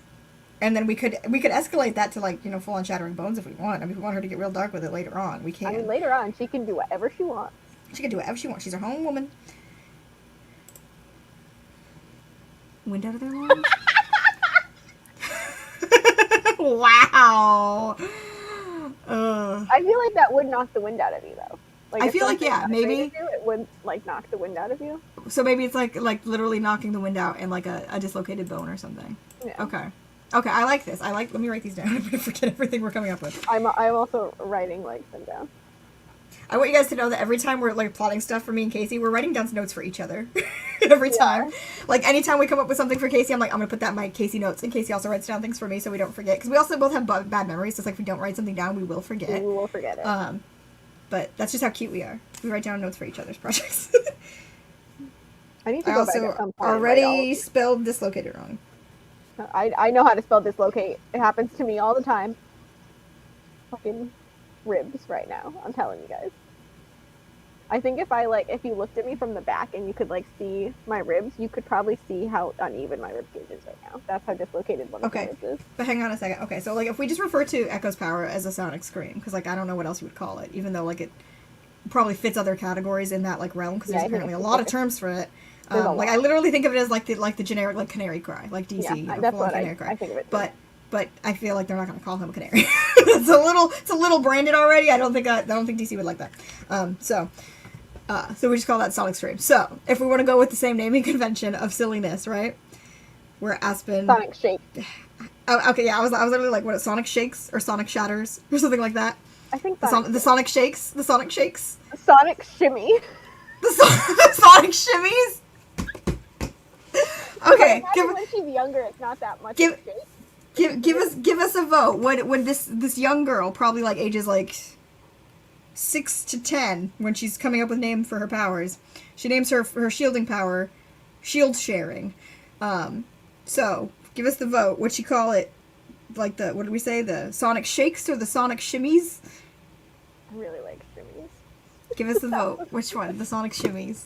And then we could escalate that to like full on shattering bones if we want. I mean, if we want her to get real dark with it later on, we can. I mean, later on she can do whatever she wants. She can do whatever she wants. She's her home woman. Wind out of their lungs. Wow. I feel like that would knock the wind out of you though. Like I feel like maybe it would like knock the wind out of you. So maybe it's like literally knocking the wind out in like a dislocated bone or something. Yeah. Okay, I like this. Let me write these down. I'm gonna forget everything we're coming up with. I'm also writing like them down. I want you guys to know that every time we're like plotting stuff for me and Casey, we're writing down notes for each other. Every time. Like anytime we come up with something for Casey, I'm like, I'm gonna put that in my Casey notes, and Casey also writes down things for me so we don't forget. Because we also both have bad memories, so it's like if we don't write something down, we will forget. We will forget it. But that's just how cute we are. We write down notes for each other's projects. I need to go back at some point. Already spelled dislocated wrong. I know how to spell dislocate. It happens to me all the time. Fucking ribs right now. I'm telling you guys. I think if you looked at me from the back and you could like see my ribs, you could probably see how uneven my rib cage is right now. That's how dislocated one of my ribs is. But hang on a second. Okay, so like if we just refer to Echo's power as a sonic scream, because like I don't know what else you would call it, even though like it probably fits other categories in that like realm, because there's apparently a lot of terms for it. Like I literally think of it as like the generic like canary cry, like DC. Yeah, that's what canary cry. I think of it. But I feel like they're not going to call him a canary. It's a little branded already. I don't think DC would like that. So we just call that Sonic Stream. So if we want to go with the same naming convention of silliness, right? Where Aspen Sonic Shake. Oh, okay, yeah, I was literally like, what, Sonic Shakes or Sonic Shatters or something like that. I think the Sonic Shakes, the Sonic Shakes, Sonic Shimmy, the Sonic Shimmies. Okay, when she's younger, it's not that much. Give us a vote. When this young girl, probably like ages like 6 to 10, when she's coming up with names for her powers, she names her shielding power Shield Sharing. So give us the vote. What'd she call it? Like what did we say? The Sonic Shakes or the Sonic Shimmies? I really like shimmies. Give us the vote. Which one? The Sonic Shimmies.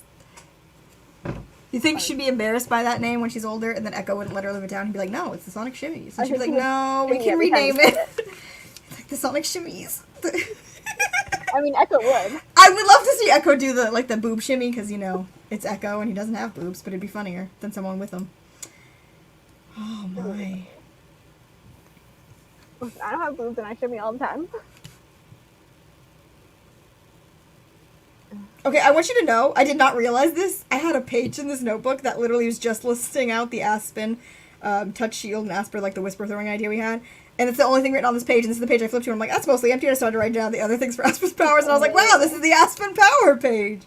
You think she'd be embarrassed by that name when she's older, and then Echo wouldn't let her live it down? He'd be like, no, it's the Sonic Shimmies. And she'd be like, no, we can rename it. It's like the Sonic Shimmies. I mean, Echo would. I would love to see Echo do the boob shimmy, because, it's Echo, and he doesn't have boobs, but it'd be funnier than someone with them. Oh, my. Listen, I don't have boobs, and I shimmy all the time. Okay, I want you to know, I did not realize this. I had a page in this notebook that literally was just listing out the Aspen, Touch Shield, and Asper, like the whisper throwing idea we had. And it's the only thing written on this page, and this is the page I flipped to, and I'm like, that's mostly empty, and I started writing down the other things for Aspen's powers, and I was like, wow, this is the Aspen power page!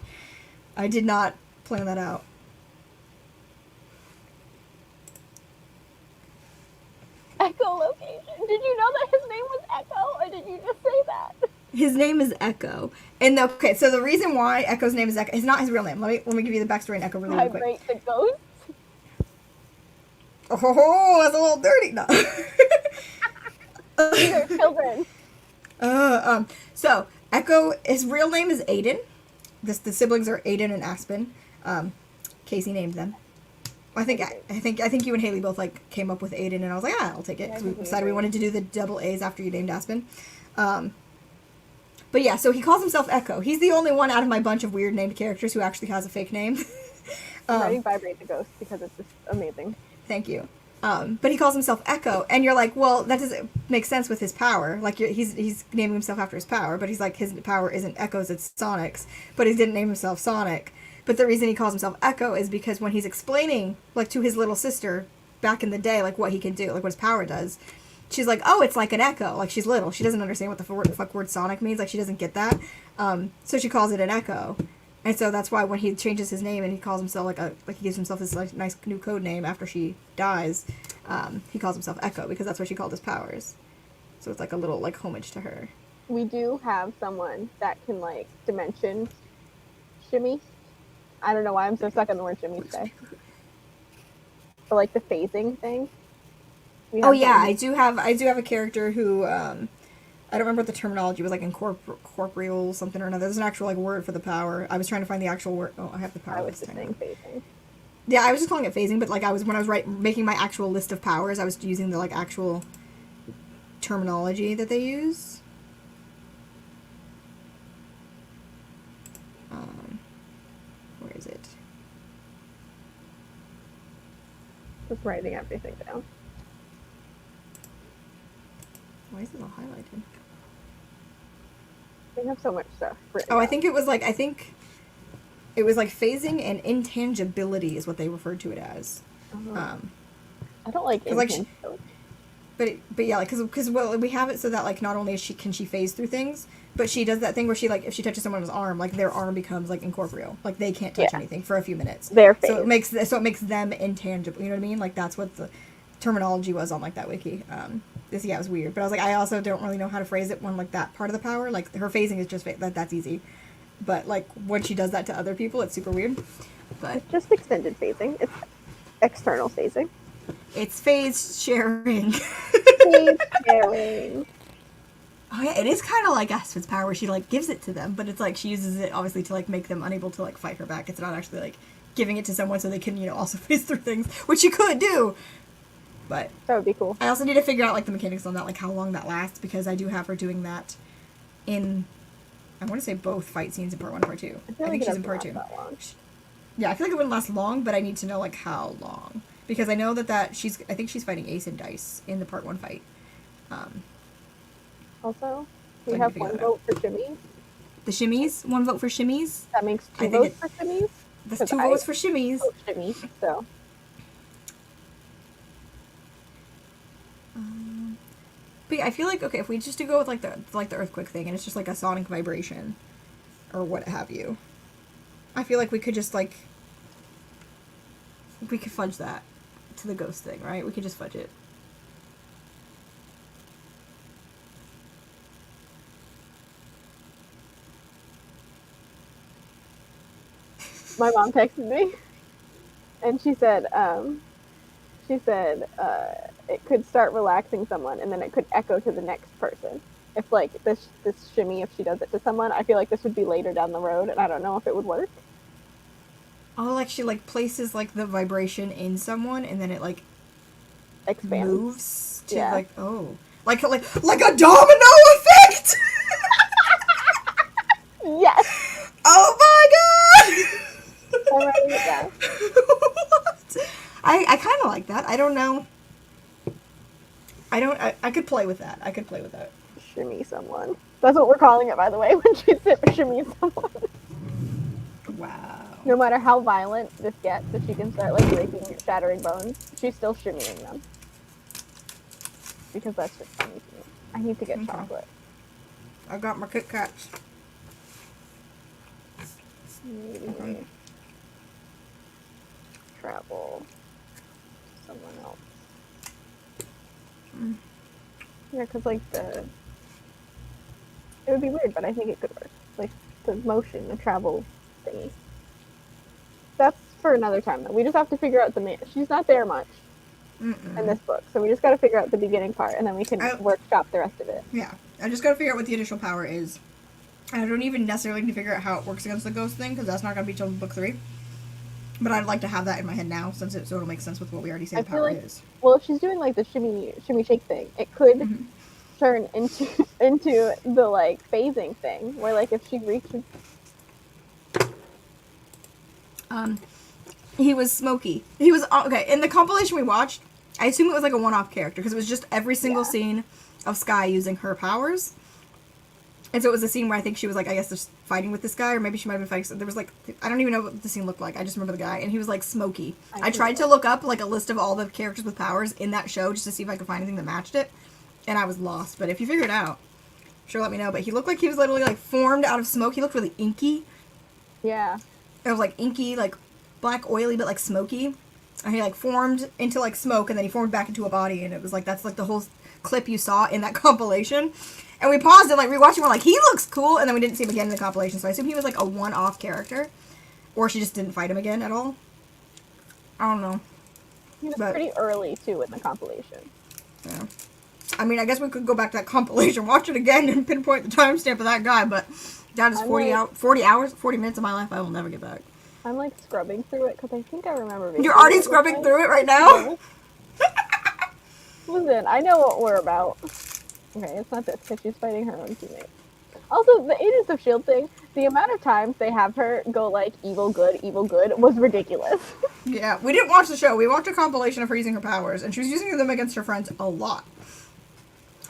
I did not plan that out. Echolocation. Did you know that his name was Echo, or did you just say that? His name is Echo. And okay, so the reason why Echo's name is Echo is not his real name. Let me give you the backstory on Echo really quick. Vibrate the ghost? Oh, that's a little dirty. No. These are children. So Echo, his real name is Aiden. The siblings are Aiden and Aspen. Casey named them. I think you and Haley both like came up with Aiden, and I was like, I'll take it. 'Cause we decided we wanted to do the double A's after you named Aspen. But yeah, so he calls himself Echo. He's the only one out of my bunch of weird named characters who actually has a fake name. I'm writing Vibrate the Ghost because it's just amazing. Thank you. But he calls himself Echo, and you're like, well, that doesn't make sense with his power. Like, he's naming himself after his power, but he's like, his power isn't Echo's, it's Sonic's. But he didn't name himself Sonic. But the reason he calls himself Echo is because when he's explaining, like, to his little sister back in the day, like, what he can do, like, what his power does, she's like, oh, it's like an echo. Like, she's little. She doesn't understand what the fuck word Sonic means. Like, she doesn't get that. So she calls it an echo. And so that's why when he changes his name and he calls himself, he gives himself this, like, nice new code name after she dies, he calls himself Echo because that's what she called his powers. So it's, like, a little, like, homage to her. We do have someone that can, like, dimension shimmy. I don't know why I'm so stuck on the word shimmy today. But, like, the phasing thing. Oh yeah, I do have a character who I don't remember what the terminology was, like incorporeal something or another. There's an actual like word for the power. I was trying to find the actual word. Oh, I have the power. I was just saying phasing. Yeah, I was just calling it phasing, but like when I was making my actual list of powers, I was using the like actual terminology that they use. Where is it? Just writing everything down. Why is it all highlighted? They have so much stuff. Oh, I think it was like phasing and intangibility is what they referred to it as. I don't like intangibility. But yeah, like because we have it so that like not only can she phase through things, but she does that thing where she like if she touches someone's arm, like their arm becomes like incorporeal, like they can't touch anything for a few minutes. Their phase. So it makes them intangible. You know what I mean? Like that's what the terminology was on like that wiki. It was weird, but I was like, I also don't really know how to phrase it when like that part of the power, like her phasing is just that's easy, but like when she does that to other people, it's super weird. But it's just extended phasing. It's external phasing. It's phase sharing. Phase sharing. Oh yeah, it is kind of like Aspen's power where she like gives it to them, but it's like she uses it obviously to like make them unable to like fight her back. It's not actually like giving it to someone so they can also phase through things, which you could do. But that would be cool. I also need to figure out like the mechanics on that, like how long that lasts, because I do have her doing that in, I want to say both fight scenes in part 1 and part 2. I think she's in part 2. Yeah, I feel like it wouldn't last long, but I need to know like how long because I know that I think she's fighting Ace and Dice in the part 1 fight. Also, So we I need to have figure one that out. vote for shimmies. The shimmies, 1 vote for shimmies. That makes I 2 think votes for shimmies. that's 'Cause 2 I votes for shimmies. vote shimmy, so. But yeah, I feel like okay, if we just do go with like the earthquake thing, and it's just like a sonic vibration, or what have you, I feel like we could just like we could fudge that to the ghost thing, right? We could just fudge it. My mom texted me, and she said, it could start relaxing someone, and then it could echo to the next person. If like this shimmy, if she does it to someone, I feel like this would be later down the road, and I don't know if it would work. Oh, like she like places like the vibration in someone, and then it like Expands. moves to Yeah. like like a domino effect. Yes. Oh my god! I'm writing it down. What? I kind of like that. I don't know. I could play with that. I could play with that. Shimmy someone. That's what we're calling it, by the way, when she said shimmy someone. Wow. No matter how violent this gets, if she can start like breaking, shattering bones, she's still shimmying them. Because that's just funny to me. I need to get Okay. chocolate. I got my Kit Kats. Maybe travel someone else. Yeah, because like it would be weird, but I think it could work. Like the motion, the travel thingy. That's for another time though. We just have to figure out she's not there much in this book, so we just got to figure out the beginning part, and then we can workshop the rest of it. Yeah, I just got to figure out what the initial power is. And I don't even necessarily need to figure out how it works against the ghost thing, because that's not going to be till book 3. But I'd like to have that in my head now, so it'll make sense with what we already say the power is. Well, if she's doing like the shimmy shake thing, it could turn into the like phasing thing, where like if she reaches. He was Smokey. He was okay in the compilation we watched. I assume it was like a one-off character because it was just every single scene of Sky using her powers. And so it was a scene where I think she was like, I guess, just fighting with this guy, or maybe she might have been fighting. There was like, I don't even know what the scene looked like. I just remember the guy, and he was like Smokey. I tried to look up like a list of all the characters with powers in that show just to see if I could find anything that matched it, and I was lost. But if you figure it out, sure, let me know. But he looked like he was literally like formed out of smoke. He looked really inky. Yeah. It was like inky, like black, oily, but like smoky. And he like formed into like smoke, and then he formed back into a body, and it was like that's like the whole clip you saw in that compilation. And we paused and like rewatched him. We're like, he looks cool, and then we didn't see him again in the compilation. So I assume he was like a one-off character, or she just didn't fight him again at all. I don't know. He was pretty early too in the compilation. Yeah. I mean, I guess we could go back to that compilation, watch it again, and pinpoint the timestamp of that guy. But that is 40 minutes of my life I will never get back. I'm like scrubbing through it because I think I remember. You're already scrubbing through it right now? Listen, I know what we're about. Okay, it's not this because she's fighting her own teammate. Also, the Agents of S.H.I.E.L.D. thing, the amount of times they have her go like evil, good, was ridiculous. Yeah, we didn't watch the show. We watched a compilation of her using her powers, and she was using them against her friends a lot.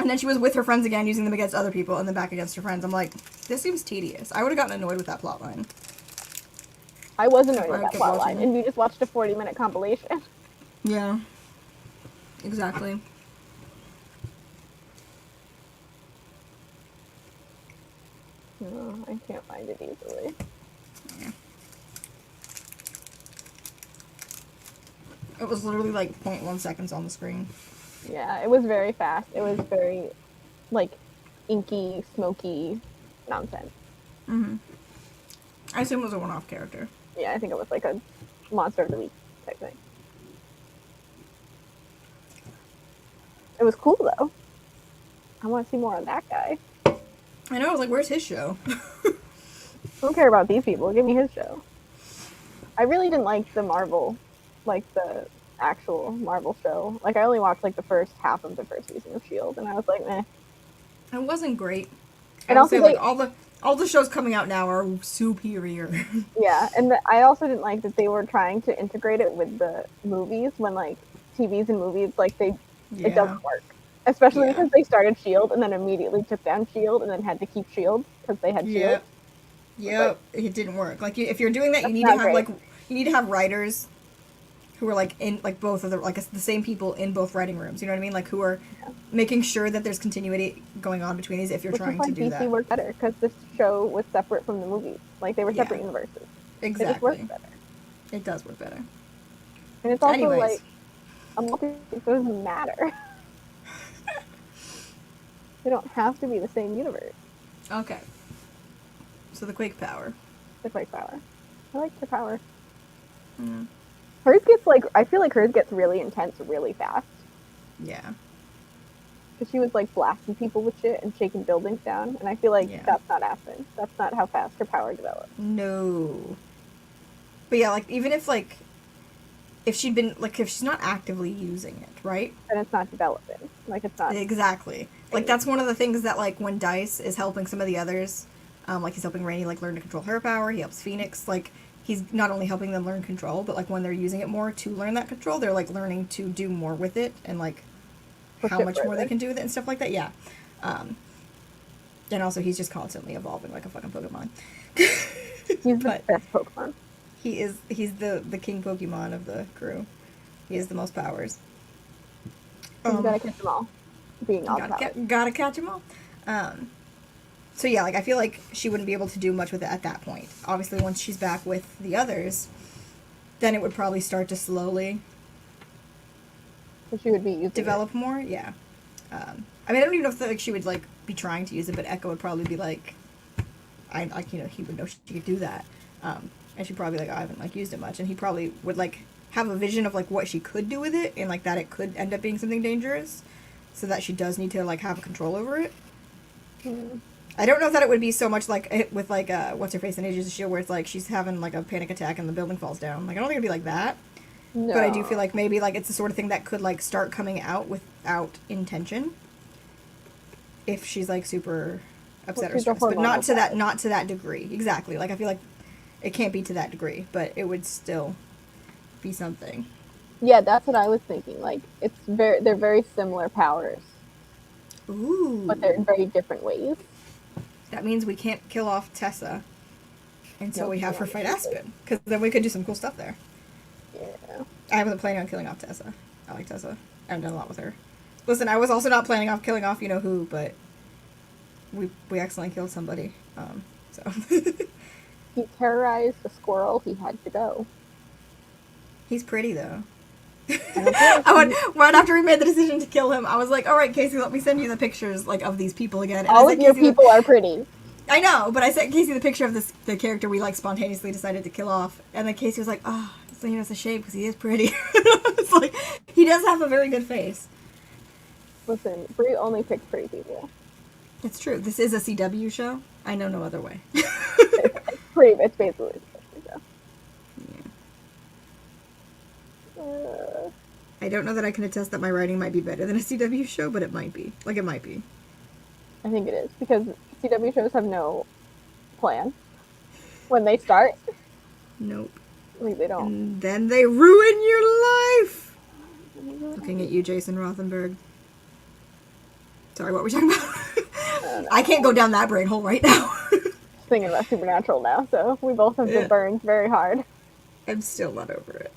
And then she was with her friends again, using them against other people, and then back against her friends. I'm like, this seems tedious. I would have gotten annoyed with that plotline. I was annoyed with that plotline, and we just watched a 40-minute compilation. Yeah. Exactly. No, I can't find it easily. Yeah. It was literally like 0.1 seconds on the screen. Yeah, it was very fast. It was very, like, inky, smoky nonsense. Mm-hmm. I assume it was a one-off character. Yeah, I think it was like a Monster of the Week type thing. It was cool, though. I want to see more on that guy. I know, I was like, where's his show? I don't care about these people. Give me his show. I really didn't like the Marvel, like the actual Marvel show. Like, I only watched like the first half of the first season of S.H.I.E.L.D. and I was like, meh. It wasn't great. And also, say, like all all the shows coming out now are superior. Yeah, and I also didn't like that they were trying to integrate it with the movies when like TVs and movies like it doesn't work. Especially because they started Shield and then immediately took down Shield and then had to keep Shield because they had Shield. Yep, it didn't work. Like if you're doing that, you need to have like you need to have writers who are like in like both of the like the same people in both writing rooms. You know what I mean? Like who are making sure that there's continuity going on between these. If you're trying to do that, DC worked better because this show was separate from the movies. Like they were separate universes. Exactly. It just worked better. It does work better. And it's also like a multiverse doesn't matter. They don't have to be the same universe. Okay. So the Quake power. The Quake power. I like her power. Mm-hmm. Hers gets like, I feel like hers gets really intense really fast. Yeah. Because she was like blasting people with shit and shaking buildings down. And I feel like that's not happening. That's not how fast her power develops. No. But yeah, like even if like, if she'd been, like if she's not actively using it, right? Then it's not developing. Like it's not. Exactly. Like that's one of the things that like when Dice is helping some of the others, like he's helping Rainy like learn to control her power, he helps Phoenix, like he's not only helping them learn control, but like when they're using it more to learn that control, they're like learning to do more with it and like how much more they can do with it and stuff like that. Yeah. And also he's just constantly evolving like a fucking Pokemon. He's the best Pokemon. He's the king Pokemon of the crew. He has the most powers. You gotta catch them all. Being all gotta catch them all. So yeah, like I feel like she wouldn't be able to do much with it at that point. Obviously, once she's back with the others, then it would probably start to slowly. So she would be using develop more. Yeah. I mean, I don't even know if like she would like be trying to use it, but Echo would probably be like, he would know she could do that, and she'd probably be like, oh, I haven't like used it much, and he probably would like have a vision of like what she could do with it, and like that it could end up being something dangerous. So that she does need to, like, have control over it. Mm. I don't know if that it would be so much like, with, like, What's-Her-Face in Agents of S.H.I.E.L.D., where it's, like, she's having, like, a panic attack and the building falls down. Like, I don't think it'd be like that. No. But I do feel like maybe, like, it's the sort of thing that could, like, start coming out without intention. If she's, like, super upset or stressed. But not to that degree. Exactly. Like, I feel like it can't be to that degree, but it would still be something. Yeah, that's what I was thinking. Like, they're very similar powers. Ooh. But they're in very different ways. That means we can't kill off Tessa until we have her fight Aspen. Because then we could do some cool stuff there. Yeah. I wasn't planning on killing off Tessa. I like Tessa. I haven't done a lot with her. Listen, I was also not planning on killing off you-know-who, but we accidentally killed somebody. So. He terrorized the squirrel. He had to go. He's pretty, though. Right after we made the decision to kill him, I was like, all right, Casey, let me send you the pictures like of these people again. And all of your people are pretty. I know, but I sent Casey the picture of the character we like spontaneously decided to kill off, and then Casey was like, oh, it's a shame because he is pretty. It's like, he does have a very good face. Listen, Brie only picks pretty people. It's true. This is a CW show. I know no other way. It's basically a CW show. I don't know that I can attest that my writing might be better than a CW show, but it might be. Like, it might be. I think it is, because CW shows have no plan when they start. Nope. Like, they don't. And then they ruin your life! Looking at you, Jason Rothenberg. Sorry, what were we talking about? I can't go down that brain hole right now. Thinking about Supernatural now, so we both have been burned very hard. I'm still not over it.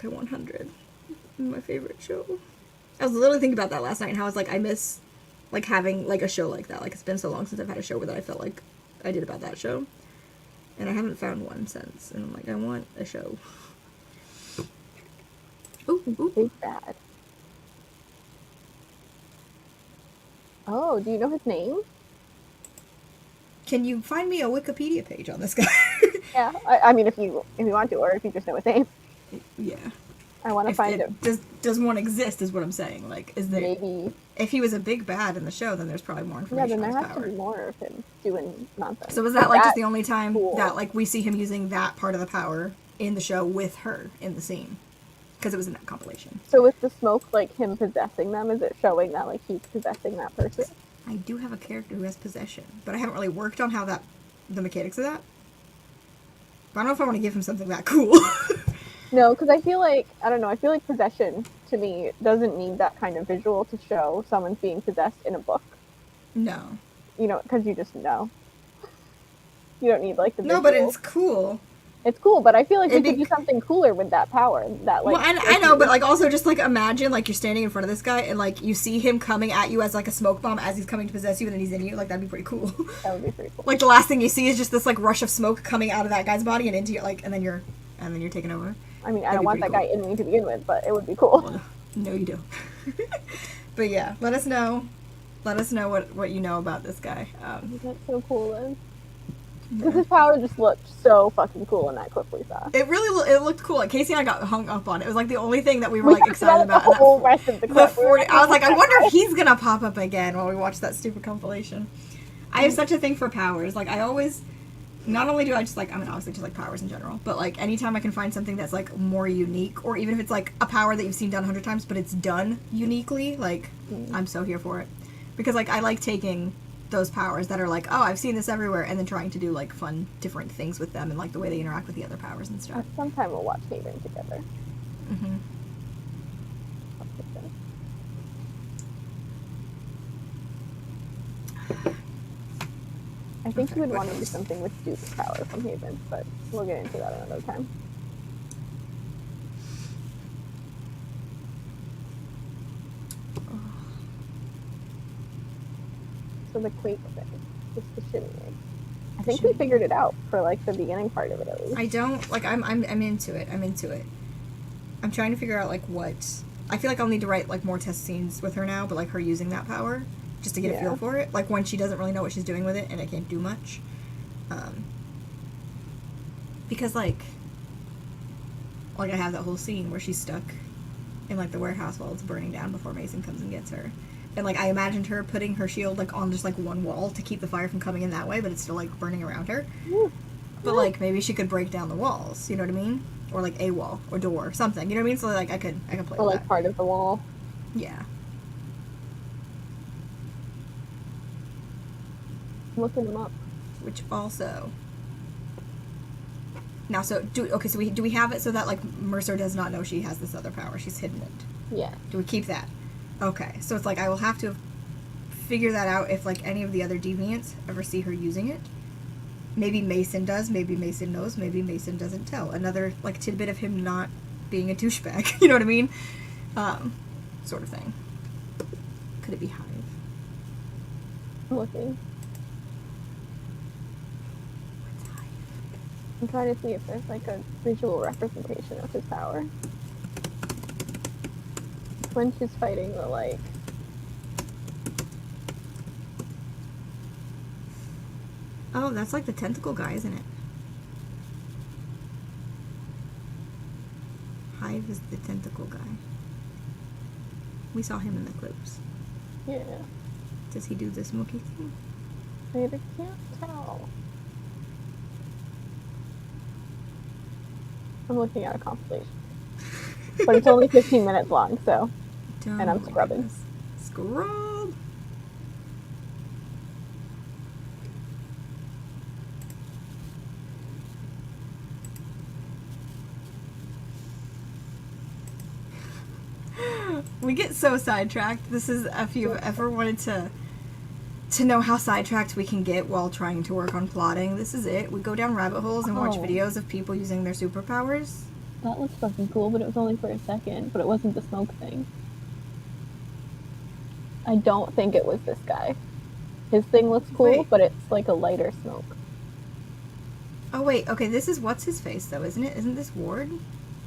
100. My favorite show. I was literally thinking about that last night and how I was like, I miss like having like a show like that. Like it's been so long since I've had a show where that I felt like I did about that show. And I haven't found one since. And I'm like, I want a show. Ooh. Big bad. Oh, do you know his name? Can you find me a Wikipedia page on this guy? Yeah, I mean if you want to, or if you just know his name. Yeah. I want to find him. Does one exist is what I'm saying. Like, is there... Maybe. If he was a big bad in the show, then there's probably more information then there on his has power. to be more of him doing nonsense. So was that, like, just the only time that, like, we see him using that part of the power in the show with her in the scene? Because it was in that compilation. So with the smoke, like, him possessing them, is it showing that, like, he's possessing that person? I do have a character who has possession, but I haven't really worked on how that the mechanics of that. But I don't know if I want to give him something that cool. No, because I feel like, I don't know, I feel like possession, to me, doesn't need that kind of visual to show someone's being possessed in a book. No. You know, because you just know. You don't need, like, the visual. No, but it's cool. It's cool, but I feel like we could do something cooler with that power. That, like, well, I know, but, like, also just, like, imagine, like, you're standing in front of this guy, and, like, you see him coming at you as, like, a smoke bomb as he's coming to possess you, and then he's in you. Like, that'd be pretty cool. That would be pretty cool. Like, the last thing you see is just this, like, rush of smoke coming out of that guy's body and into you, like, and then you're taking over. I mean, I don't want that guy in me to begin with, but it would be cool. Well, no, you do. But yeah, let us know. Let us know what you know about this guy. That's so cool, then. Because his power just looked so fucking cool in that clip we saw. It looked cool. Like, Casey and I got hung up on it. It was like the only thing that we were like excited about. The whole rest of the clip. I was like, I wonder if he's gonna pop up again while we watch that stupid compilation. I have such a thing for powers. Like, I always, not only do I just like, I mean, obviously just like powers in general, but like anytime I can find something that's like more unique, or even if it's like a power that you've seen done 100 times, but it's done uniquely, like I'm so here for it. Because like I like taking those powers that are like, oh, I've seen this everywhere, and then trying to do like fun, different things with them and like the way they interact with the other powers and stuff. Sometime we'll watch Haven together. Mm-hmm. I think you would want to do something with Duke's power from Haven, but we'll get into that another time. So the Quake thing, just the shimmy. I think we figured it out for like the beginning part of it at least. I don't like. I'm into it. I'm into it. I'm trying to figure out like what. I feel like I'll need to write like more test scenes with her now, but like her using that power just to get a feel for it. Like when she doesn't really know what she's doing with it and it can't do much. Because like I have that whole scene where she's stuck in like the warehouse while it's burning down before Mason comes and gets her. And like I imagined her putting her shield like on just like one wall to keep the fire from coming in that way, but it's still like burning around her. But like maybe she could break down the walls, you know what I mean? Or like a wall or door, something. You know what I mean? So like I could play with like that. part of the wall. Yeah. I'm looking them up. Which also now so do we have it so that like Mercer does not know she has this other power? She's hidden it. Yeah. Do we keep that? Okay. So it's like I will have to figure that out if like any of the other deviants ever see her using it. Maybe Mason does, maybe Mason knows, maybe Mason doesn't tell. Another like tidbit of him not being a douchebag, you know what I mean? Sort of thing. Could it be Hive? I'm looking. What's Hive? I'm trying to see if there's like a visual representation of his power. When she's fighting the like... Oh, that's like the tentacle guy, isn't it? Hive is the tentacle guy. We saw him in the clips. Yeah. Does he do the smoky thing? I can't tell. I'm looking at a compilation. But it's only 15 minutes long, so... And I'm scrubbing. Scrub! We get so sidetracked. This is, if you've ever wanted to know how sidetracked we can get while trying to work on plotting, this is it. We go down rabbit holes and watch videos of people using their superpowers. That looks fucking cool, but it was only for a second. But it wasn't the smoke thing. I don't think it was this guy. His thing looks cool, but it's like a lighter smoke. Oh, wait. Okay, this is what's-his-face, though, isn't it? Isn't this Ward?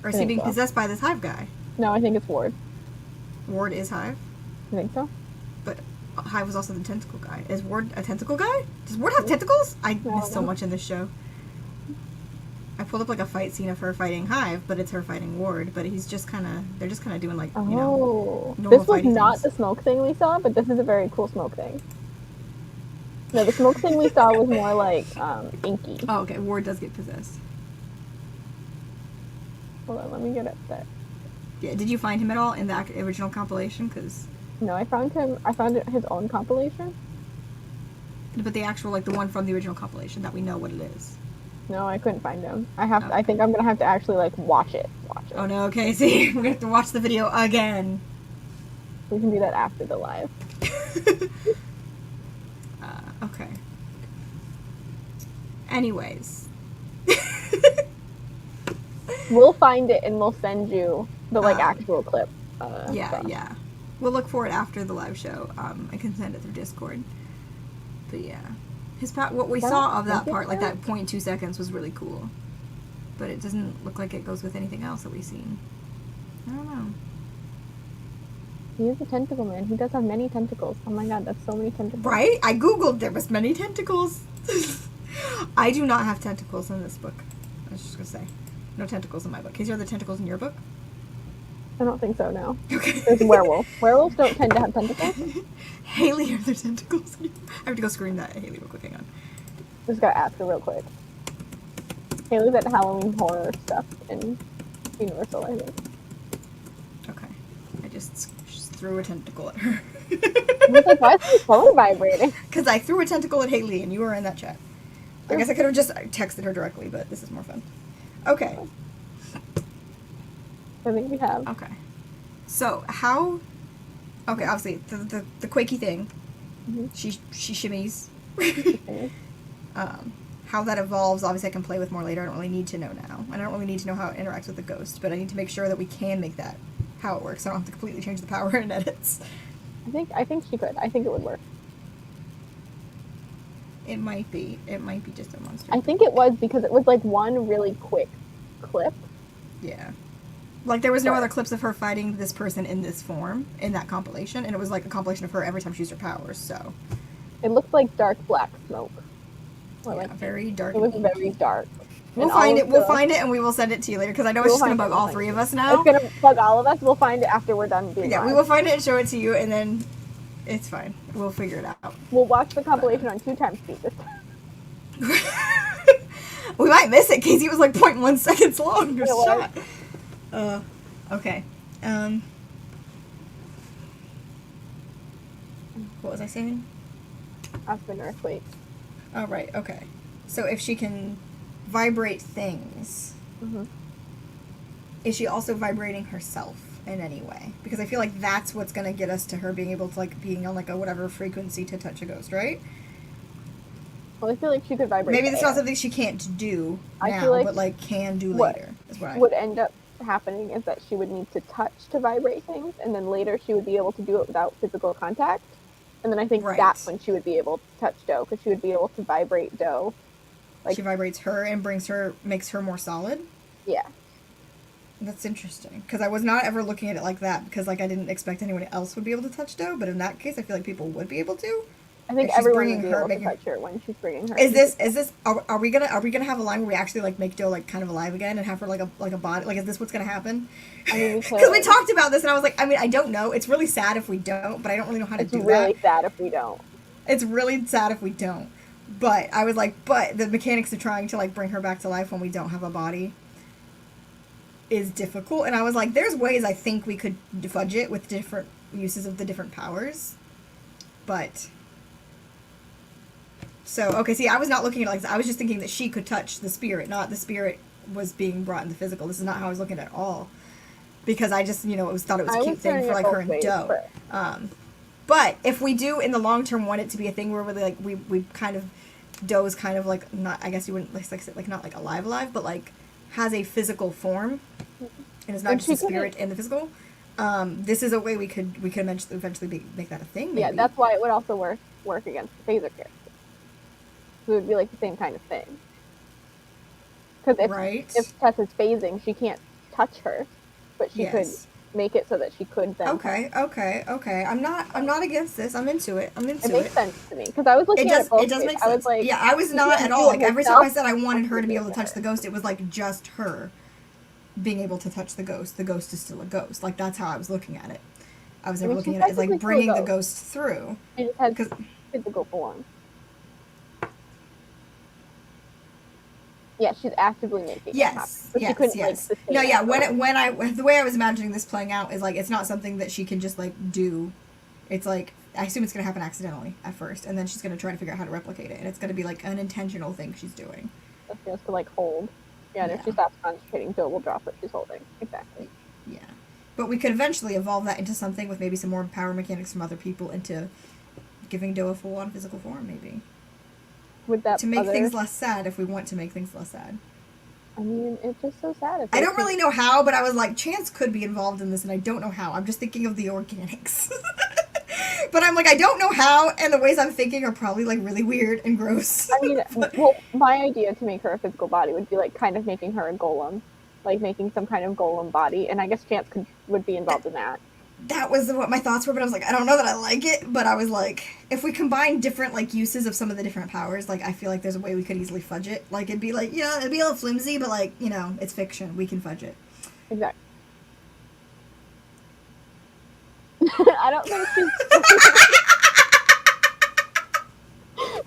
Or is he being possessed by this Hive guy? No, I think it's Ward. Ward is Hive? I think so. But Hive was also the tentacle guy. Is Ward a tentacle guy? Does Ward have tentacles? I missed so much in this show. I pulled up like a fight scene of her fighting Hive, but it's her fighting Ward. But he's just kind of, they're just kind of doing like, you know, normal this was not the smoke thing we saw, but this is a very cool smoke thing. No, the smoke thing we saw was more like inky. Oh, okay. Ward does get possessed. Hold on, let me get up there. Yeah, did you find him at all in the original compilation? Cause no, I found him. I found his own compilation. But the actual, like, the one from the original compilation that we know what it is. No, I couldn't find him. I think I'm gonna have to actually, like, watch it. Oh no, okay, see, we're gonna have to watch the video again. We can do that after the live. Okay. Anyways. We'll find it and we'll send you the, like, actual clip. Yeah. We'll look for it after the live show. I can send it through Discord. But yeah. What we saw of that part, like that 0.2 seconds, was really cool. But it doesn't look like it goes with anything else that we've seen. I don't know. He is a tentacle man. He does have many tentacles. Oh my god, that's so many tentacles. Right? I googled, there was many tentacles. I do not have tentacles in this book. I was just gonna say. No tentacles in my book. Is there the tentacles in your book? I don't think so, no. Okay. There's werewolf. Werewolves don't tend to have tentacles. Haley, are there tentacles? I have to go scream that at Haley real quick. Hang on. Just gotta ask her real quick. Haley's at Halloween horror stuff in Universal, I think. Okay. I just threw a tentacle at her. I was like, why is my phone vibrating? Because I threw a tentacle at Haley and you were in that chat. I guess I could have just texted her directly, but this is more fun. Okay. I think we have. Okay. So, how... Okay, obviously, the quakey thing. Mm-hmm. She shimmies. How that evolves, obviously I can play with more later. I don't really need to know now. I don't really need to know how it interacts with the ghost, but I need to make sure that we can make that how it works. I don't have to completely change the power in edits. I think she could. I think it would work. It might be. It might be just a monster. I think it was because it was like one really quick clip. Yeah. Like, there was no other clips of her fighting this person in this form, in that compilation, and it was like a compilation of her every time she used her powers, so. It looked like dark black smoke. Yeah, like, very dark. It was very dark. We'll find it, and we will send it to you later, because I know it's just going to bug all three of us now. It's going to bug all of us. We'll find it after we're done being live. We will find it and show it to you, and then it's fine. We'll figure it out. We'll watch the compilation on 2 times speed this time. We might miss it, Casey. It was like 0.1 seconds long. Shot. Okay. What was I saying? Aspen Earthquake. Oh, right. Okay. So if she can vibrate things, is she also vibrating herself in any way? Because I feel like that's what's going to get us to her being able to, like, being on, like, a whatever frequency to touch a ghost, right? Well, I feel like she could vibrate. Maybe that's not something she can't do now, but, like, can do later. Is what would end up happening is that she would need to touch to vibrate things, and then later she would be able to do it without physical contact. And then I think that's when she would be able to touch dough, because she would be able to vibrate dough. Like, she vibrates her and makes her more solid? Yeah. That's interesting, because I was not ever looking at it like that, because, like, I didn't expect anyone else would be able to touch dough, but in that case, I feel like people would be able to. I think everyone would be able to touch her when she's bringing her. Is this? Are we gonna have a line where we actually like make dough like kind of alive again and have her like a body? Like, is this what's gonna happen? I mean, because we talked about this and I was like, I mean, I don't know. It's really sad if we don't, but I don't really know how to do that. It's really sad if we don't. It's really sad if we don't. But I was like, but the mechanics of trying to like bring her back to life when we don't have a body is difficult. And I was like, there's ways I think we could fudge it with different uses of the different powers, but. So, okay, see, I was not looking at it like this. I was just thinking that she could touch the spirit, not the spirit was being brought into physical. This is not how I was looking at it at all. Because I just, thought it was a cute thing for, like, her and dough. But if we do, in the long term, want it to be a thing where we kind of, dough is kind of, like, not, I guess you wouldn't, like, not, like, alive, but, like, has a physical form. And it's not just a spirit in the physical. This is a way we could eventually make that a thing, maybe. Yeah, that's why it would also work against the phaser character. It would be like the same kind of thing. Because if Tess is phasing, she can't touch her, but she could make it so that she could then. Okay. I'm not against this. I'm into it. It makes sense to me because I was looking at it both It does ways. make sense. I was like, I was not at all. Like, every time I said I wanted her to be able to touch the ghost, it was like just her being able to touch the ghost. The ghost is still a ghost. Like, that's how I was looking at it. I was never looking at it as like bringing the ghost through. It just has physical form. Yeah, she's actively making it happen. But she couldn't, like, no, yeah, the way I was imagining this playing out is, like, it's not something that she can just, like, do. It's, like, I assume it's going to happen accidentally at first, and then she's going to try to figure out how to replicate it, and it's going to be like an intentional thing she's doing. So she has to like hold. Yeah, and if she stops concentrating, Doe will drop what she's holding. Exactly. Yeah. But we could eventually evolve that into something with maybe some more power mechanics from other people into giving Doe a full-on physical form, maybe. With that to make things less sad if we want to make things less sad. I mean, it's just so sad. I don't really know how, but I was like, Chance could be involved in this, and I don't know how. I'm just thinking of the organics. But I'm like, I don't know how, and the ways I'm thinking are probably, like, really weird and gross. I mean, well, my idea to make her a physical body would be, like, kind of making her a golem. Like, making some kind of golem body, and I guess Chance would be involved in that. That was what my thoughts were, but I was like, I don't know that I like it, but I was like, if we combine different, like, uses of some of the different powers, like, I feel like there's a way we could easily fudge it. Like, it'd be like, yeah, it'd be a little flimsy, but, like, you know, it's fiction. We can fudge it. Exactly. I don't think she's...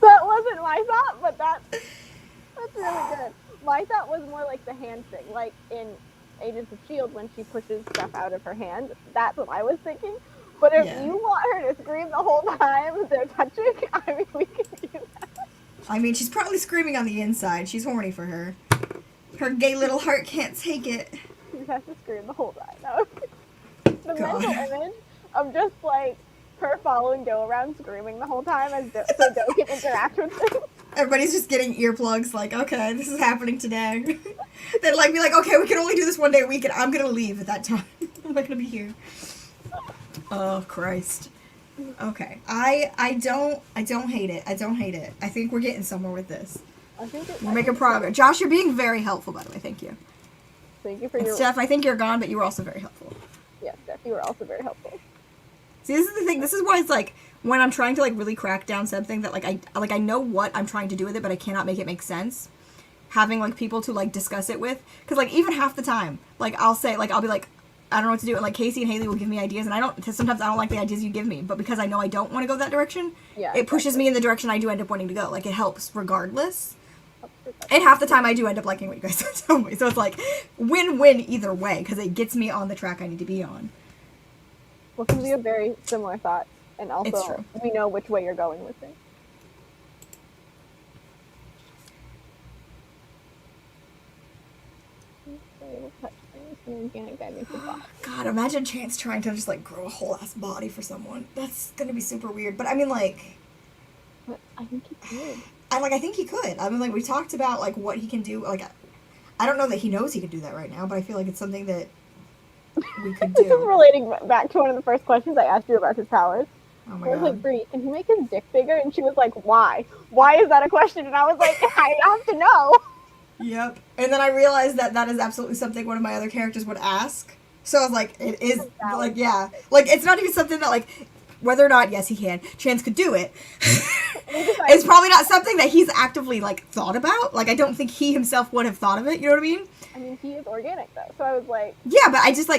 That wasn't my thought, but that's really good. My thought was more like the hand thing, like in Agents of S.H.I.E.L.D. when she pushes stuff out of her hand. That's what I was thinking. But if you want her to scream the whole time they're touching, I mean, we can do that. I mean, she's probably screaming on the inside. She's horny for her. Her gay little heart can't take it. She has to scream the whole time. No. The mental image of just, like, her following Doe around screaming the whole time so Doe can interact with them. Everybody's just getting earplugs, like, okay, this is happening today. They'd like be like, okay, we can only do this one day a week, and I'm gonna leave at that time. I'm not gonna be here. Oh Christ. Okay, I don't hate it. I don't hate it. I think we're getting somewhere with this. I think we're making progress. Josh, you're being very helpful, by the way. Thank you. Thank you for your. Steph, I think you're gone, but you were also very helpful. Yes, Steph, you were also very helpful. See, this is the thing. This is why it's like when I'm trying to like really crack down something that I know what I'm trying to do with it, but I cannot make it make sense. Having like people to like discuss it with, because like even half the time, like I'll be like, I don't know what to do, and like Casey and Haley will give me ideas, and sometimes I don't like the ideas you give me, but because I know I don't want to go that direction, it pushes me in the direction I do end up wanting to go. Like it helps regardless. And half the time I do end up liking what you guys tell me, so it's like win-win either way because it gets me on the track I need to be on. Well, because we have very similar thoughts, and also we know which way you're going with it. God, imagine Chance trying to just like grow a whole ass body for someone. That's gonna be super weird. But I mean, like, I think he could. I think he could. I mean, like, we talked about like what he can do. Like, I don't know that he knows he can do that right now, but I feel like it's something that we could do. This is relating back to one of the first questions I asked you about his powers. Oh my God. I was like, Bree, can he make his dick bigger? And she was like, why? Why is that a question? And I was like, I have to know. Yep. And then I realized that is absolutely something one of my other characters would ask. So I was like, it is, like, yeah. Like, it's not even something that, like, whether or not, yes, he can, Chance could do it. It's probably not something that he's actively, like, thought about. Like, I don't think he himself would have thought of it, you know what I mean? I mean, he is organic, though, so I was like... Yeah, but I just,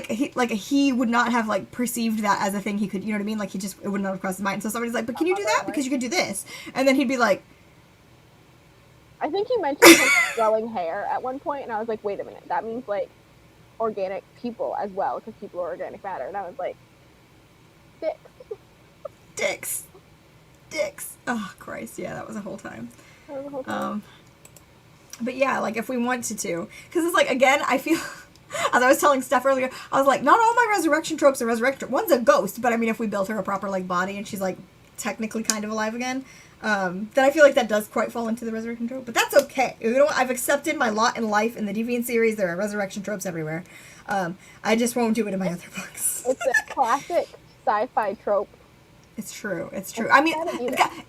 he would not have, like, perceived that as a thing he could, you know what I mean? Like, it would not have crossed his mind. So somebody's like, but can you do that? Because you could do this. And then he'd be like... I think he mentioned growing hair at one point, and I was like, wait a minute, that means, like, organic people as well, because people are organic matter. And I was like, dicks. Oh, Christ, yeah, that was a whole time. But yeah, like, if we wanted to, because it's like, again, I feel, as I was telling Steph earlier, I was like, not all my resurrection tropes are resurrection. One's a ghost, but I mean, if we built her a proper, like, body, and she's, like, technically kind of alive again, then I feel like that does quite fall into the resurrection trope, but that's okay. You know what? I've accepted my lot in life. In the Deviant series, there are resurrection tropes everywhere. I just won't do it in my other books. It's a classic sci-fi trope. It's true. I mean,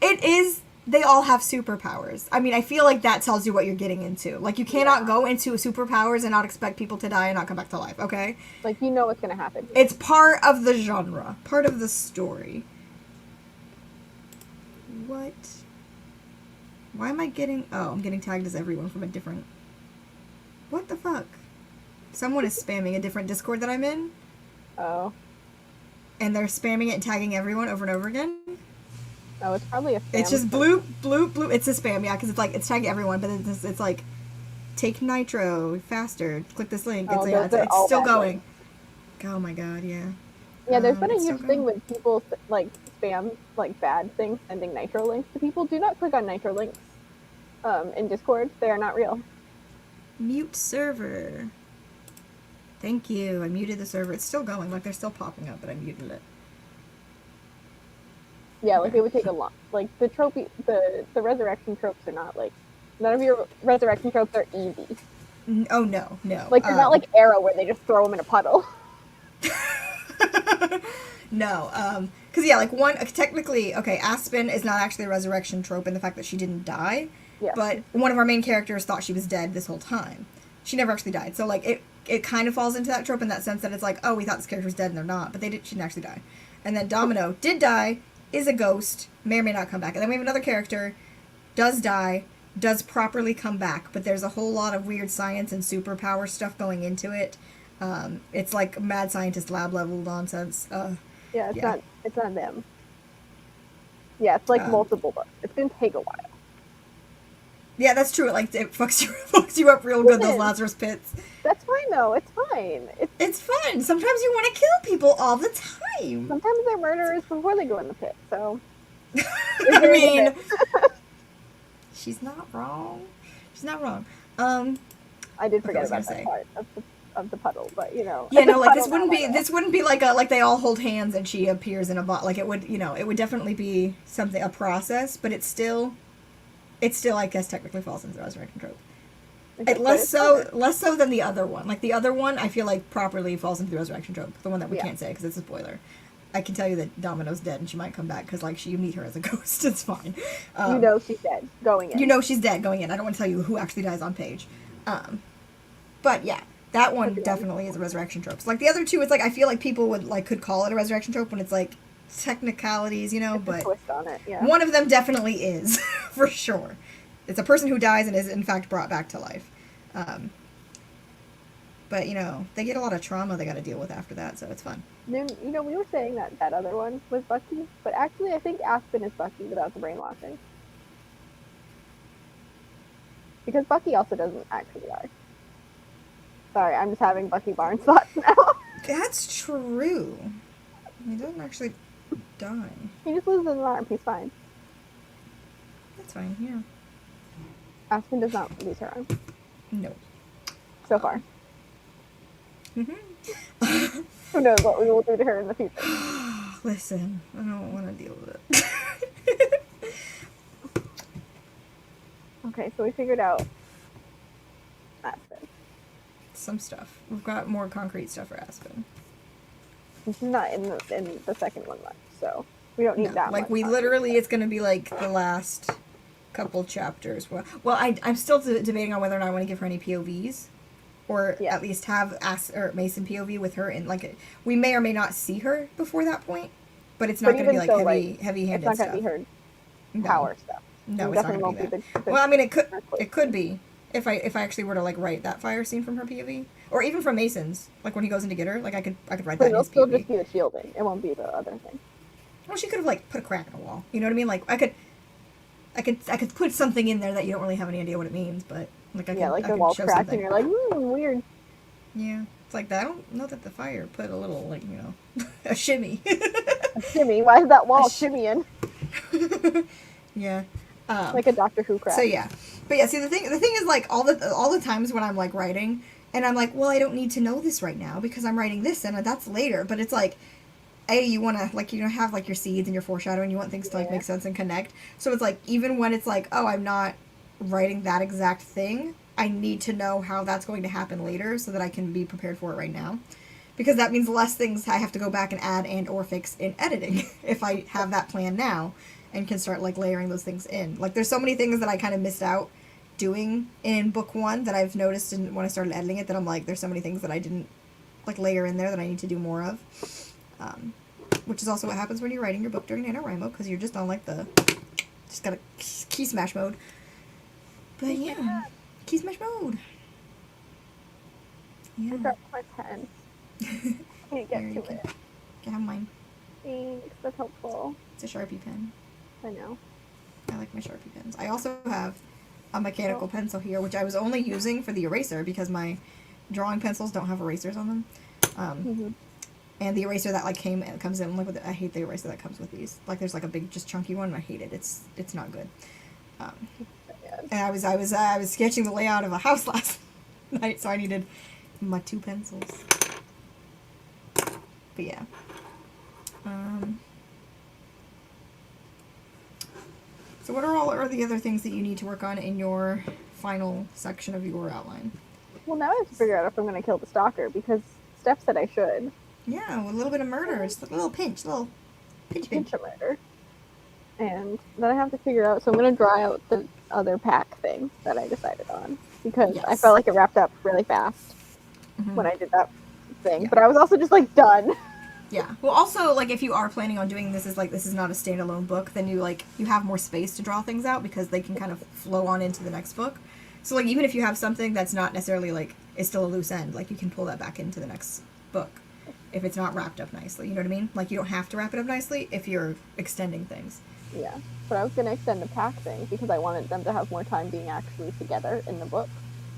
it is, they all have superpowers. I mean, I feel like that tells you what you're getting into. Like, you cannot go into superpowers and not expect people to die and not come back to life, okay? Like, you know what's going to happen. It's part of the genre. Part of the story. What? Why am I getting... Oh, I'm getting tagged as everyone from a different... What the fuck? Someone is spamming a different Discord that I'm in. Oh. And they're spamming it and tagging everyone over and over again. Oh, it's probably a spam. It's just bloop, bloop, bloop. It's a spam, yeah, because it's like, it's tagging everyone, but it's like, take nitro faster. Click this link. It's still going. Oh my god, yeah. Yeah, there's been a It's so huge thing good. with people like spam like bad things sending nitro links to people. Do not click on nitro links in Discord. They are not real. Mute server. Thank you. I muted the server. It's still going. Like, they're still popping up, but I muted it. Yeah, like Okay. it would take a lot. Like the resurrection tropes are not like none of your resurrection tropes are easy. Oh, no, no. Like they're not like Arrow where they just throw them in a puddle. No, because yeah, like one technically, okay, Aspen is not actually a resurrection trope in the fact that she didn't die, Yeah. but one of our main characters thought she was dead this whole time. She never actually died, so like it kind of falls into that trope in that sense that it's like, oh, we thought this character was dead and they're not, but she didn't actually die. And then Domino did die, is a ghost, may or may not come back, and then we have another character, does die, does properly come back, but there's a whole lot of weird science and superpower stuff going into it. It's like mad scientist lab level nonsense. Yeah, Yeah. it's not them. Yeah, it's like multiple books. It's gonna take a while. Yeah, that's true. It fucks you up real good. Those Lazarus pits. That's fine though. It's fine. It's fun. Sometimes you want to kill people all the time. Sometimes they're murderers before they go in the pit. So I mean, she's not wrong. She's not wrong. I did forget about that part of the puddle, but you know. Yeah, no, like this wouldn't be like they all hold hands and she appears in a bot. Like it would definitely be a process, but it's still I guess technically falls into the resurrection trope. Okay, less so than the other one. Like the other one, I feel like properly falls into the resurrection trope. The one that we can't say because it's a spoiler. I can tell you that Domino's dead and she might come back because like you meet her as a ghost. It's fine. You know she's dead going in. You know she's dead going in. I don't want to tell you who actually dies on page. But yeah, that one definitely is a resurrection trope. So, like the other two, it's like I feel like people could call it a resurrection trope when it's like technicalities, but a twist on it, yeah. One of them definitely is for sure. It's a person who dies and is in fact brought back to life. But they get a lot of trauma they got to deal with after that, so it's fun. Then we were saying that other one was Bucky, but actually I think Aspen is Bucky without the brainwashing. Because Bucky also doesn't actually die. Sorry, I'm just having Bucky Barnes thoughts now. That's true. He doesn't actually die. He just loses his arm. He's fine. That's fine, yeah. Aspen does not lose her arm. No. So far. Mm-hmm. Who knows what we will do to her in the future. Listen, I don't want to deal with it. Okay, so we figured out Aspen. Some stuff. We've got more concrete stuff for Aspen. It's not in the second one much, so we don't need that much. Like, we literally, it's going to be like the last couple chapters. Well, I'm still debating on whether or not I want to give her any POVs. Or at least have Mason POV with her in, like, we may or may not see her before that point, but it's not going to be, like, heavy-handed stuff. It's not going to be her power stuff. No, it's not going to be that. Well, I mean, it could be. If I actually were to, like, write that fire scene from her POV. Or even from Mason's. Like, when he goes in to get her. Like, I could write that in his POV. It'll still just be the shielding. It won't be the other thing. Well, she could have, like, put a crack in a wall. You know what I mean? Like, I could put something in there that you don't really have any idea what it means, but... Like the wall crack and you're like, weird. Yeah. It's like, I don't know that the fire put a little, like, a shimmy. A shimmy? Why is that wall shimmying? Yeah. Like a Doctor Who crack. So, yeah. But, yeah, see, the thing is, like, all the times when I'm, like, writing, and I'm like, well, I don't need to know this right now, because I'm writing this, and that's later. But it's like, you want to, like, have, like, your seeds and your foreshadowing, you want things to, like, make sense and connect. So it's like, even when it's like, oh, I'm not writing that exact thing, I need to know how that's going to happen later so that I can be prepared for it right now, because that means less things I have to go back and add and or fix in editing if I have that plan now and can start, like, layering those things in. Like, there's so many things that I kind of missed out doing in book 1 that I've noticed when I started editing it, that I'm like, there's so many things that I didn't, like, layer in there that I need to do more of, which is also what happens when you're writing your book during NaNoWriMo, because you're just on, like, just got a key smash mode. But yeah, key smash mode. Yeah. I dropped my pen. Can't get to it. Can have mine. Thanks, that's helpful. It's a Sharpie pen. I know. I like my Sharpie pens. I also have a mechanical pencil here, which I was only using for the eraser because my drawing pencils don't have erasers on them. And the eraser that like comes in like with I hate the eraser that comes with these. Like there's like a big just chunky one and I hate it. It's not good. And I was sketching the layout of a house last night, so I needed my 2 pencils. But yeah. So what are the other things that you need to work on in your final section of your outline? Well, now I have to figure out if I'm going to kill the stalker, because Steph said I should. Yeah, with a little bit of murder. Just a little pinch of murder. And then I have to figure out, so I'm going to draw out the other pack thing that I decided on, because I felt like it wrapped up really fast when I did that thing, but I was also just like done. Yeah. Well, also, like, if you are planning on doing this this is not a standalone book, then you have more space to draw things out because they can kind of flow on into the next book. So, like, even if you have something that's not necessarily, like, is still a loose end, like, you can pull that back into the next book if it's not wrapped up nicely. You know what I mean? Like, you don't have to wrap it up nicely if you're extending things. Yeah. But I was going to extend the pack thing because I wanted them to have more time being actually together in the book.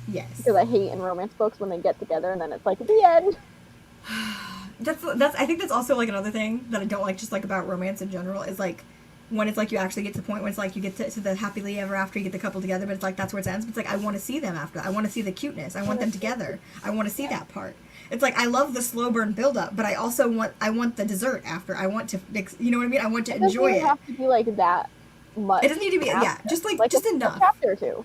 Yes. Because I hate in romance books when they get together and then it's like, the end. I think that's also like another thing that I don't like just like about romance in general is like when it's like you actually get to the point when it's like you get to the happily ever after, you get the couple together, but it's like that's where it ends. But it's like I want to see them after. I want to see the cuteness. I want them together. I want to see that part. It's like I love the slow burn build up, but I also want the dessert after. I want to, you know what I mean? I want to enjoy it. It doesn't have to be like that much. It doesn't need to be just like just enough. A chapter or two.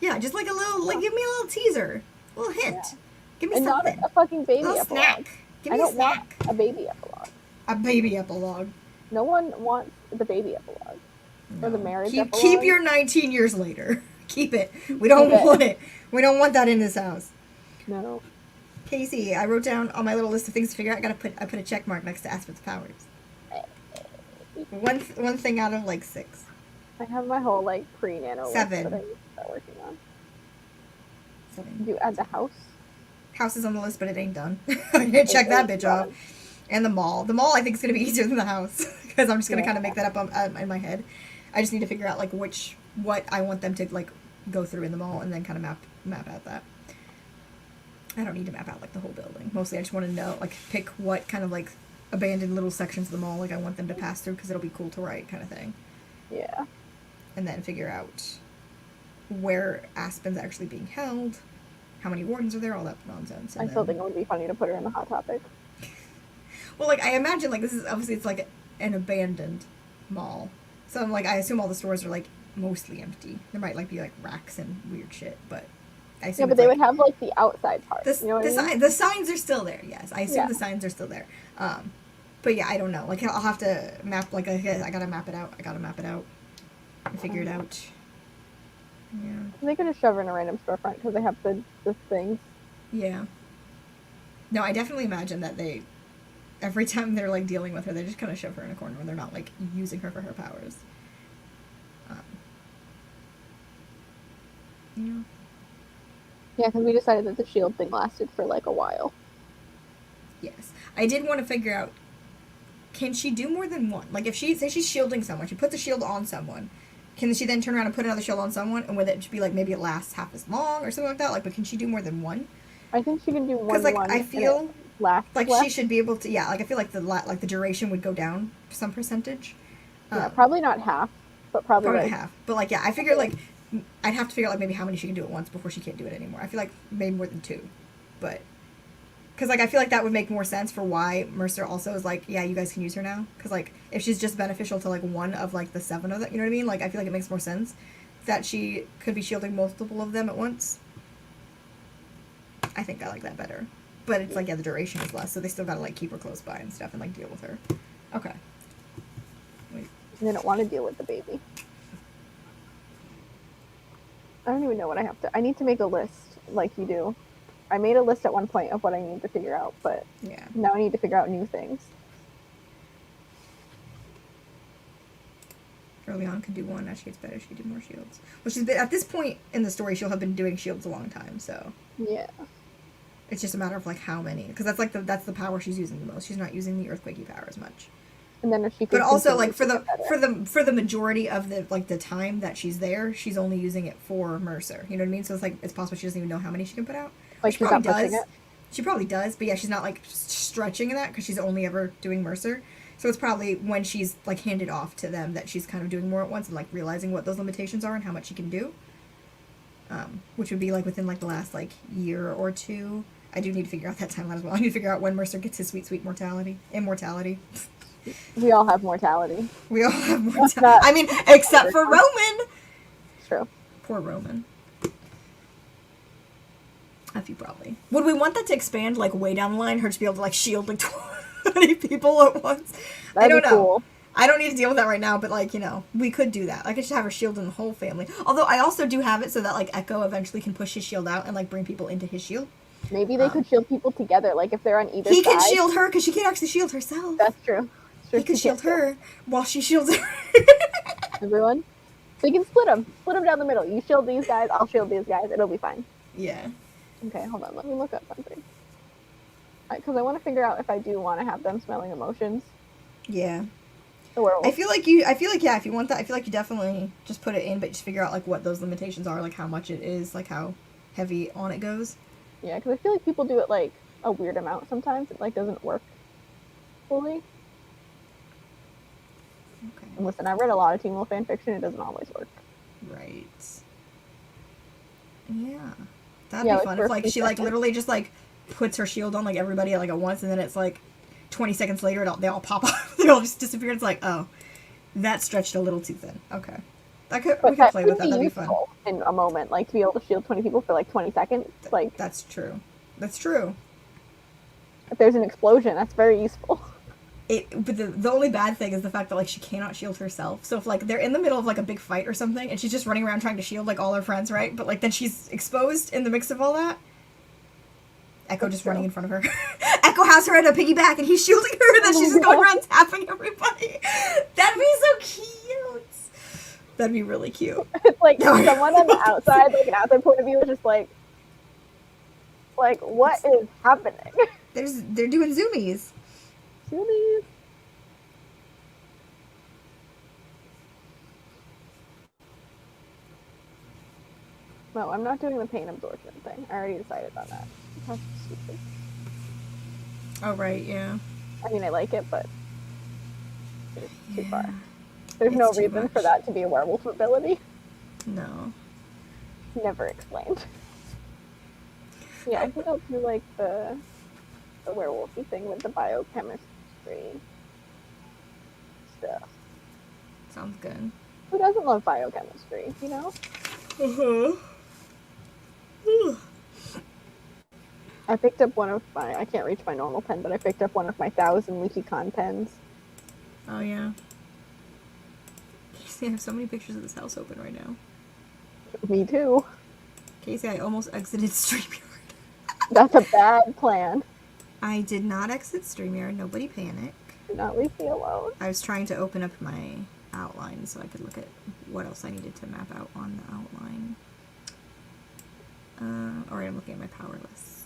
Yeah, just like a little give me a little teaser, a little hint. Yeah. Give me and something. Not a fucking baby a epilogue. Snack. Give me I don't a snack. want a baby epilogue. A baby epilogue. No one wants the baby epilogue. No. Or the marriage epilogue. Keep your 19 years later. Keep it. We don't want it. We don't want that in this house. No. Casey, I wrote down on my little list of things to figure out. I put a check mark next to Aspen's powers. One thing out of like 6. I have my whole like pre-nano 7. list that I need to start working on. 7. Did you add the house? House is on the list, but it ain't done. I'm gonna check that bitch off. And the mall. The mall I think is gonna be easier than the house because I'm just gonna kind of make that up in my head. I just need to figure out like what I want them to like go through in the mall and then kind of map out that. I don't need to map out like the whole building. Mostly I just want to know like pick what kind of like abandoned little sections of the mall like I want them to pass through because it'll be cool to write kind of thing. Yeah. And then figure out where Aspen's actually being held, how many wardens are there, all that nonsense. I still think it would be funny to put her in the Hot Topic. Well, like, I imagine, like, this is, obviously, it's, like, an abandoned mall. So, like, I assume all the stores are, like, mostly empty. There might, like, be, like, racks and weird shit, but I assume but they would have, like, the outside part. You know what I mean? The signs are still there, yes. I assume the signs are still there. But, yeah, I don't know. Like, I'll have to map, like, I gotta map it out. And figure it out. Yeah. They could just shove her in a random storefront because they have the things. Yeah. No, I definitely imagine that every time they're, like, dealing with her, they just kind of shove her in a corner when they're not, like, using her for her powers. Yeah. Yeah, because we decided that the shield thing lasted for, like, a while. Yes. I did want to figure out, can she do more than one? Like, if say she's shielding someone, she puts a shield on someone, can she then turn around and put another shield on someone, and with it be, like, maybe it lasts half as long, or something like that? Like, but can she do more than one? I think she can do more than one. Because, like, I feel like less. she should be able to, like, I feel like the duration would go down some percentage. Yeah, probably not half, but probably not half. But, like, yeah, I figure, like, I'd have to figure out, like, maybe how many she can do at once before she can't do it anymore. I feel like maybe more than 2. But, because, like, I feel like that would make more sense for why Mercer also is like, yeah, you guys can use her now. Because, like, if she's just beneficial to, like, one of, like, the 7 of them, you know what I mean? Like, I feel like it makes more sense that she could be shielding multiple of them at once. I think I like that better. But it's like, yeah, the duration is less, so they still gotta, like, keep her close by and stuff and, like, deal with her. Okay. Wait. And they don't want to deal with the baby. I don't even know what I have to... I need to make a list, like you do. I made a list at one point of what I need to figure out, but yeah. Now I need to figure out new things. Early on could do one, as she gets better, she could do more shields. Which is, at this point in the story, she'll have been doing shields a long time, so... Yeah. It's just a matter of, like, how many. Because that's, like, that's the power she's using the most. She's not using the earthquakey power as much. And then if she but also, like, for the majority of the, like, the time that she's there, she's only using it for Mercer. You know what I mean? So it's, like, it's possible she doesn't even know how many she can put out. Like, she probably does. She probably does, but yeah, she's not like stretching that because she's only ever doing Mercer. So it's probably when she's like handed off to them that she's kind of doing more at once and like realizing what those limitations are and how much she can do. Which would be like within like the last like year or two. I do need to figure out that timeline as well. I need to figure out when Mercer gets his sweet immortality. We all have mortality. We all have mortality. I mean, except for Roman. True. Poor Roman. A few probably. Would we want that to expand like way down the line? Her to be able to like shield like 20 people at once? I don't know. Cool. I don't need to deal with that right now, but like, you know, we could do that. Like, I should have her shielding the whole family. Although I also do have it so that like Echo eventually can push his shield out and like bring people into his shield. Maybe they could shield people together, like if they're on either side. He can shield her because she can't actually shield herself. That's true. He can shield her while she shields her. Everyone? So you can split them. Split them down the middle. You shield these guys, I'll shield these guys. It'll be fine. Yeah. Okay, hold on. Let me look up something. Because I want to figure out if I do want to have them smelling emotions. Yeah. The werewolf. I feel like yeah, if you want that, I feel like you definitely just put it in, but just figure out like what those limitations are, like how much it is, like how heavy on it goes. Yeah, because I feel like people do it like a weird amount sometimes. It like doesn't work fully. Okay. And listen, I've read a lot of Teen Wolf fan fiction. It doesn't always work. Right. Yeah. That'd be fun if like she like literally just like puts her shield on like everybody like at once, and then it's like 20 seconds later they all pop off. They all just disappear. It's like, oh, that stretched a little too thin. Okay. We could play with that. That'd be fun. In a moment, like to be able to shield 20 people for like 20 seconds. Like that's true. That's true. If there's an explosion, that's very useful. But the only bad thing is the fact that like she cannot shield herself. So if like they're in the middle of like a big fight or something, and she's just running around trying to shield like all her friends, right? But like then she's exposed in the mix of all that. Echo just running in front of her. Echo has her at a piggyback, and he's shielding her, and then she's just going around tapping everybody. That'd be so cute. That'd be really cute. It's like someone on the outside, like an outside point of view, is just like what is happening? They're doing zoomies. Zoomies. No, I'm not doing the pain absorption thing. I already decided on that. That's stupid. Oh, right, yeah. I mean, I like it, but it's too far. There's no reason for that to be a werewolf ability. No. Never explained. Yeah, I think I'll do like the werewolfy thing with the biochemistry stuff. Sounds good. Who doesn't love biochemistry, you know? Uh-huh. I picked up one of my, I can't reach my normal pen, but I picked up one of my 1,000 leaky con pens. Oh, yeah. Casey, I have so many pictures of this house open right now. Me too. Casey, I almost exited StreamYard. That's a bad plan. I did not exit StreamYard. Nobody panic. Do not leave me alone. I was trying to open up my outline so I could look at what else I needed to map out on the outline. Alright, I'm looking at my power list.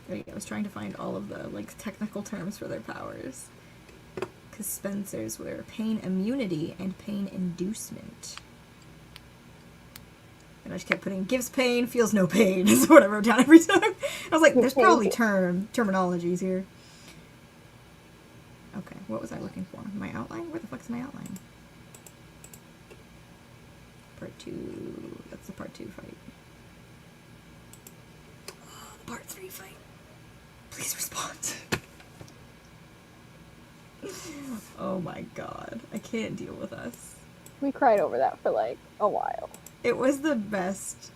There you go. I was trying to find all of the like technical terms for their powers. Because Spencer's were pain immunity and pain inducement. And I just kept putting gives pain, feels no pain, is what I wrote down every time. I was like, there's probably terminologies here. Okay, what was I looking for? My outline? Where the fuck is my outline? Part 2. That's the part 2 fight. Oh, the part 3 fight. Please respond. Oh my god. I can't deal with us. We cried over that for like a while. It was the best.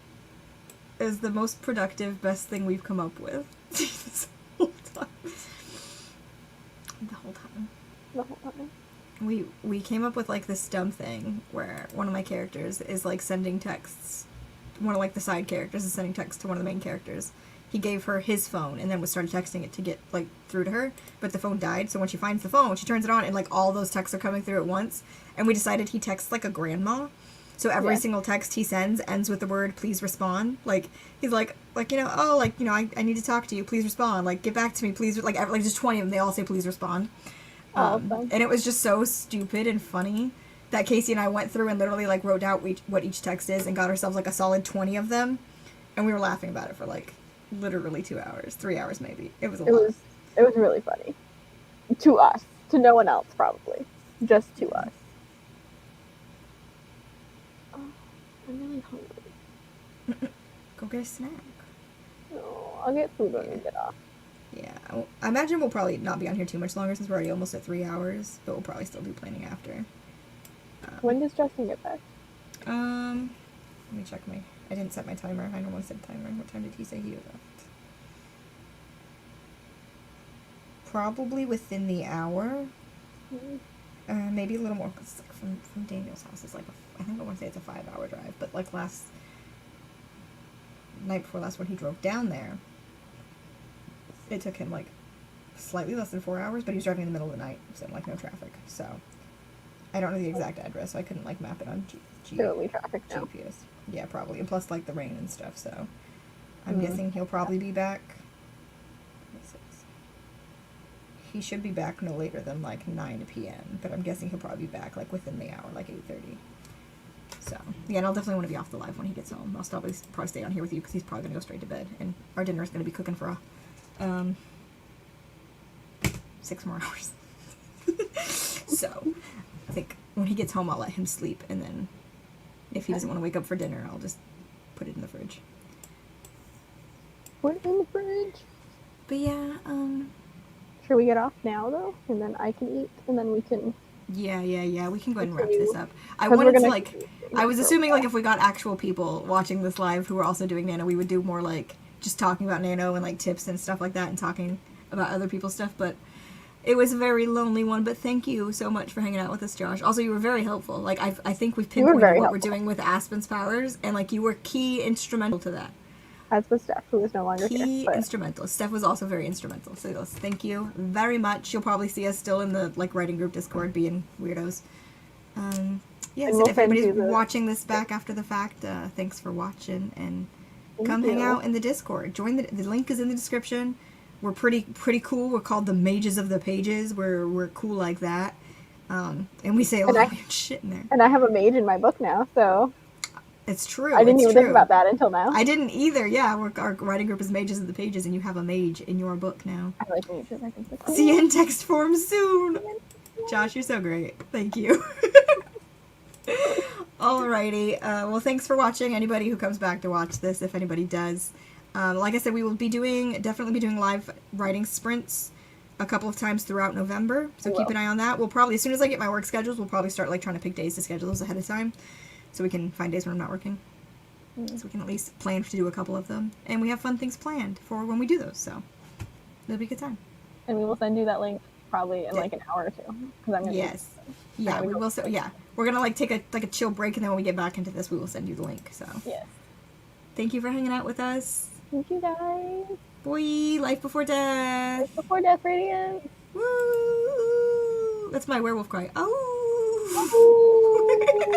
It was the most productive, best thing we've come up with. This whole time. The whole time. The whole time. We came up with like this dumb thing where one of my characters is like sending texts. One of like the side characters is sending texts to one of the main characters. He gave her his phone and then started texting it to get like through to her, but the phone died. So when she finds the phone, she turns it on and like all those texts are coming through at once. And we decided he texts like a grandma. So every single text he sends ends with the word "please respond." Like he's like you know, oh, like, you know, I need to talk to you. Please respond. Like, get back to me, please. Like just 20 of them, they all say "please respond." And it was just so stupid and funny that Casey and I went through and literally like wrote out what each text is and got ourselves like a solid 20 of them, and we were laughing about it for like literally 2 hours, 3 hours maybe. It was a lot. It was really funny. To us. To no one else, probably. Just to us. Oh, I'm really hungry. Go get a snack. No, I'll get food when we get off. Yeah, I imagine we'll probably not be on here too much longer since we're already almost at 3 hours, but we'll probably still do planning after. When does Justin get back? Let me check I didn't set my timer. I normally set a timer. What time did he say he was left? Probably within the hour. Maybe a little more, because like from Daniel's house is like, I think I want to say it's a 5-hour drive, but like night before last when he drove down there, it took him like slightly less than 4 hours, but he was driving in the middle of the night, so like no traffic. So I don't know the exact address, so I couldn't like map it on Totally traffic now. GPS. Yeah, probably, and plus like the rain and stuff. So I'm guessing he'll probably be back. He should be back no later than like 9 p.m., but I'm guessing he'll probably be back like within the hour, like 8:30. So yeah, and I'll definitely want to be off the live when he gets home. I'll probably stay on here with you because he's probably gonna go straight to bed, and our dinner is gonna be cooking for 6 more hours. So I think when he gets home, I'll let him sleep, and then if he doesn't want to wake up for dinner, I'll just put it in the fridge. Put it in the fridge. But yeah, should we get off now though, and then I can eat, and then we can. Yeah. We can go ahead and wrap this up. I wanted to like. I was assuming like if we got actual people watching this live who were also doing Nano, we would do more like just talking about Nano and like tips and stuff like that, and talking about other people's stuff. But it was a very lonely one. But thank you so much for hanging out with us, Josh. Also, you were very helpful. Like I think we've pinpointed what we're doing with Aspen's powers, and like you were key instrumental to that. As was Steph, who is no longer Key here. instrumental. Steph was also very instrumental. So thank you very much. You'll probably see us still in the like writing group Discord being weirdos. Yes, and if anybody's watching this back after the fact, thanks for watching, and come hang out in the Discord. Join the link is in the description. We're pretty cool. We're called the Mages of the Pages. We're cool like that. And we say a lot of weird shit in there. And I have a mage in my book now, so it's true. I didn't even think about that until now. I didn't either. Yeah, our writing group is Mages of the Pages, and you have a mage in your book now. I like mages. I think that's cool. See you in text form soon. Josh, you're so great. Thank you. Alrighty. Well, thanks for watching. Anybody who comes back to watch this, if anybody does, like I said, we will definitely be doing live writing sprints a couple of times throughout November. So keep an eye on that. We'll probably, as soon as I get my work schedules, we'll probably start like trying to pick days to schedule those ahead of time, so we can find days when I'm not working. So we can at least plan to do a couple of them, and we have fun things planned for when we do those. So it'll be a good time. And we will send you that link probably in like an hour or two, because I'm gonna. Yes. Yeah, we will. Yeah, we're gonna like take a chill break, and then when we get back into this, we will send you the link. So. Yes. Thank you for hanging out with us. Thank you guys. Boy, life before death. Life before death, radiance. Woo! That's my werewolf cry. Oh.